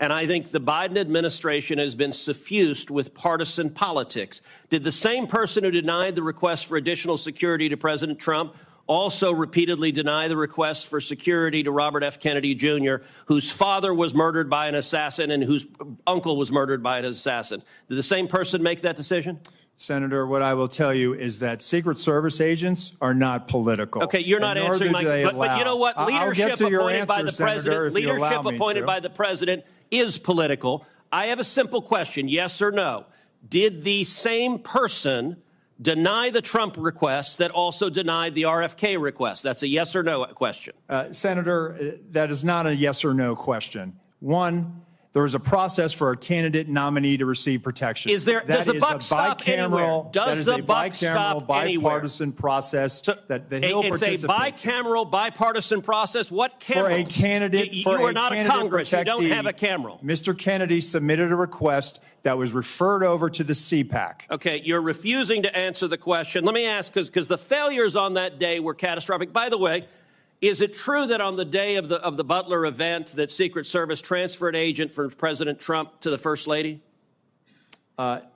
Speaker 18: And I think the Biden administration has been suffused with partisan politics. Did the same person who denied the request for additional security to President Trump also repeatedly deny the request for security to Robert F. Kennedy Jr., whose father was murdered by an assassin and whose uncle was murdered by an assassin? Did the same person make that decision?
Speaker 5: Senator, what I will tell you is that Secret Service agents are not political.
Speaker 18: Okay, you're not answering my question. But you know what? Leadership appointed by the president, leadership appointed by the president is political. I have a simple question, yes or no. Did the same person deny the Trump request that also denied the RFK request? That's a yes or no question.
Speaker 5: Senator, that is not a yes or no question. One, there is a process for a candidate nominee to receive protection.
Speaker 18: Does the buck stop anywhere? Does the buck stop anywhere?
Speaker 5: Bipartisan process that the Hill
Speaker 18: participates in. It's a bicameral, bipartisan process. What camera?
Speaker 5: For a candidate,
Speaker 18: you are not a Congress. You don't have a camera.
Speaker 5: Mr. Kennedy submitted a request that was referred over to the CPAC.
Speaker 18: Okay, you're refusing to answer the question. Let me ask, because the failures on that day were catastrophic. By the way, is it true that on the day of the Butler event that Secret Service transferred agent from President Trump to the First Lady?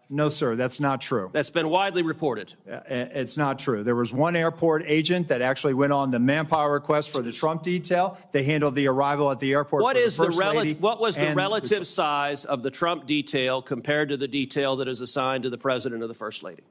Speaker 5: No, sir, that's not true.
Speaker 18: That's been widely reported.
Speaker 5: It's not true. There was one airport agent that actually went on the manpower request for the Trump detail. They handled the arrival at the airport for the First Lady.
Speaker 18: What was the relative size of the Trump detail compared to the detail that is assigned to the President or the First Lady?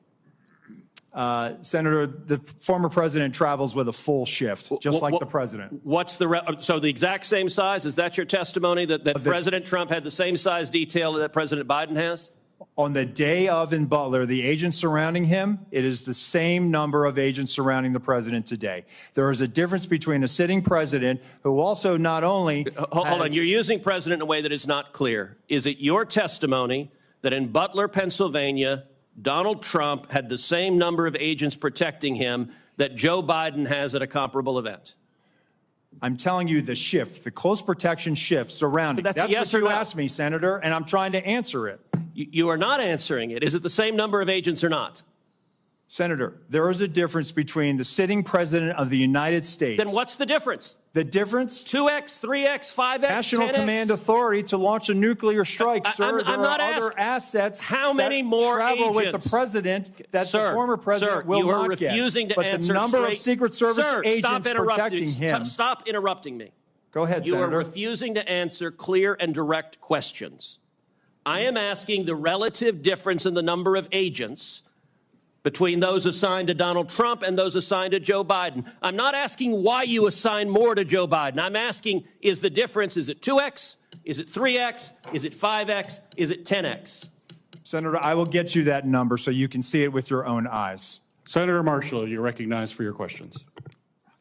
Speaker 5: Senator, the former president travels with a full shift, just like the president.
Speaker 18: What's so the exact same size? Is that your testimony that President Trump had the same size detail that President Biden has?
Speaker 5: On the day of in Butler, the agents surrounding him, it is the same number of agents surrounding the president today. There is a difference between a sitting president who also not only
Speaker 18: Hold on, you're using president in a way that is not clear. Is it your testimony that in Butler, Pennsylvania, Donald Trump had the same number of agents protecting him that Joe Biden has at a comparable event?
Speaker 5: I'm telling you the shift, the close protection shift surrounding. That's
Speaker 18: yes
Speaker 5: what you
Speaker 18: or no?
Speaker 5: asked me, Senator, and I'm trying to answer it.
Speaker 18: You are not answering it. Is it the same number of agents or not?
Speaker 5: Senator, there is a difference between the sitting president of the United States.
Speaker 18: Then what's the difference?
Speaker 5: The difference?
Speaker 18: 2x, 3x, 5x,
Speaker 5: National
Speaker 18: 10x?
Speaker 5: Command Authority to launch a nuclear strike, sir.
Speaker 18: I'm not
Speaker 5: other assets
Speaker 18: how many more
Speaker 5: travel
Speaker 18: agents?
Speaker 5: with the president that
Speaker 18: Sir,
Speaker 5: the former president will
Speaker 18: you are
Speaker 5: not get.
Speaker 18: refusing to
Speaker 5: but
Speaker 18: answer
Speaker 5: the number
Speaker 18: straight.
Speaker 5: of Secret Service
Speaker 18: Sir,
Speaker 5: agents protecting him.
Speaker 18: Stop interrupting me.
Speaker 5: Go ahead,
Speaker 18: You
Speaker 5: Senator.
Speaker 18: are refusing to answer clear and direct questions. I am asking the relative difference in the number of agents between those assigned to Donald Trump and those assigned to Joe Biden. I'm not asking why you assign more to Joe Biden. I'm asking, is the difference, is it 2x? Is it 3x? Is it 5x? Is it 10x?
Speaker 5: Senator, I will get you that number so you can see it with your own eyes.
Speaker 2: Senator Marshall, you're recognized for your questions.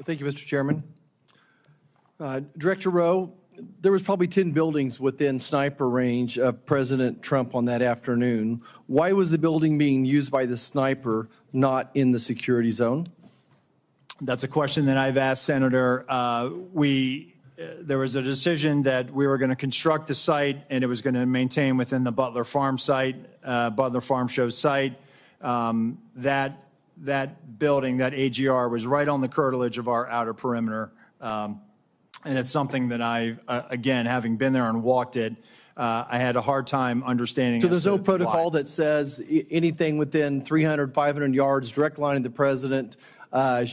Speaker 19: Thank you, Mr. Chairman. Director Rowe, there was probably 10 buildings within sniper range of President Trump on that afternoon. Why was the building being used by the sniper not in the security zone?
Speaker 5: That's a question that I've asked, Senator. There was a decision that we were going to construct the site and it was going to maintain within the Butler Farm site, Butler Farm Show site. That that building, that AGR, was right on the curtilage of our outer perimeter. And it's something that I, again, having been there and walked it, I had a hard time understanding.
Speaker 19: So there's no
Speaker 5: as to
Speaker 19: protocol
Speaker 5: why.
Speaker 19: that says anything within 300, 500 yards, direct line of the president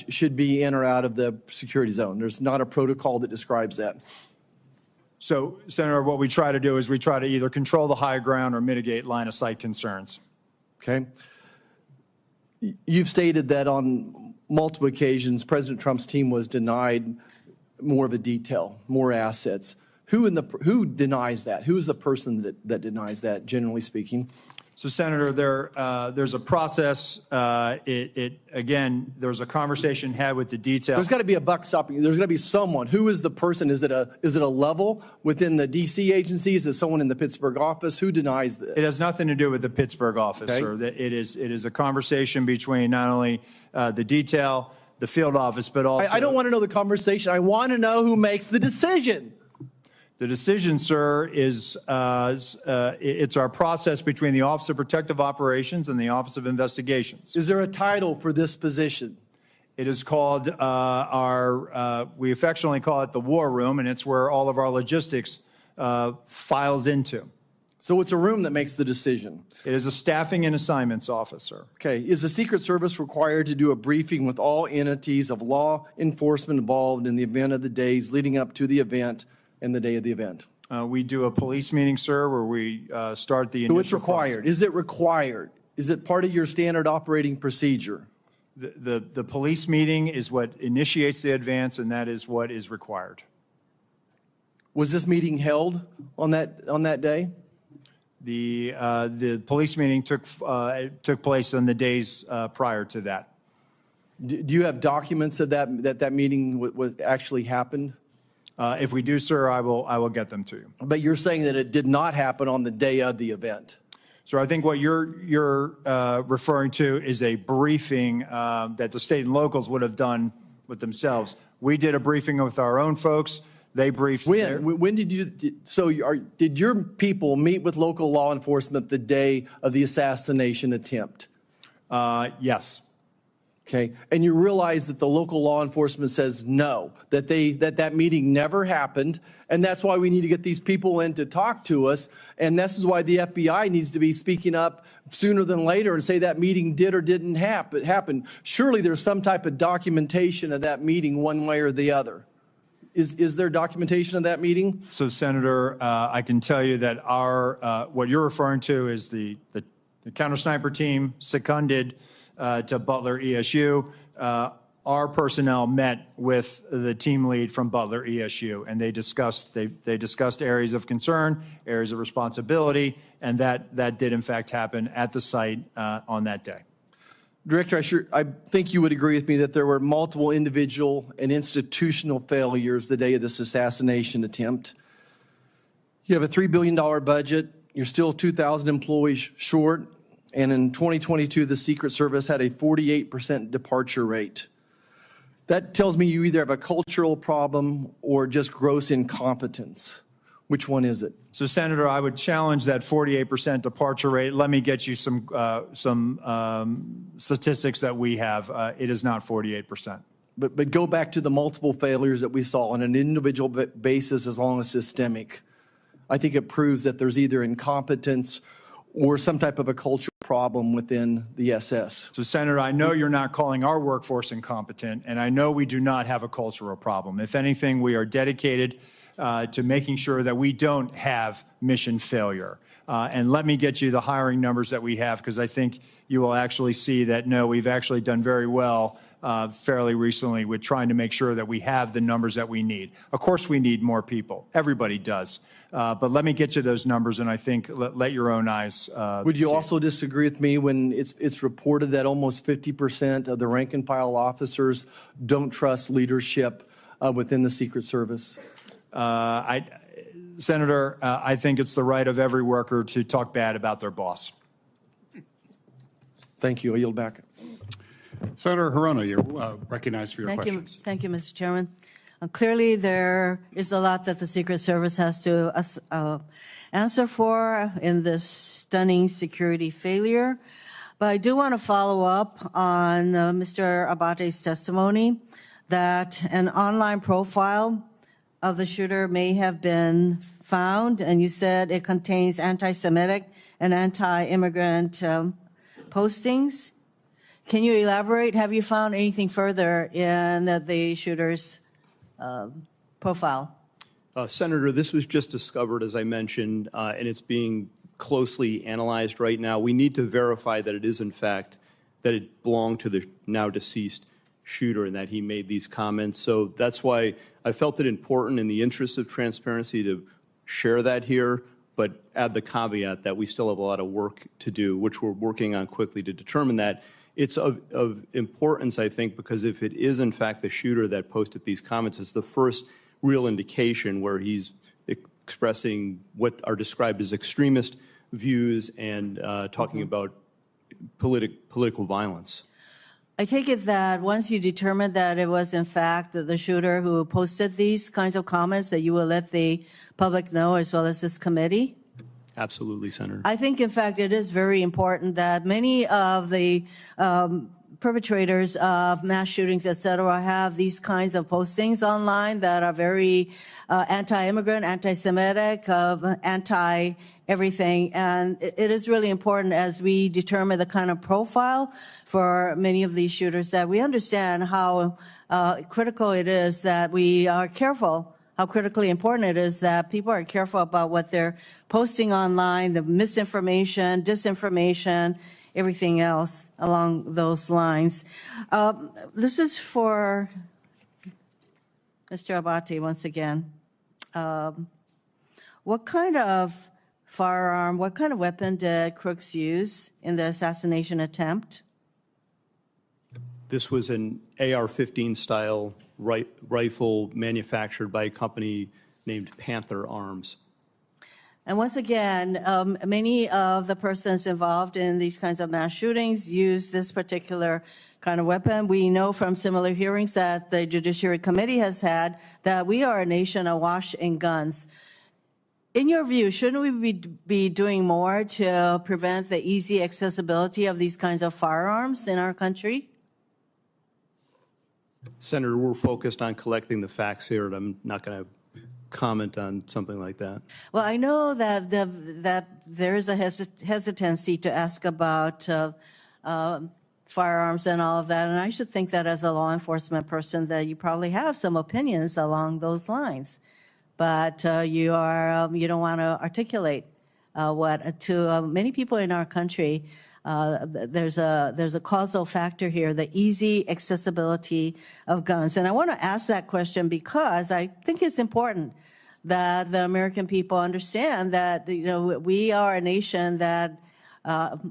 Speaker 19: should be in or out of the security zone. There's not a protocol that describes that.
Speaker 5: So, Senator, what we try to do is we try to either control the high ground or mitigate line of sight concerns.
Speaker 19: Okay. You've stated that on multiple occasions, President Trump's team was denied more of a detail, more assets. Who denies that? Who is the person that denies that, generally speaking?
Speaker 5: So, Senator, there's a process. Again, there's a conversation had with the detail.
Speaker 19: There's got to be a buck stopping. There's got to be someone. Who is the person? Is it a level within the D.C. agencies? Is it someone in the Pittsburgh office? Who denies this?
Speaker 5: It has nothing to do with the Pittsburgh office,
Speaker 19: Okay.
Speaker 5: sir. It is a conversation between not only the detail, the field office, but also.
Speaker 19: I don't want to know the conversation. I want to know who makes the decision.
Speaker 5: The decision, sir, is it's our process between the Office of Protective Operations and the Office of Investigations.
Speaker 19: Is there a title for this position?
Speaker 5: It is called we affectionately call it the War Room, and it's where all of our logistics files into.
Speaker 19: So it's a room that makes the decision.
Speaker 5: It is a staffing and assignments officer.
Speaker 19: Okay. Is the Secret Service required to do a briefing with all entities of law enforcement involved in the event of the days leading up to the event and the day of the event?
Speaker 5: We do a police meeting, sir, where we start the initial
Speaker 19: So it's required.
Speaker 5: process.
Speaker 19: Is it required? Is it part of your standard operating procedure?
Speaker 5: The police meeting is what initiates the advance, and that is what is required.
Speaker 19: Was this meeting held on that day?
Speaker 5: The police meeting took place on the days prior to that.
Speaker 19: Do you have documents of that meeting was actually happened?
Speaker 5: If we do, sir, I will get them to you.
Speaker 19: But you're saying that it did not happen on the day of the event.
Speaker 5: So I think what you're referring to is a briefing that the state and locals would have done with themselves. We did a briefing with our own folks. They briefed.
Speaker 19: When did you? Did your people meet with local law enforcement the day of the assassination attempt?
Speaker 5: Yes.
Speaker 19: Okay, and you realize that the local law enforcement says no, that meeting never happened, and that's why we need to get these people in to talk to us, and this is why the FBI needs to be speaking up sooner than later and say that meeting did or didn't happen. Surely there's some type of documentation of that meeting one way or the other. Is there documentation of that meeting?
Speaker 5: So, Senator, I can tell you that what you're referring to is the counter sniper team seconded to Butler ESU. Our personnel met with the team lead from Butler ESU, and they discussed areas of concern, areas of responsibility, and that did in fact happen at the site on that day.
Speaker 19: Director, I think you would agree with me that there were multiple individual and institutional failures the day of this assassination attempt. You have a $3 billion budget. You're still 2,000 employees short. And in 2022, the Secret Service had a 48% departure rate. That tells me you either have a cultural problem or just gross incompetence. Which one is it?
Speaker 5: So, Senator, I would challenge that 48% departure rate. Let me get you some statistics that we have. It is not 48%.
Speaker 19: But go back to the multiple failures that we saw on an individual basis as long as systemic. I think it proves that there's either incompetence or some type of a cultural problem within the SS.
Speaker 5: So, Senator, I know you're not calling our workforce incompetent, and I know we do not have a cultural problem. If anything, we are dedicated to making sure that we don't have mission failure. And let me get you the hiring numbers that we have, because I think you will actually see that, no, we've actually done very well fairly recently with trying to make sure that we have the numbers that we need. Of course, we need more people. Everybody does. But let me get you those numbers, and I think let your own eyes
Speaker 19: Would you also disagree with me when it's reported that almost 50% of the rank and file officers don't trust leadership within the Secret Service?
Speaker 5: Senator, I think it's the right of every worker to talk bad about their boss.
Speaker 19: Thank you. I yield back.
Speaker 2: Senator Hirono, you're recognized for your questions.
Speaker 20: Thank you, Mr. Chairman. Clearly, there is a lot that the Secret Service has to answer for in this stunning security failure. But I do want to follow up on Mr. Abate's testimony that an online profile of the shooter may have been found, and you said it contains anti-Semitic and anti-immigrant postings. Can you elaborate? Have you found anything further in the shooter's profile?
Speaker 6: Senator, this was just discovered, as I mentioned, and it's being closely analyzed right now. We need to verify that it is, in fact, that it belonged to the now deceased shooter and that he made these comments. So that's why I felt it important in the interest of transparency to share that here, but add the caveat that we still have a lot of work to do, which we're working on quickly to determine that. It's of importance, I think, because if it is, in fact, the shooter that posted these comments, it's the first real indication where he's expressing what are described as extremist views and talking about political violence.
Speaker 20: I take it that once you determine that it was, in fact, the shooter who posted these kinds of comments, that you will let the public know as well as this committee?
Speaker 6: Absolutely, Senator.
Speaker 20: I think, in fact, it is very important that many of the perpetrators of mass shootings, et cetera, have these kinds of postings online that are very anti-immigrant, anti-Semitic, anti-everything. And it is really important as we determine the kind of profile for many of these shooters that we understand how critical it is that we are careful, how critically important it is that people are careful about what they're posting online, the misinformation, disinformation, everything else along those lines. This is for Mr. Abate once again. What kind of firearm, what kind of weapon did Crooks use in the assassination attempt?
Speaker 6: This was an AR-15 style rifle manufactured by a company named Panther Arms.
Speaker 20: And once again, many of the persons involved in these kinds of mass shootings use this particular kind of weapon. We know from similar hearings that the Judiciary Committee has had that we are a nation awash in guns. In your view, shouldn't we be doing more to prevent the easy accessibility of these kinds of firearms in our country?
Speaker 6: Senator, we're focused on collecting the facts here, and I'm not going to comment on something like that.
Speaker 20: Well, I know that there is a hesitancy to ask about firearms and all of that, and I should think that as a law enforcement person that you probably have some opinions along those lines, but you don't want to articulate what to many people in our country. There's a causal factor here, the easy accessibility of guns. And I want to ask that question because I think it's important that the American people understand that, we are a nation that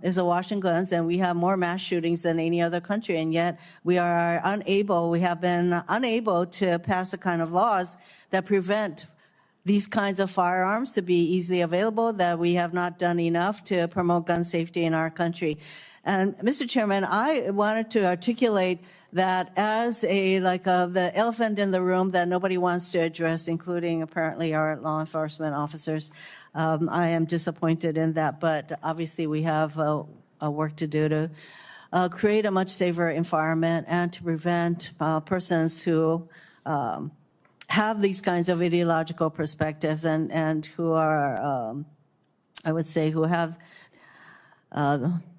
Speaker 20: is awash in guns, and we have more mass shootings than any other country, and yet we have been unable to pass the kind of laws that prevent these kinds of firearms to be easily available, that we have not done enough to promote gun safety in our country. And Mr. Chairman, I wanted to articulate that as the elephant in the room that nobody wants to address, including apparently our law enforcement officers. I am disappointed in that, but obviously we have work to do to create a much safer environment and to prevent persons who have these kinds of ideological perspectives and who are, I would say, who have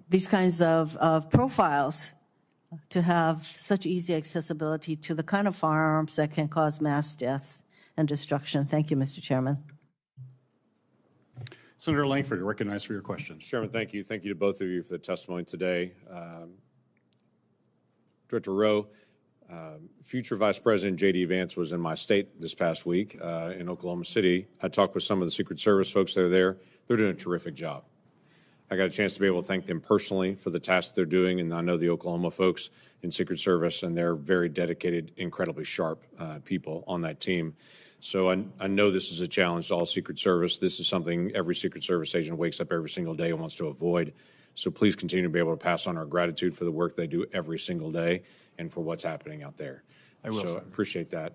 Speaker 20: these kinds of profiles to have such easy accessibility to the kind of firearms that can cause mass death and destruction. Thank you, Mr. Chairman.
Speaker 2: Senator Langford, you're recognized for your questions.
Speaker 21: Chairman, thank you. Thank you to both of you for the testimony today. Director Rowe, future Vice President J.D. Vance was in my state this past week in Oklahoma City. I talked with some of the Secret Service folks that are there. They're doing a terrific job. I got a chance to be able to thank them personally for the tasks they're doing, and I know the Oklahoma folks in Secret Service, and they're very dedicated, incredibly sharp people on that team. So I know this is a challenge to all Secret Service. This is something every Secret Service agent wakes up every single day and wants to avoid. So please continue to be able to pass on our gratitude for the work they do every single day and for what's happening out there.
Speaker 5: I will,
Speaker 21: So
Speaker 5: sir.
Speaker 21: I appreciate that.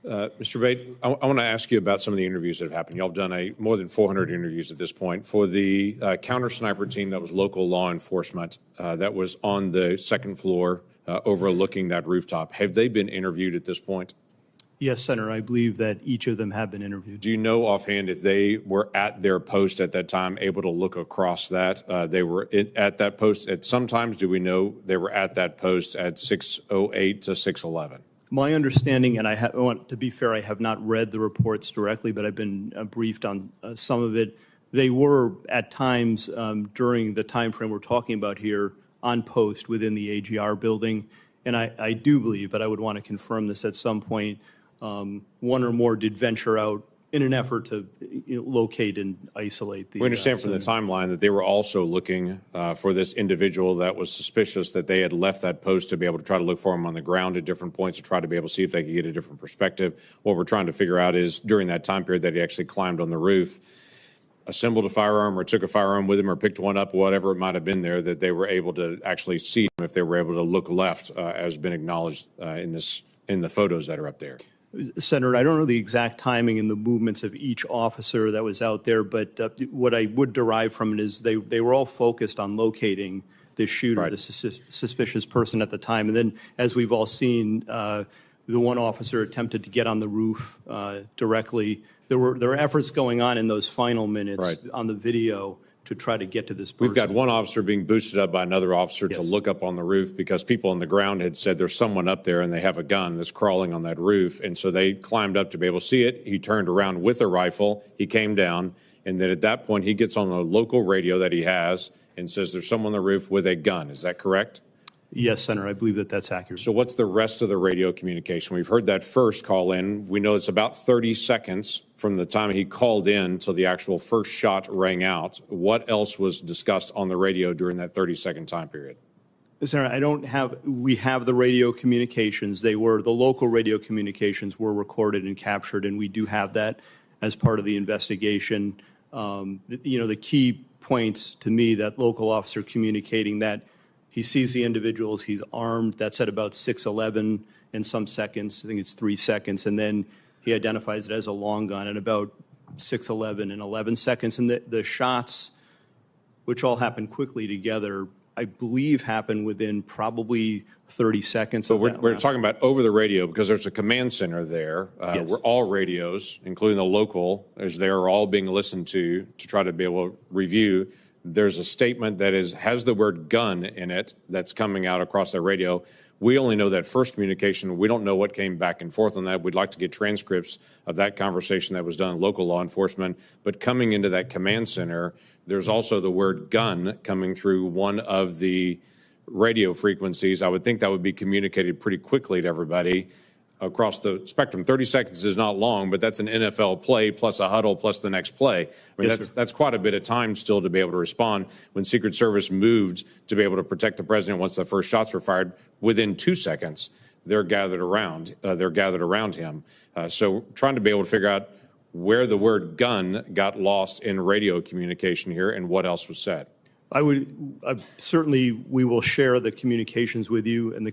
Speaker 21: Mr. Bate, I want to ask you about some of the interviews that have happened. Y'all have done more than 400 interviews at this point. For the counter sniper team that was local law enforcement that was on the second floor overlooking that rooftop, have they been interviewed at this point?
Speaker 6: Yes, Senator, I believe that each of them have been interviewed.
Speaker 21: Do you know offhand if they were at their post at that time, able to look across that? They were at that post at sometimes, do we know they were at that post at 6:08 to 6:11?
Speaker 6: My understanding, and I want to be fair, I have not read the reports directly, but I've been briefed on some of it. They were at times during the time frame we're talking about here on post within the AGR building. And I do believe, but I would want to confirm this at some point, one or more did venture out in an effort to locate and isolate the.
Speaker 21: We understand from the timeline that they were also looking for this individual that was suspicious, that they had left that post to be able to try to look for him on the ground at different points to try to be able to see if they could get a different perspective. What we're trying to figure out is during that time period that he actually climbed on the roof, assembled a firearm or took a firearm with him or picked one up, whatever it might have been there, that they were able to actually see him if they were able to look left, as been acknowledged in the photos that are up there.
Speaker 6: Senator, I don't know the exact timing and the movements of each officer that was out there, but what I would derive from it is they were all focused on locating the shooter, right, the suspicious person at the time. And then, as we've all seen, the one officer attempted to get on the roof directly. There were efforts going on in those final minutes, right, on the video to try to get to this person.
Speaker 21: We've got one officer being boosted up by another officer, yes, to look up on the roof because people on the ground had said there's someone up there and they have a gun that's crawling on that roof. And so they climbed up to be able to see it. He turned around with a rifle. He came down. And then at that point, he gets on the local radio that he has and says there's someone on the roof with a gun. Is that correct?
Speaker 6: Yes, Senator, I believe that that's accurate.
Speaker 21: So what's the rest of the radio communication? We've heard that first call in. We know it's about 30 seconds from the time he called in till the actual first shot rang out. What else was discussed on the radio during that 30-second time period?
Speaker 6: Senator, we have the radio communications. The local radio communications were recorded and captured, and we do have that as part of the investigation. The key points to me, that local officer communicating that he sees the individuals, he's armed. That's at about 6:11 and some seconds. I think it's 3 seconds. And then he identifies it as a long gun at about 6:11 and 11 seconds. And the shots, which all happened quickly together, I believe happened within probably 30 seconds.
Speaker 21: So we're talking about over the radio because there's a command center there
Speaker 6: Yes.
Speaker 21: where all radios, including the local, are all being listened to try to be able to review. There's a statement that has the word gun in it that's coming out across the radio. We only know that first communication. We don't know what came back and forth on that. We'd like to get transcripts of that conversation that was done in local law enforcement. But coming into that command center, there's also the word gun coming through one of the radio frequencies. I would think that would be communicated pretty quickly to everybody across the spectrum. 30 seconds is not long, but that's an NFL play plus a huddle plus the next play. I mean, that's quite a bit of time still to be able to respond. When Secret Service moved to be able to protect the president once the first shots were fired, within 2 seconds, they're gathered around him. So trying to be able to figure out where the word gun got lost in radio communication here and what else was said.
Speaker 6: Certainly, we will share the communications with you and the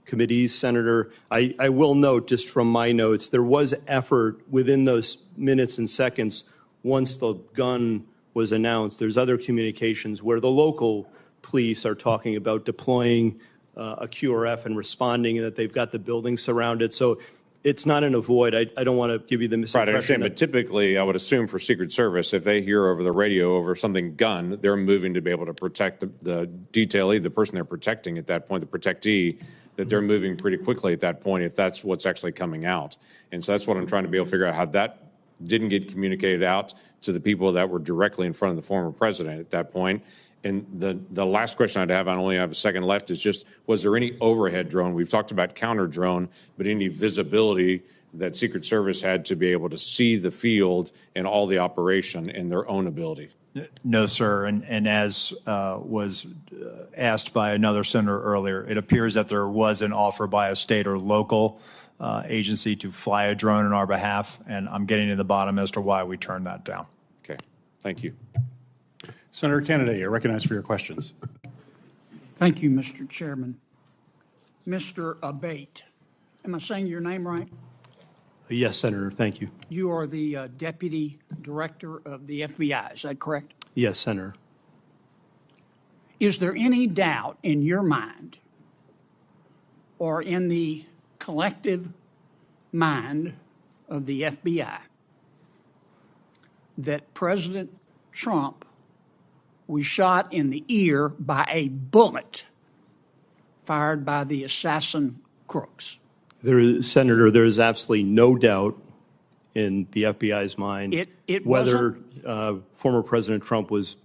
Speaker 6: committees, Senator. I will note, just from my notes, there was effort within those minutes and seconds once the gun was announced. There's other communications where the local police are talking about deploying a QRF and responding, and that they've got the building surrounded. So it's not an avoid. I don't want to give you the misimpression.
Speaker 21: Right, I understand, but typically I would assume for Secret Service, if they hear over the radio over something gun, they're moving to be able to protect the detailee, the person they're protecting at that point, the protectee, that they're moving pretty quickly at that point if that's what's actually coming out. And so that's what I'm trying to be able to figure out, how that didn't get communicated out to the people that were directly in front of the former president at that point. And the last question I'd have, I only have a second left, is just, was there any overhead drone? We've talked about counter drone, but any visibility that Secret Service had to be able to see the field and all the operation in their own ability?
Speaker 5: No, sir. And as was asked by another senator earlier, it appears that there was an offer by a state or local agency to fly a drone on our behalf, and I'm getting to the bottom as to why we turned that down.
Speaker 21: Okay, thank you.
Speaker 2: Senator Kennedy, you're recognized for your questions.
Speaker 4: Thank you, Mr. Chairman. Mr. Abate, am I saying your name right?
Speaker 6: Yes, Senator, thank you.
Speaker 4: You are the Deputy Director of the FBI, is that correct?
Speaker 6: Yes, Senator.
Speaker 4: Is there any doubt in your mind or in the collective mind of the FBI that President Trump was shot in the ear by a bullet fired by the assassin crooks?
Speaker 6: Senator, there is absolutely no doubt in the FBI's mind
Speaker 4: It
Speaker 6: whether former President Trump was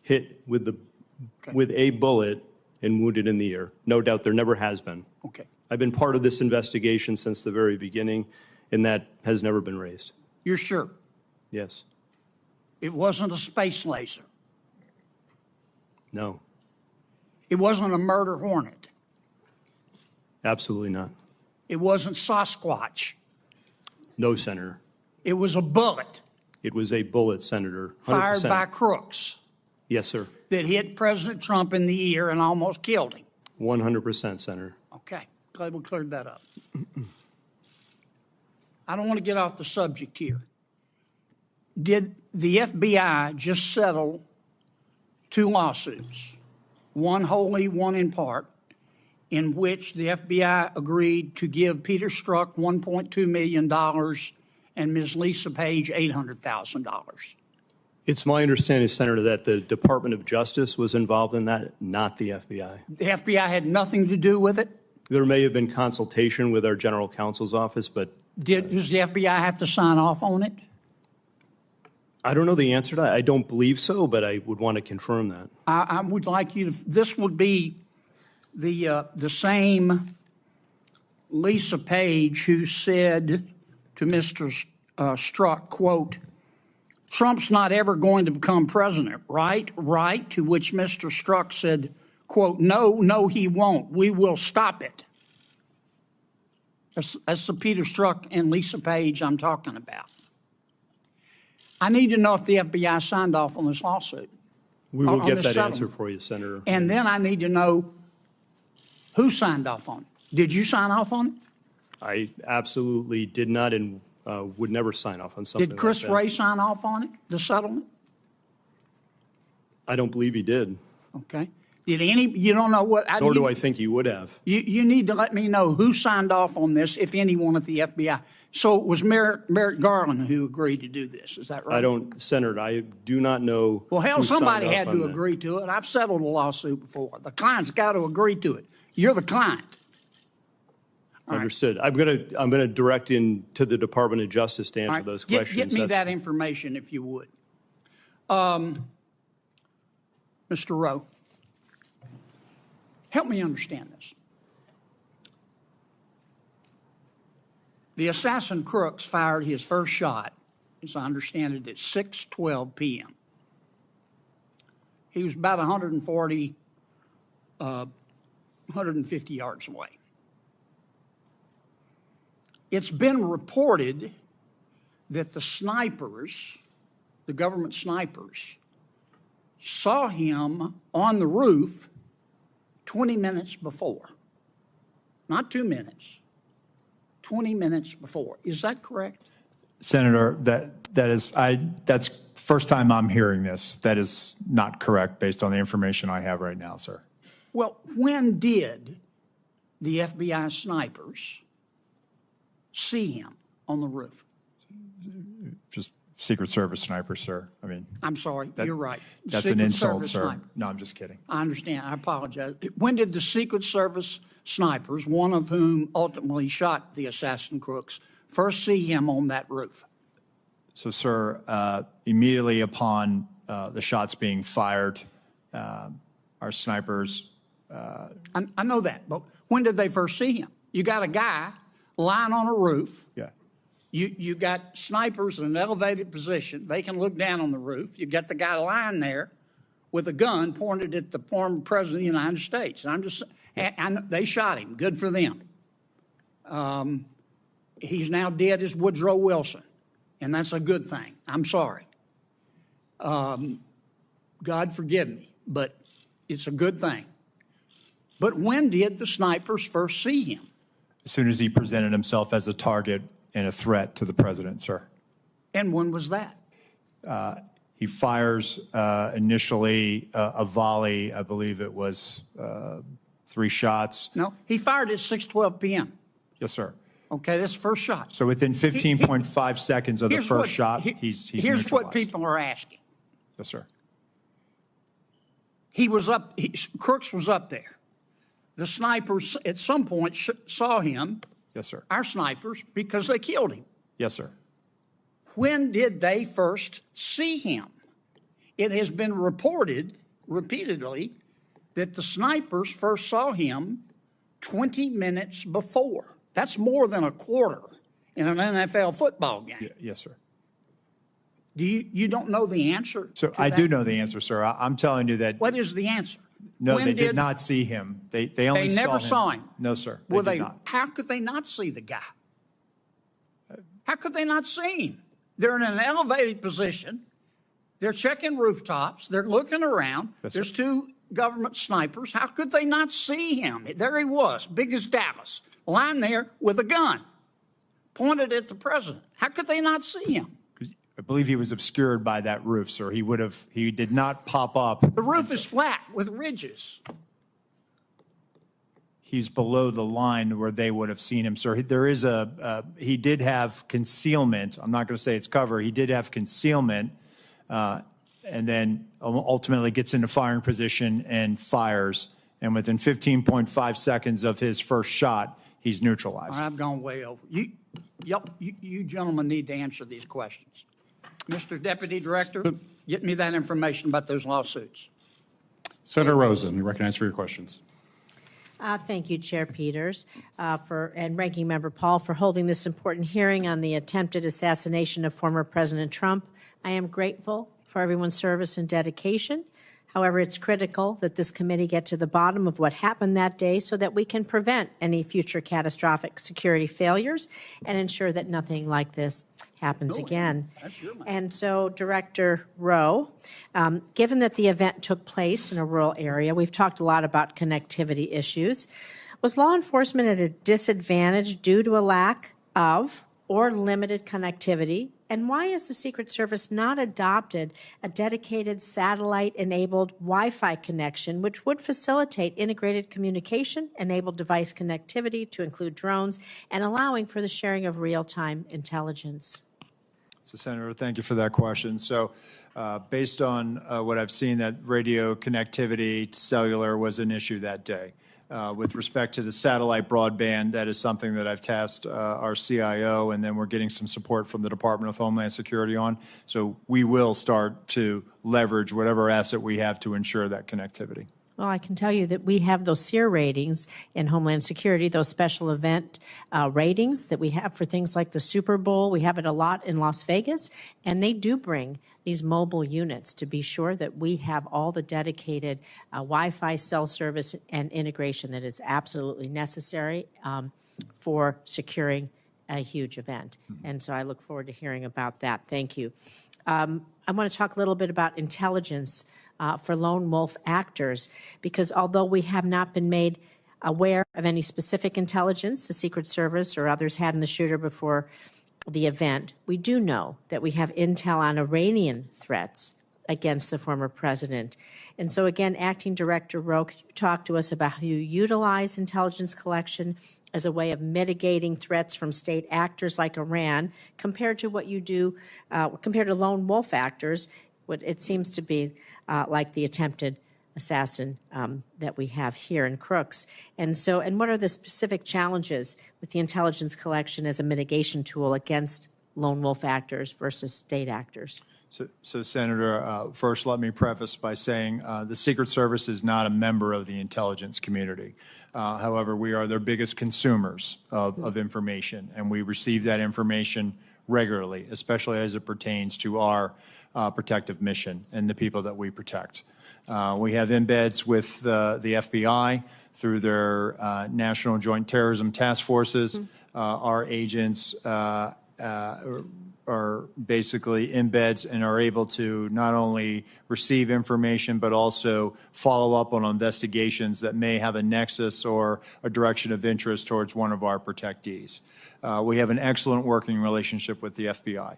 Speaker 6: hit with a bullet and wounded in the ear. No doubt, there never has been.
Speaker 4: Okay.
Speaker 6: I've been part of this investigation since the very beginning, and that has never been raised.
Speaker 4: You're sure?
Speaker 6: Yes.
Speaker 4: It wasn't a space laser.
Speaker 6: No.
Speaker 4: It wasn't a murder hornet.
Speaker 6: Absolutely not.
Speaker 4: It wasn't Sasquatch.
Speaker 6: No, Senator.
Speaker 4: It was a bullet
Speaker 6: It was a bullet, Senator. 100%.
Speaker 4: fired by crooks
Speaker 6: Yes, sir.
Speaker 4: that hit President Trump in the ear and almost killed him.
Speaker 6: 100%, Senator.
Speaker 4: Okay, glad we cleared that up. I don't want to get off the subject here. Did the FBI just settle 2 lawsuits, one wholly, one in part, in which the FBI agreed to give Peter Strzok $1.2 million and Ms. Lisa Page $800,000?
Speaker 6: It's my understanding, Senator, that the Department of Justice was involved in that, not the FBI.
Speaker 4: The FBI had nothing to do with it?
Speaker 6: There may have been consultation with our general counsel's office, but
Speaker 4: Does the FBI have to sign off on it?
Speaker 6: I don't know the answer to that. I don't believe so, but I would want to confirm that.
Speaker 4: I would like you to, this would be the same Lisa Page who said to Mr. Strzok, quote, Trump's not ever going to become president, right? Right. To which Mr. Strzok said, quote, no, he won't. We will stop it. That's the Peter Strzok and Lisa Page I'm talking about. I need to know if the FBI signed off on this lawsuit.
Speaker 6: We will
Speaker 4: on
Speaker 6: get
Speaker 4: this
Speaker 6: that
Speaker 4: settlement.
Speaker 6: answer for you, Senator.
Speaker 4: And then I need to know who signed off on it. Did you sign off on it?
Speaker 6: I absolutely did not and would never sign off on something
Speaker 4: Did Chris
Speaker 6: like that.
Speaker 4: Wray sign off on it, the settlement?
Speaker 6: I don't believe he did.
Speaker 4: Okay. Did any, you don't know what?
Speaker 6: Nor do I think he would have.
Speaker 4: You need to let me know who signed off on this, if anyone at the FBI. So it was Merrick Garland who agreed to do this, is that right?
Speaker 6: I don't, Senator, I do not know.
Speaker 4: Well, hell,
Speaker 6: who signed
Speaker 4: somebody
Speaker 6: off
Speaker 4: had
Speaker 6: on
Speaker 4: to
Speaker 6: that.
Speaker 4: agree to it. I've settled a lawsuit before. The client's got to agree to it. You're the client. All right.
Speaker 6: Understood. I'm gonna direct in to the Department of Justice to answer
Speaker 4: All right.
Speaker 6: those
Speaker 4: Get
Speaker 6: questions.
Speaker 4: me
Speaker 6: That's-
Speaker 4: that information if you would. Mr. Rowe, help me understand this. The assassin crooks fired his first shot, as I understand it, at 6:12 p.m. He was about 150 yards away. It's been reported that the snipers, the government snipers, saw him on the roof 20 minutes before. Not 2 minutes, 20 minutes before. Is that correct?
Speaker 5: Senator, that's first time I'm hearing this. That is not correct based on the information I have right now, sir.
Speaker 4: Well, when did the FBI snipers see him on the roof?
Speaker 5: Just Secret Service sniper, sir. I mean,
Speaker 4: I'm sorry, you're right.
Speaker 5: That's
Speaker 4: Secret
Speaker 5: an insult,
Speaker 4: Service
Speaker 5: sir.
Speaker 4: sniper.
Speaker 5: No, I'm just kidding.
Speaker 4: I understand. I apologize. When did the Secret Service snipers, one of whom ultimately shot the assassin crooks, first see him on that roof?
Speaker 5: So, sir, immediately upon the shots being fired, our snipers.
Speaker 4: I know that, but when did they first see him? You got a guy lying on a roof.
Speaker 5: Yeah.
Speaker 4: You got snipers in an elevated position. They can look down on the roof. You got the guy lying there with a gun pointed at the former president of the United States. And I'm just, and they shot him. Good for them. He's now dead as Woodrow Wilson, and that's a good thing. I'm sorry. God forgive me, but it's a good thing. But when did the snipers first see him?
Speaker 5: As soon as he presented himself as a target and a threat to the president, sir.
Speaker 4: And when was that?
Speaker 5: He fires initially a volley. I believe it was 3 shots.
Speaker 4: No, he fired at 6:12 p.m.
Speaker 5: Yes, sir.
Speaker 4: Okay, that's the first shot.
Speaker 5: So within 15.5 seconds of the first shot, he's
Speaker 4: Here's what
Speaker 5: neutralized.
Speaker 4: people are asking.
Speaker 5: Yes, sir.
Speaker 4: He was up, Crooks was up there. The snipers at some point saw him,
Speaker 5: Yes, sir.
Speaker 4: our snipers, because they killed him.
Speaker 5: Yes, sir.
Speaker 4: When did they first see him? It has been reported repeatedly that the snipers first saw him 20 minutes before. That's more than a quarter in an NFL football game.
Speaker 5: Yes, sir.
Speaker 4: Do you don't know the answer?
Speaker 5: So
Speaker 4: to
Speaker 5: I
Speaker 4: that?
Speaker 5: do know the answer, sir. I'm telling you that.
Speaker 4: What is the answer?
Speaker 5: No,
Speaker 4: When
Speaker 5: they did not see him. They only
Speaker 4: They never saw him.
Speaker 5: No, sir.
Speaker 4: Well,
Speaker 5: They did not.
Speaker 4: how could they not see the guy? How could they not see him? They're in an elevated position. They're checking rooftops. They're looking around.
Speaker 5: Yes,
Speaker 4: There's
Speaker 5: sir.
Speaker 4: 2 government snipers. How could they not see him? There he was, big as Dallas, lying there with a gun pointed at the president. How could they not see him?
Speaker 5: I believe he was obscured by that roof, sir. He did not pop up.
Speaker 4: The roof is flat with ridges.
Speaker 5: He's below the line where they would have seen him, sir. There is he did have concealment. I'm not going to say it's cover. He did have concealment, and then ultimately gets into firing position and fires. And within 15.5 seconds of his first shot, he's neutralized.
Speaker 4: All right, I've gone way over. You gentlemen need to answer these questions. Mr. Deputy Director, get me that information about those lawsuits.
Speaker 2: Senator Rosen, you're recognized for your questions.
Speaker 1: Thank you, Chair Peters, and Ranking Member Paul for holding this important hearing on the attempted assassination of former President Trump. I am grateful for everyone's service and dedication. However, it's critical that this committee get to the bottom of what happened that day so that we can prevent any future catastrophic security failures and ensure that nothing like this happens again. And so, Director Rowe, given that the event took place in a rural area, we've talked a lot about connectivity issues. Was law enforcement at a disadvantage due to a lack of or limited connectivity? And why has the Secret Service not adopted a dedicated satellite-enabled Wi-Fi connection, which would facilitate integrated communication, enable device connectivity to include drones, and allowing for the sharing of real-time intelligence?
Speaker 5: So, Senator, thank you for that question. So, based on what I've seen, that radio connectivity, cellular, was an issue that day. With respect to the satellite broadband, that is something that I've tasked our CIO, and then we're getting some support from the Department of Homeland Security on. So we will start to leverage whatever asset we have to ensure that connectivity.
Speaker 1: Well, I can tell you that we have those SEER ratings in Homeland Security, those special event ratings that we have for things like the Super Bowl. We have it a lot in Las Vegas, and they do bring these mobile units to be sure that we have all the dedicated Wi-Fi cell service and integration that is absolutely necessary for securing a huge event. And so I look forward to hearing about that. Thank you. I want to talk a little bit about intelligence for lone wolf actors, because although we have not been made aware of any specific intelligence the Secret Service or others had in the shooter before the event, we do know that we have intel on Iranian threats against the former president. And so again, Acting Director Rowe, could you talk to us about how you utilize intelligence collection as a way of mitigating threats from state actors like Iran compared to what you do, compared to lone wolf actors, what it seems to be like the attempted assassin that we have here in Crooks. And so, and what are the specific challenges with the intelligence collection as a mitigation tool against lone wolf actors versus state actors?
Speaker 5: So Senator, first let me preface by saying the Secret Service is not a member of the intelligence community. However, we are their biggest consumers of information, and we receive that information regularly, especially as it pertains to our protective mission and the people that we protect. We have embeds with the FBI through their National Joint Terrorism Task Forces. Our agents are basically embeds and are able to not only receive information, but also follow up on investigations that may have a nexus or a direction of interest towards one of our protectees. We have an excellent working relationship with the FBI.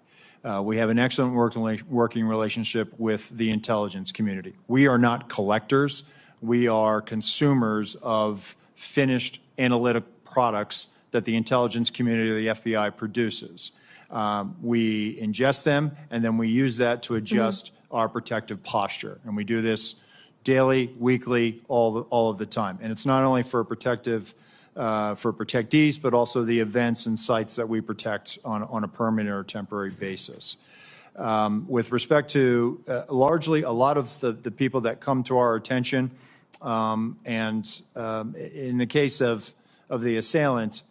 Speaker 5: We have an excellent working relationship with the intelligence community. We are not collectors. We are consumers of finished analytic products that the intelligence community of the FBI produces. We ingest them, and then we use that to adjust our protective posture. And we do this daily, weekly, all of the time. And it's not only for protectees, but also the events and sites that we protect on a permanent or temporary basis. With respect to largely a lot of the people that come to our attention, in the case of the assailant,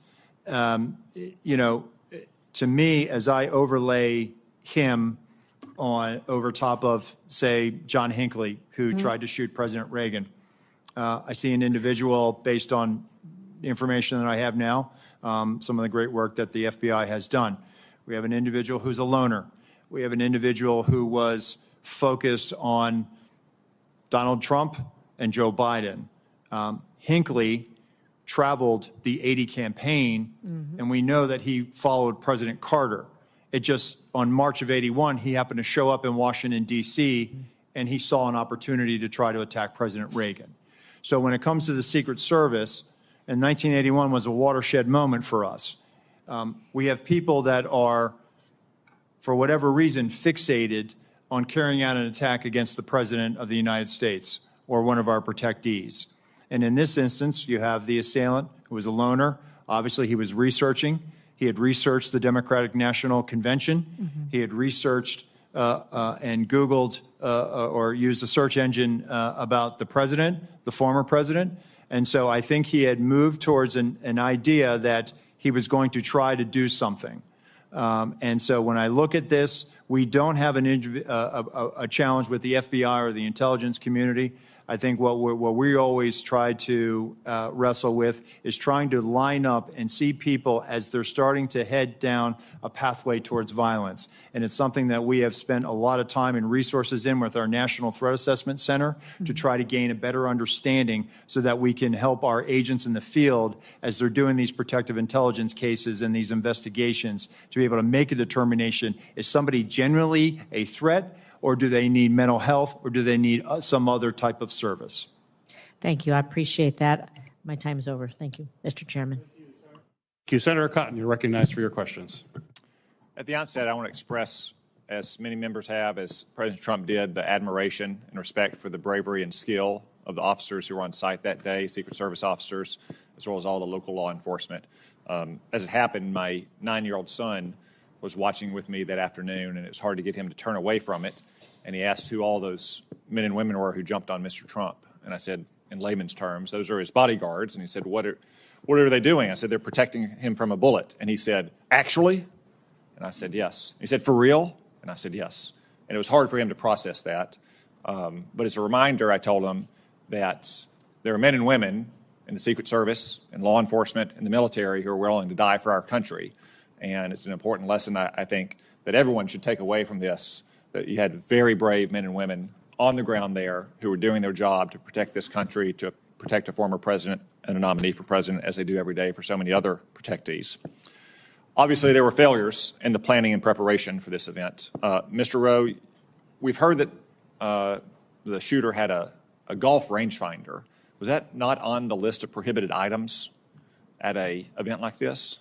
Speaker 5: to me, as I overlay him over top of, say, John Hinckley, who tried to shoot President Reagan, I see an individual based on the information that I have now, some of the great work that the FBI has done. We have an individual who's a loner. We have an individual who was focused on Donald Trump and Joe Biden. Hinckley traveled the 80 campaign, and we know that he followed President Carter. It just, on March of '81, he happened to show up in Washington, D.C., and he saw an opportunity to try to attack President Reagan. So when it comes to the Secret Service, and 1981 was a watershed moment for us. We have people that are, for whatever reason, fixated on carrying out an attack against the President of the United States or one of our protectees. And in this instance, you have the assailant who was a loner. Obviously, he was researching. He had researched the Democratic National Convention. He had researched and Googled or used a search engine about the president, the former president. And so I think he had moved towards an idea that he was going to try to do something. And so when I look at this, we don't have a challenge with the FBI or the intelligence community. I think what we always try to wrestle with is trying to line up and see people as they're starting to head down a pathway towards violence. And it's something that we have spent a lot of time and resources in with our National Threat Assessment Center to try to gain a better understanding so that we can help our agents in the field as they're doing these protective intelligence cases and these investigations to be able to make a determination, is somebody generally a threat, or do they need mental health, or do they need some other type of service?
Speaker 1: Thank you. I appreciate that. My time's over. Thank you, Mr. Chairman.
Speaker 2: Thank you. Senator Cotton, you're recognized for your questions.
Speaker 7: At the onset, I want to express, as many members have, as President Trump did, the admiration and respect for the bravery and skill of the officers who were on site that day, Secret Service officers, as well as all the local law enforcement. As it happened, my 9-year-old son was watching with me that afternoon, and it was hard to get him to turn away from it. And he asked who all those men and women were who jumped on Mr. Trump. And I said, in layman's terms, those are his bodyguards. And he said, what are they doing? I said, they're protecting him from a bullet. And he said, actually? And I said, yes. He said, for real? And I said, yes. And it was hard for him to process that. But as a reminder, I told him that there are men and women in the Secret Service, in law enforcement, in the military who are willing to die for our country. And it's an important lesson, I think, that everyone should take away from this, that you had very brave men and women on the ground there who were doing their job to protect this country, to protect a former president and a nominee for president, as they do every day for so many other protectees. Obviously, there were failures in the planning and preparation for this event. Mr. Rowe, we've heard that the shooter had a golf rangefinder. Was that not on the list of prohibited items at an event like this?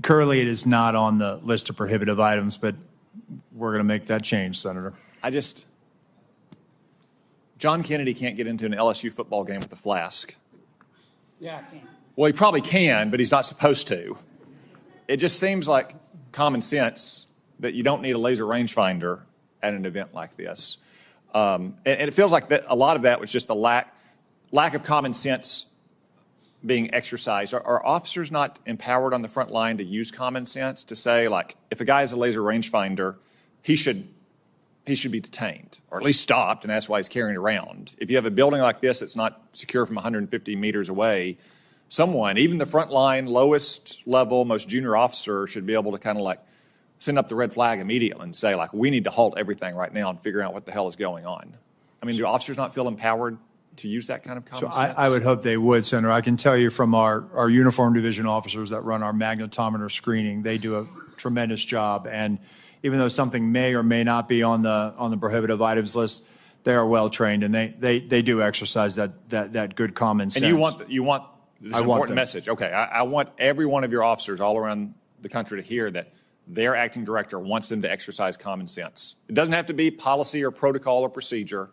Speaker 5: Currently, it is not on the list of prohibitive items, but we're going to make that change, Senator.
Speaker 7: John Kennedy can't get into an LSU football game with a flask.
Speaker 4: Yeah, I can.
Speaker 7: Well, he probably can, but he's not supposed to. It just seems like common sense that you don't need a laser rangefinder at an event like this. And it feels like that a lot of that was just the lack of common sense being exercised. Are officers not empowered on the front line to use common sense to say, like, if a guy has a laser rangefinder, he should be detained or at least stopped, and that's why he's carrying it around. If you have a building like this that's not secure from 150 meters away, someone, even the front line, lowest level, most junior officer, should be able to kind of like send up the red flag immediately and say, like, we need to halt everything right now and figure out what the hell is going on. I mean, do officers not feel empowered to use that kind of common
Speaker 5: So
Speaker 7: sense?
Speaker 5: I would hope they would, Senator. I can tell you from our uniform division officers that run our magnetometer screening, they do a tremendous job. And even though something may or may not be on the prohibitive items list, they are well trained and they do exercise that good common sense.
Speaker 7: And you want this
Speaker 5: I want
Speaker 7: important
Speaker 5: them.
Speaker 7: message. Okay, I want every one of your officers all around the country to hear that their acting director wants them to exercise common sense. It doesn't have to be policy or protocol or procedure.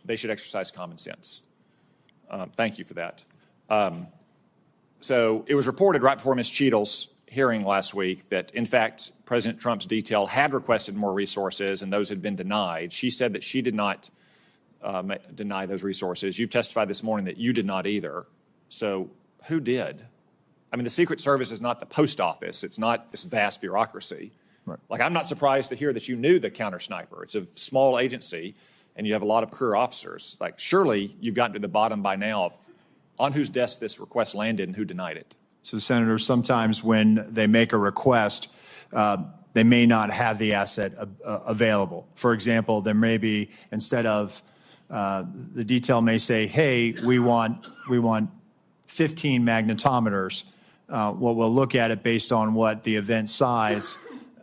Speaker 7: They should exercise common sense. Thank you for that. So it was reported right before Ms. Cheadle's hearing last week that, in fact, President Trump's detail had requested more resources and those had been denied. She said that she did not deny those resources. You've testified this morning that you did not either. So who did? I mean, the Secret Service is not the post office. It's not this vast bureaucracy.
Speaker 5: Right.
Speaker 7: Like, I'm not surprised to hear that you knew the counter sniper. It's a small agency, and you have a lot of career officers. Like, surely you've gotten to the bottom by now of on whose desk this request landed and who denied it.
Speaker 5: So, Senator, sometimes when they make a request, they may not have the asset available. For example, there may be, instead of the detail may say, hey, we want 15 magnetometers. What we'll look at it based on what the event size,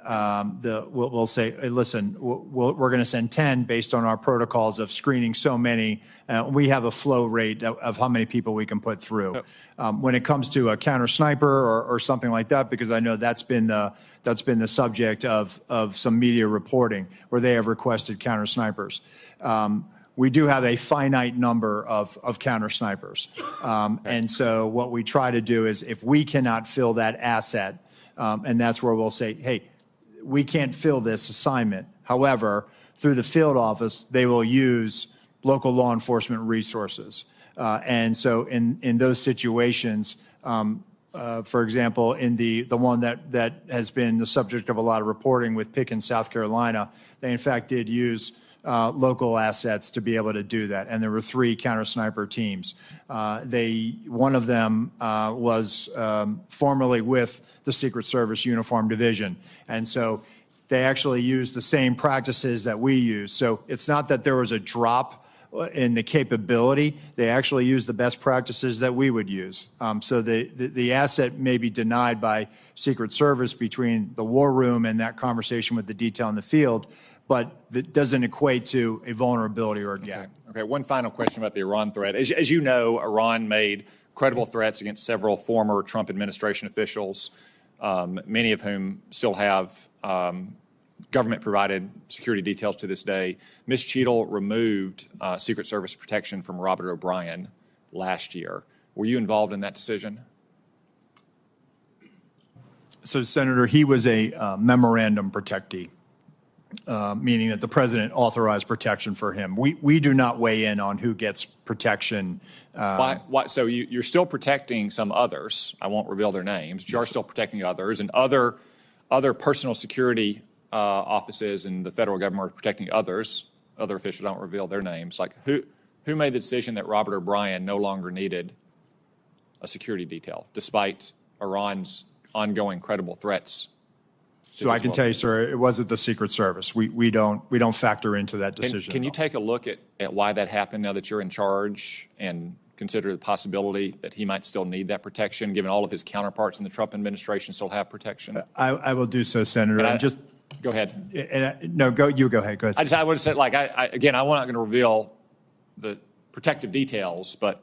Speaker 5: we'll say, hey, listen, we're going to send 10 based on our protocols of screening so many. We have a flow rate of how many people we can put through. When it comes to a counter sniper or something like that, because I know that's been the subject of some media reporting where they have requested counter snipers. We do have a finite number of counter snipers. And so what we try to do is if we cannot fill that asset, and that's where we'll say, hey, we can't fill this assignment. However, through the field office, they will use local law enforcement resources. And so in those situations, for example, in the one that has been the subject of a lot of reporting with Pickens, South Carolina, they in fact did use local assets to be able to do that. And there were 3 counter sniper teams. One of them was formerly with the Secret Service Uniform Division. And so they actually used the same practices that we use. So it's not that there was a drop in the capability. They actually used the best practices that we would use. So the asset may be denied by Secret Service between the war room and that conversation with the detail in the field, but that doesn't equate to a vulnerability or a gap.
Speaker 7: Okay, one final question about the Iran threat. As you know, Iran made credible threats against several former Trump administration officials, many of whom still have government-provided security details to this day. Ms. Cheadle removed Secret Service protection from Robert O'Brien last year. Were you involved in that decision?
Speaker 5: So, Senator, he was a memorandum protectee. Meaning that the president authorized protection for him. We do not weigh in on who gets protection.
Speaker 7: Why? So you're still protecting some others. I won't reveal their names. You are still protecting others, and other personal security offices in the federal government are protecting others. Other officials don't reveal their names. Like who made the decision that Robert O'Brien no longer needed a security detail, despite Iran's ongoing credible threats?
Speaker 5: So I can tell you, sir, it wasn't the Secret Service. We don't factor into that decision.
Speaker 7: Can you take a look at why that happened now that you're in charge and consider the possibility that he might still need that protection, given all of his counterparts in the Trump administration still have protection?
Speaker 5: I will do so, Senator.
Speaker 7: Go ahead.
Speaker 5: No, you go ahead. Go ahead.
Speaker 7: I would have said, like, again, I'm not going to reveal the protective details, but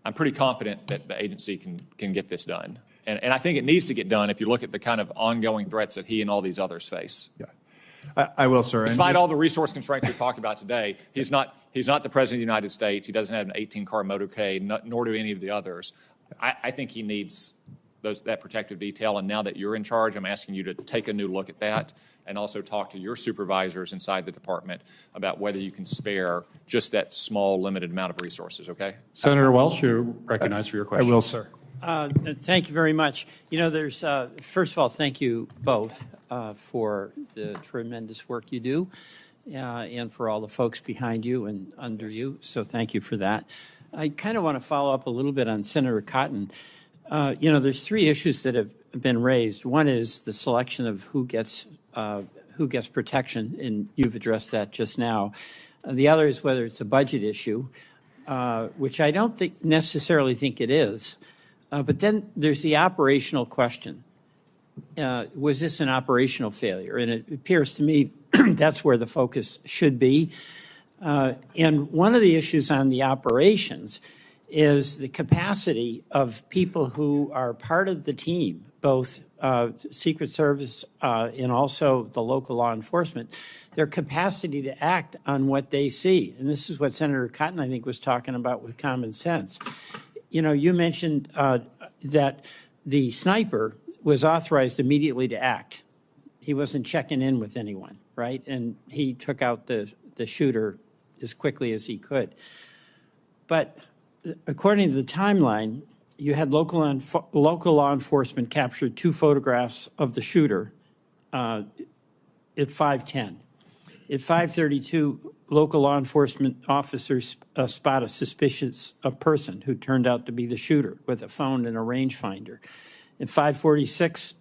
Speaker 7: I'm pretty confident that the agency can get this done. And I think it needs to get done if you look at the kind of ongoing threats that he and all these others face.
Speaker 5: Yeah, I will, sir.
Speaker 7: Despite all the resource constraints we've talked about today, he's not the President of the United States. He doesn't have an 18-car motorcade, nor do any of the others. I think he needs that protective detail. And now that you're in charge, I'm asking you to take a new look at that and also talk to your supervisors inside the department about whether you can spare just that small, limited amount of resources, okay?
Speaker 2: Senator Welch, you're recognized for your question.
Speaker 5: I will, sir.
Speaker 8: Thank you very much. You know, there's, first of all, thank you both for the tremendous work you do and for all the folks behind you and under you. So thank you for that. I kind of want to follow up a little bit on Senator Cotton. You know, there's 3 issues that have been raised. One is the selection of who gets protection, and you've addressed that just now. The other is whether it's a budget issue, which I don't necessarily think it is. But then there's the operational question. Was this an operational failure? And it appears to me that's where the focus should be. And one of the issues on the operations is the capacity of people who are part of the team, both Secret Service and also the local law enforcement, their capacity to act on what they see. And this is what Senator Cotton, I think, was talking about with common sense. You know, you mentioned that the sniper was authorized immediately to act. He wasn't checking in with anyone, right? And he took out the shooter as quickly as he could. But according to the timeline, you had local law enforcement captured 2 photographs of the shooter at 5:10. At 5:32, local law enforcement officers spot a suspicious person who turned out to be the shooter with a phone and a rangefinder. At 5:46,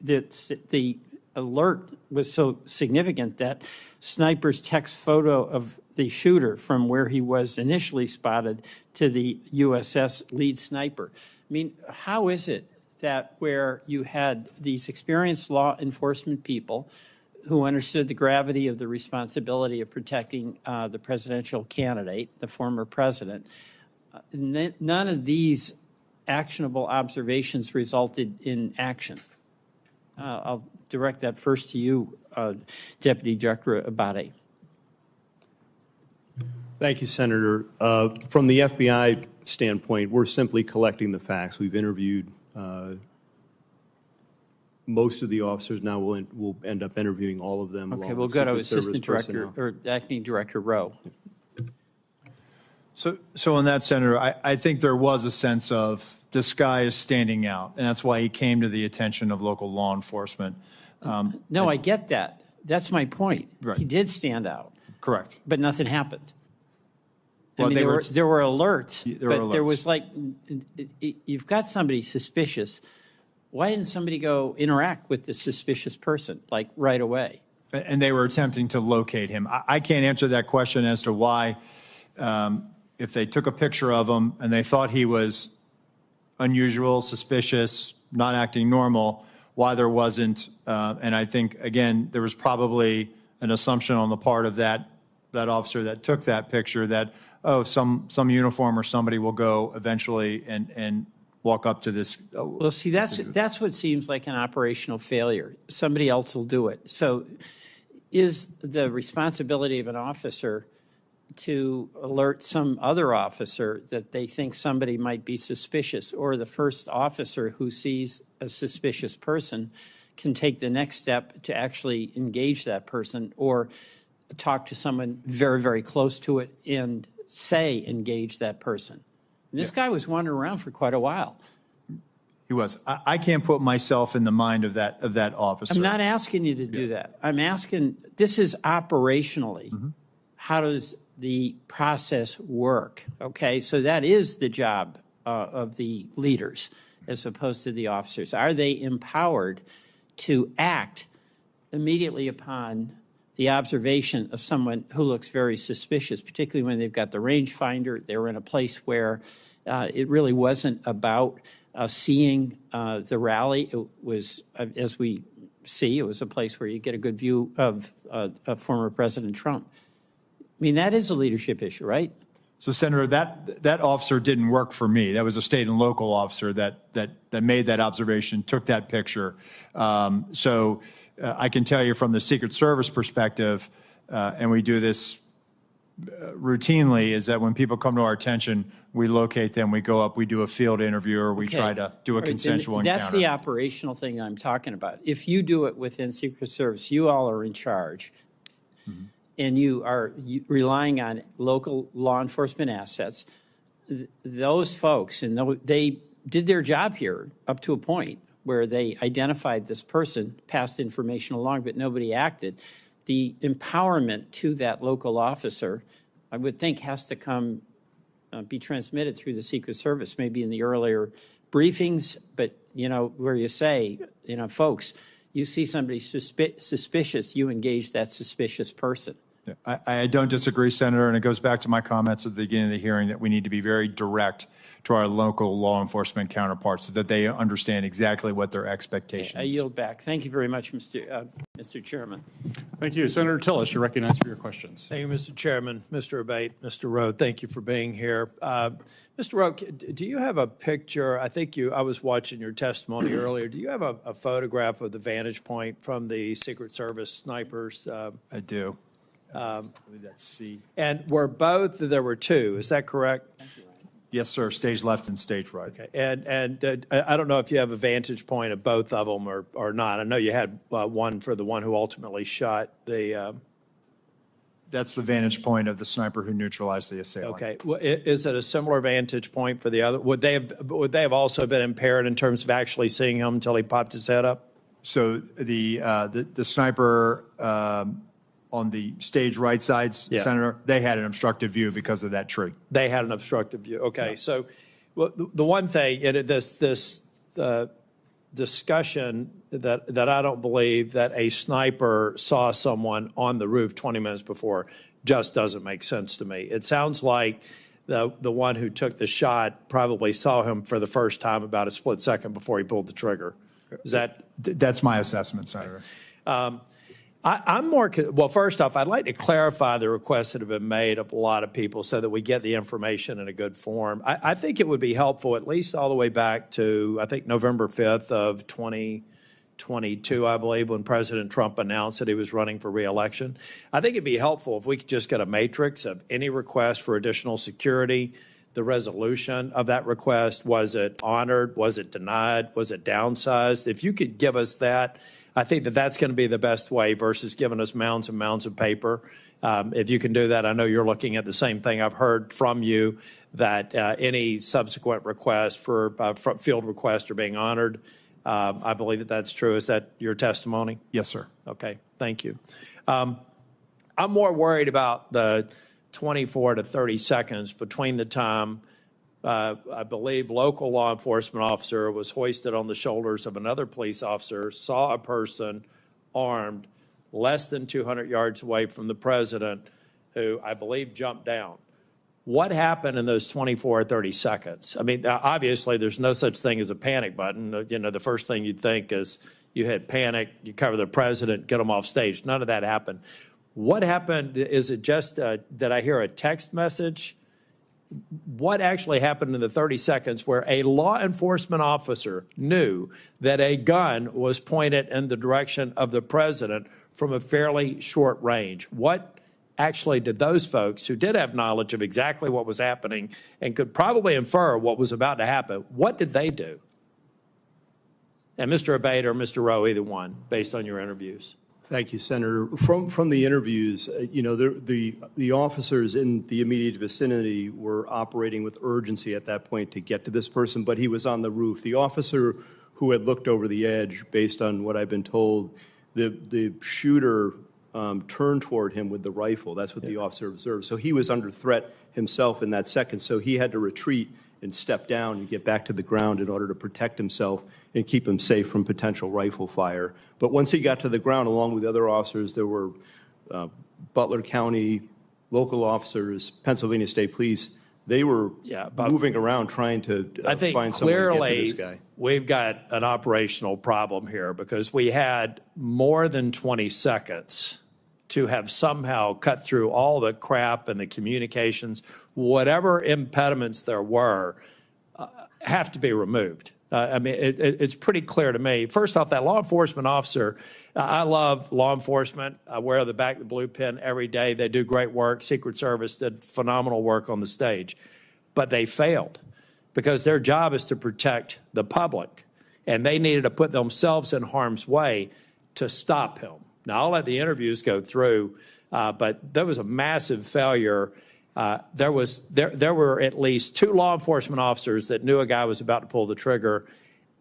Speaker 8: the alert was so significant that snipers text photo of the shooter from where he was initially spotted to the USS lead sniper. I mean, how is it that where you had these experienced law enforcement people who understood the gravity of the responsibility of protecting the presidential candidate, the former president, none of these actionable observations resulted in action? I'll direct that first to you, Deputy Director Abate.
Speaker 6: Thank you, Senator. From the FBI standpoint, we're simply collecting the facts. We've interviewed most of the officers. Now we'll end up interviewing all of them.
Speaker 8: Okay, we'll go to Assistant Director or Acting Director Rowe.
Speaker 5: So on that, Senator, I think there was a sense of this guy is standing out, and that's why he came to the attention of local law enforcement.
Speaker 8: No, I get that. That's my point.
Speaker 5: Right.
Speaker 8: He did stand out.
Speaker 5: Correct.
Speaker 8: But nothing happened.
Speaker 5: Well,
Speaker 8: I mean, there were alerts,
Speaker 5: There were
Speaker 8: but there
Speaker 5: alerts.
Speaker 8: was like, you've got somebody suspicious. Why didn't somebody go interact with the suspicious person, like right away?
Speaker 5: And they were attempting to locate him. I can't answer that question as to why, if they took a picture of him and they thought he was unusual, suspicious, not acting normal, why there wasn't. And I think, again, there was probably an assumption on the part of that officer that took that picture that, oh, some uniform or somebody will go eventually and walk up to this.
Speaker 8: Well, see, that's what seems like an operational failure. Somebody else will do it. So is the responsibility of an officer to alert some other officer that they think somebody might be suspicious, or the first officer who sees a suspicious person can take the next step to actually engage that person or talk to someone very, very close to it and say engage that person? And this guy was wandering around for quite a while.
Speaker 5: He was. I can't put myself in the mind of that officer.
Speaker 8: I'm not asking you to do that. I'm asking, this is operationally, how does the process work? Okay, so that is the job of the leaders as opposed to the officers. Are they empowered to act immediately upon the observation of someone who looks very suspicious, particularly when they've got the rangefinder? They were in a place where it really wasn't about seeing the rally. It was, as we see, it was a place where you get a good view of former President Trump. I mean, that is a leadership issue, right?
Speaker 5: So, Senator, that officer didn't work for me. That was a state and local officer that made that observation, took that picture. So I can tell you from the Secret Service perspective, and we do this routinely, is that when people come to our attention, we locate them, we go up, we do a field interview, or we try to do a consensual encounter.
Speaker 8: That's the operational thing I'm talking about. If you do it within Secret Service, you all are in charge. And you are relying on local law enforcement assets, those folks, and they did their job here up to a point where they identified this person, passed information along, but nobody acted. The empowerment to that local officer, I would think, has to come, be transmitted through the Secret Service, maybe in the earlier briefings, but, where you say, folks, you see somebody suspicious, you engage that suspicious person.
Speaker 5: I don't disagree, Senator, and it goes back to my comments at the beginning of the hearing that we need to be very direct to our local law enforcement counterparts so that they understand exactly what their expectations.
Speaker 8: I yield back. Thank you very much, Mr. Chairman.
Speaker 2: Thank you. Senator Tillis, you're recognized for your questions.
Speaker 9: Thank you, Mr. Chairman. Mr. Abate, Mr. Rowe, thank you for being here. Mr. Rowe, do you have a picture? I was watching your testimony earlier. Do you have a photograph of the vantage point from the Secret Service snipers?
Speaker 5: I do. I believe that's C.
Speaker 9: And there were two, is that correct?
Speaker 5: Yes, sir. Stage left and stage right.
Speaker 9: Okay. And I don't know if you have a vantage point of both of them or not. I know you had one for the one who ultimately shot the.
Speaker 5: That's the vantage point of the sniper who neutralized the assailant.
Speaker 9: Okay. Well, is it a similar vantage point for the other? Would they have also been impaired in terms of actually seeing him until he popped his head up?
Speaker 5: So the sniper on the stage right side,
Speaker 9: Yeah.
Speaker 5: Senator, they had an obstructive view because of that tree.
Speaker 9: They had an obstructive view. Okay, so the one thing, this discussion that I don't believe that a sniper saw someone on the roof 20 minutes before just doesn't make sense to me. It sounds like the one who took the shot probably saw him for the first time about a split second before he pulled the trigger. Is that?
Speaker 5: That's my assessment, Senator.
Speaker 9: Well, first off, I'd like to clarify the requests that have been made of a lot of people so that we get the information in a good form. I think it would be helpful, at least all the way back to, I think, November 5th of 2022, I believe, when President Trump announced that he was running for re-election. I think it'd be helpful if we could just get a matrix of any request for additional security, the resolution of that request. Was it honored? Was it denied? Was it downsized? If you could give us that, I think that's going to be the best way versus giving us mounds and mounds of paper. If you can do that, I know you're looking at the same thing. I've heard from you that any subsequent requests for field requests are being honored. I believe that's true. Is that your testimony?
Speaker 5: Yes, sir.
Speaker 9: Okay, thank you. I'm more worried about the 24 to 30 seconds between the time I believe local law enforcement officer was hoisted on the shoulders of another police officer, saw a person armed less than 200 yards away from the president, who I believe jumped down. What happened in those 24 or 30 seconds? I mean, obviously, there's no such thing as a panic button. The first thing you'd think is you hit panic, you cover the president, get him off stage. None of that happened. What happened? Is it just that I hear a text message? What actually happened in the 30 seconds where a law enforcement officer knew that a gun was pointed in the direction of the president from a fairly short range? What actually did those folks who did have knowledge of exactly what was happening and could probably infer what was about to happen, what did they do? And Mr. Abate or Mr. Rowe, either one, based on your interviews.
Speaker 6: Thank you, Senator. From the interviews, the officers in the immediate vicinity were operating with urgency at that point to get to this person, but he was on the roof. The officer who had looked over the edge, based on what I've been told, the shooter turned toward him with the rifle. That's what the officer observed. So he was under threat himself in that second. So he had to retreat and step down and get back to the ground in order to protect himself and keep him safe from potential rifle fire. But once he got to the ground, along with other officers, there were Butler County local officers, Pennsylvania State Police. They were moving around trying to find someone to get to this guy.
Speaker 9: We've got an operational problem here because we had more than 20 seconds to have somehow cut through all the crap and the communications, whatever impediments there were, have to be removed. I mean, it's pretty clear to me. First off, that law enforcement officer, I love law enforcement. I wear the back of the blue pin every day. They do great work. Secret Service did phenomenal work on the stage. But they failed because their job is to protect the public. And they needed to put themselves in harm's way to stop him. Now, I'll let the interviews go through, but there was a massive failure. There were at least 2 law enforcement officers that knew a guy was about to pull the trigger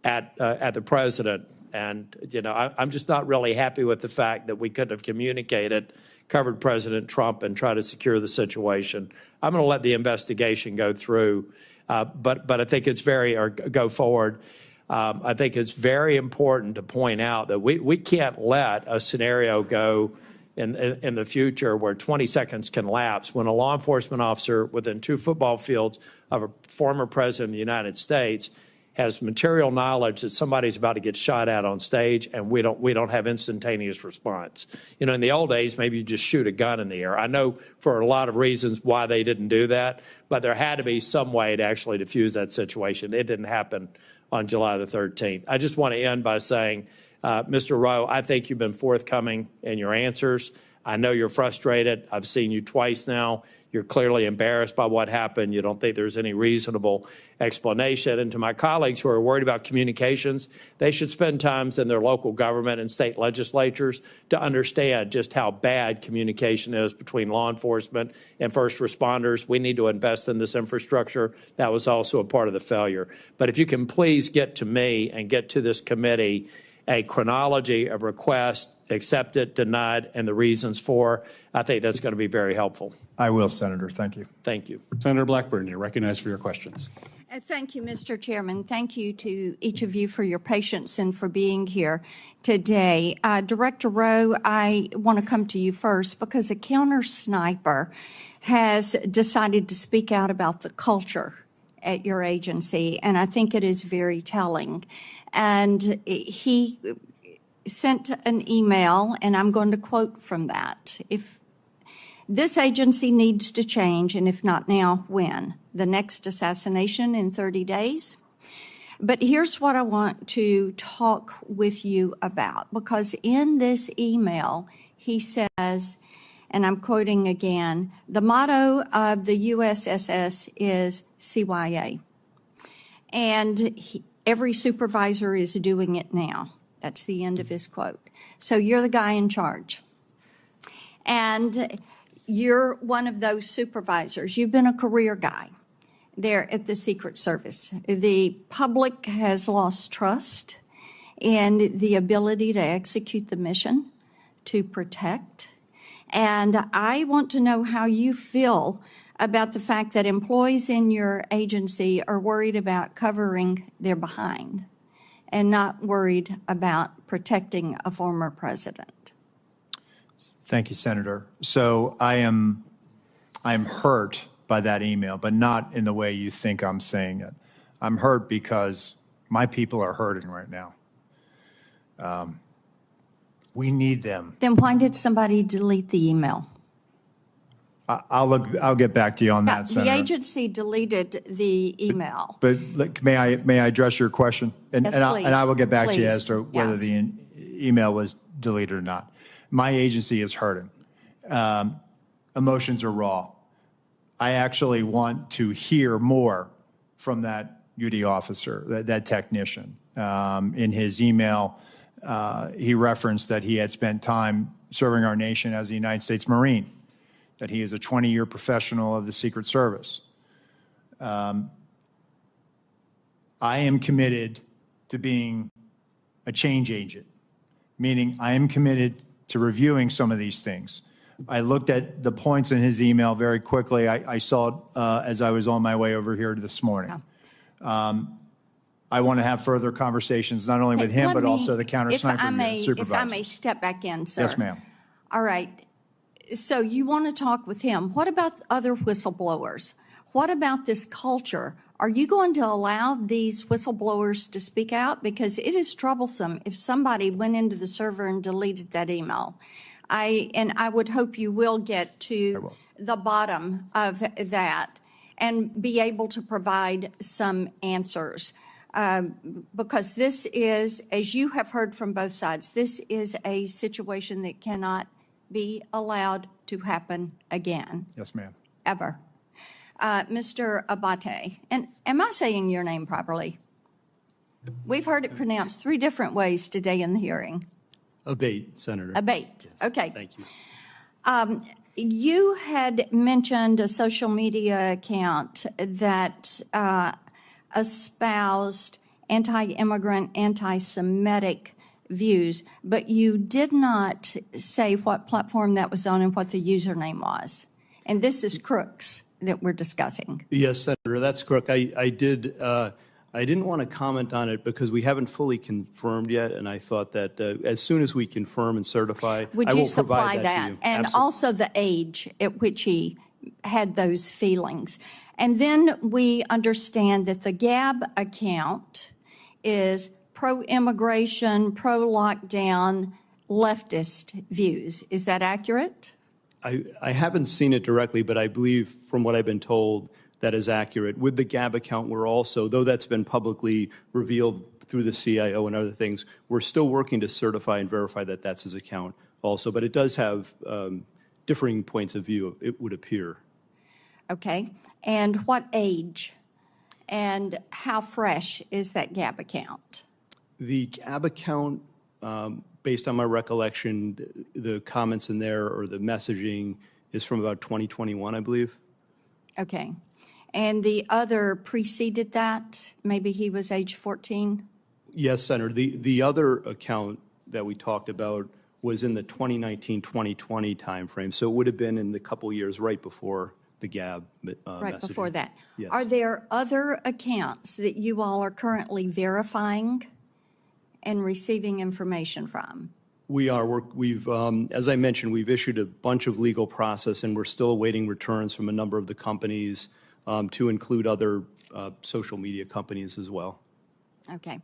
Speaker 9: at the president. And, I'm just not really happy with the fact that we couldn't have communicated covered President Trump and try to secure the situation. I'm going to let the investigation go through, but I think it's go forward. I think it's very important to point out that we can't let a scenario go in the future where 20 seconds can lapse when a law enforcement officer within 2 football fields of a former president of the United States has material knowledge that somebody's about to get shot at on stage, and we don't have instantaneous response. You know, in the old days, maybe you just shoot a gun in the air. I know for a lot of reasons why they didn't do that, but there had to be some way to actually diffuse that situation. It didn't happen on July the 13th. I just want to end by saying, Mr. Rowe, I think you've been forthcoming in your answers. I know you're frustrated. I've seen you twice now. You're clearly embarrassed by what happened. You don't think there's any reasonable explanation. And to my colleagues who are worried about communications, they should spend time in their local government and state legislatures to understand just how bad communication is between law enforcement and first responders. We need to invest in this infrastructure. That was also a part of the failure. But if you can please get to me and get to this committee a chronology of requests, accepted, denied, and the reasons for, I think that's going to be very helpful.
Speaker 5: I will, Senator. Thank you.
Speaker 9: Thank you.
Speaker 2: Senator Blackburn, you're recognized for your questions.
Speaker 10: Thank you, Mr. Chairman. Thank you to each of you for your patience and for being here today. Director Rowe, I want to come to you first because a counter sniper has decided to speak out about the culture at your agency, and I think it is very telling. And he sent an email, and I'm going to quote from that. If this agency needs to change, and if not now, when? The next assassination in 30 days? But here's what I want to talk with you about, because in this email, he says, and I'm quoting again, the motto of the USSS is CYA. And every supervisor is doing it now. That's the end of his quote. So you're the guy in charge. And you're one of those supervisors. You've been a career guy there at the Secret Service. The public has lost trust in the ability to execute the mission, to protect. And I want to know how you feel about the fact that employees in your agency are worried about covering their behind and not worried about protecting a former president.
Speaker 5: Thank you, Senator. So I am hurt by that email, but not in the way you think I'm saying it. I'm hurt because my people are hurting right now. We need them.
Speaker 10: Then why did somebody delete the email?
Speaker 5: I'll get back to you on that, Senator.
Speaker 10: The agency deleted the email.
Speaker 5: But look, may I address your question? And,
Speaker 10: Yes,
Speaker 5: and,
Speaker 10: please.
Speaker 5: I will get back to you as to
Speaker 10: Please.
Speaker 5: whether
Speaker 10: Yes.
Speaker 5: the email was deleted or not. My agency is hurting. Emotions are raw. I actually want to hear more from that UD officer, that technician. In his email, he referenced that he had spent time serving our nation as a United States Marine, that he is a 20-year professional of the Secret Service. I am committed to being a change agent, meaning I am committed to reviewing some of these things. I looked at the points in his email very quickly. I saw it as I was on my way over here this morning. I want to have further conversations, not only with him, but also the counter sniper supervisor.
Speaker 10: If I may step back in, sir.
Speaker 5: Yes, ma'am.
Speaker 10: All right. So you want to talk with him. What about other whistleblowers? What about this culture? Are you going to allow these whistleblowers to speak out? Because it is troublesome if somebody went into the server and deleted that email. I would hope you will get to the bottom of that and be able to provide some answers. Because this is, as you have heard from both sides, this is a situation that cannot be allowed to happen again.
Speaker 5: Yes, ma'am.
Speaker 10: Ever. Mr. Abate, and am I saying your name properly? We've heard it pronounced 3 different ways today in the hearing.
Speaker 6: Abate, Senator.
Speaker 10: Abate, okay.
Speaker 6: Thank you.
Speaker 10: You had mentioned a social media account that espoused anti-immigrant, anti-Semitic views, but you did not say what platform that was on and what the username was. And this is Crooks that we're discussing.
Speaker 6: Yes, Senator, that's correct. I didn't want to comment on it because we haven't fully confirmed yet, and I thought that as soon as we confirm and certify,
Speaker 10: Would
Speaker 6: I
Speaker 10: you
Speaker 6: will
Speaker 10: supply
Speaker 6: provide that
Speaker 10: that?
Speaker 6: to you.
Speaker 10: And
Speaker 6: Absolutely.
Speaker 10: also the age at which he had those feelings. And then we understand that the Gab account is pro-immigration, pro-lockdown, leftist views. Is that accurate?
Speaker 6: I haven't seen it directly, but I believe from what I've been told, that is accurate. With the Gab account, we're also, though that's been publicly revealed through the CIO and other things, we're still working to certify and verify that that's his account also. But it does have differing points of view, it would appear.
Speaker 10: Okay. And what age and how fresh is that Gab account?
Speaker 6: The Gab account, based on my recollection, the comments in there or the messaging is from about 2021, I believe.
Speaker 10: Okay. And the other preceded that? Maybe he was age 14?
Speaker 6: Yes, Senator. The other account that we talked about was in the 2019-2020 timeframe, so it would have been in the couple years right before the Gab
Speaker 10: Right
Speaker 6: messaging.
Speaker 10: before that.
Speaker 6: Yes.
Speaker 10: Are there other accounts that you all are currently verifying and receiving information from?
Speaker 6: We are. We've, as I mentioned, we've issued a bunch of legal process, and we're still awaiting returns from a number of the companies, to include other social media companies as well.
Speaker 10: Okay.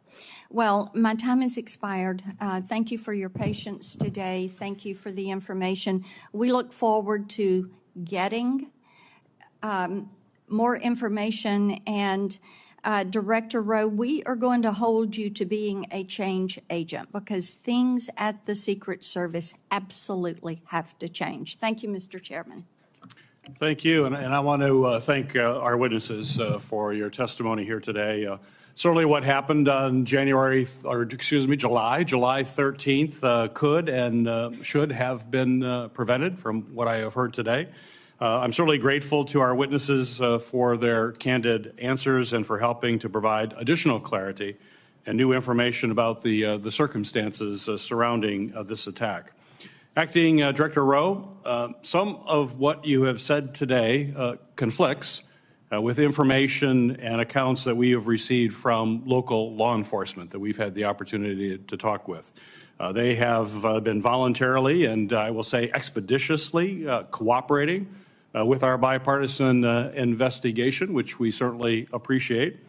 Speaker 10: Well, my time has expired. Thank you for your patience today. Thank you for the information. We look forward to getting more information. And Director Rowe, we are going to hold you to being a change agent because things at the Secret Service absolutely have to change. Thank you, Mr. Chairman.
Speaker 2: Thank you, and I want to thank our witnesses for your testimony here today. Certainly what happened on July 13th could and should have been prevented from what I have heard today. I'm certainly grateful to our witnesses for their candid answers and for helping to provide additional clarity and new information about the circumstances surrounding this attack. Acting Director Rowe, some of what you have said today conflicts with information and accounts that we have received from local law enforcement that we've had the opportunity to talk with. They have been voluntarily and I will say expeditiously cooperating with our bipartisan investigation, which we certainly appreciate.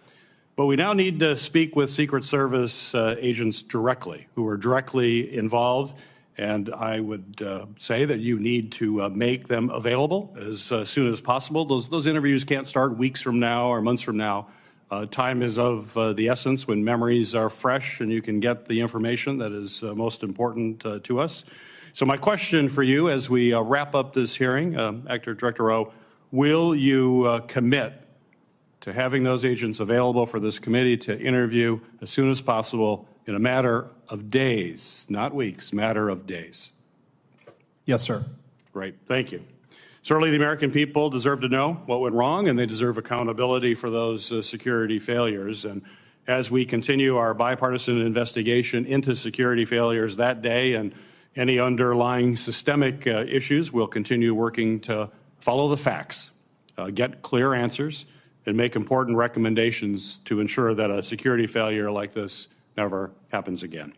Speaker 2: But we now need to speak with Secret Service agents directly, who are directly involved. And I would say that you need to make them available as soon as possible. Those interviews can't start weeks from now or months from now. Time is of the essence when memories are fresh and you can get the information that is most important to us. So my question for you as we wrap up this hearing, Acting Director Rowe, will you commit to having those agents available for this committee to interview as soon as possible in a matter of days, not weeks, matter of days?
Speaker 5: Yes, sir.
Speaker 2: Great, thank you. Certainly the American people deserve to know what went wrong, and they deserve accountability for those security failures. And as we continue our bipartisan investigation into security failures that day and any underlying systemic issues, we'll continue working to follow the facts, get clear answers, and make important recommendations to ensure that a security failure like this never happens again.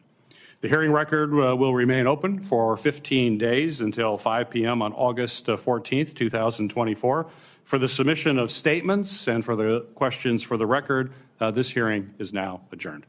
Speaker 2: The hearing record will remain open for 15 days until 5 p.m. on August 14th, 2024. For the submission of statements and for the questions for the record, this hearing is now adjourned.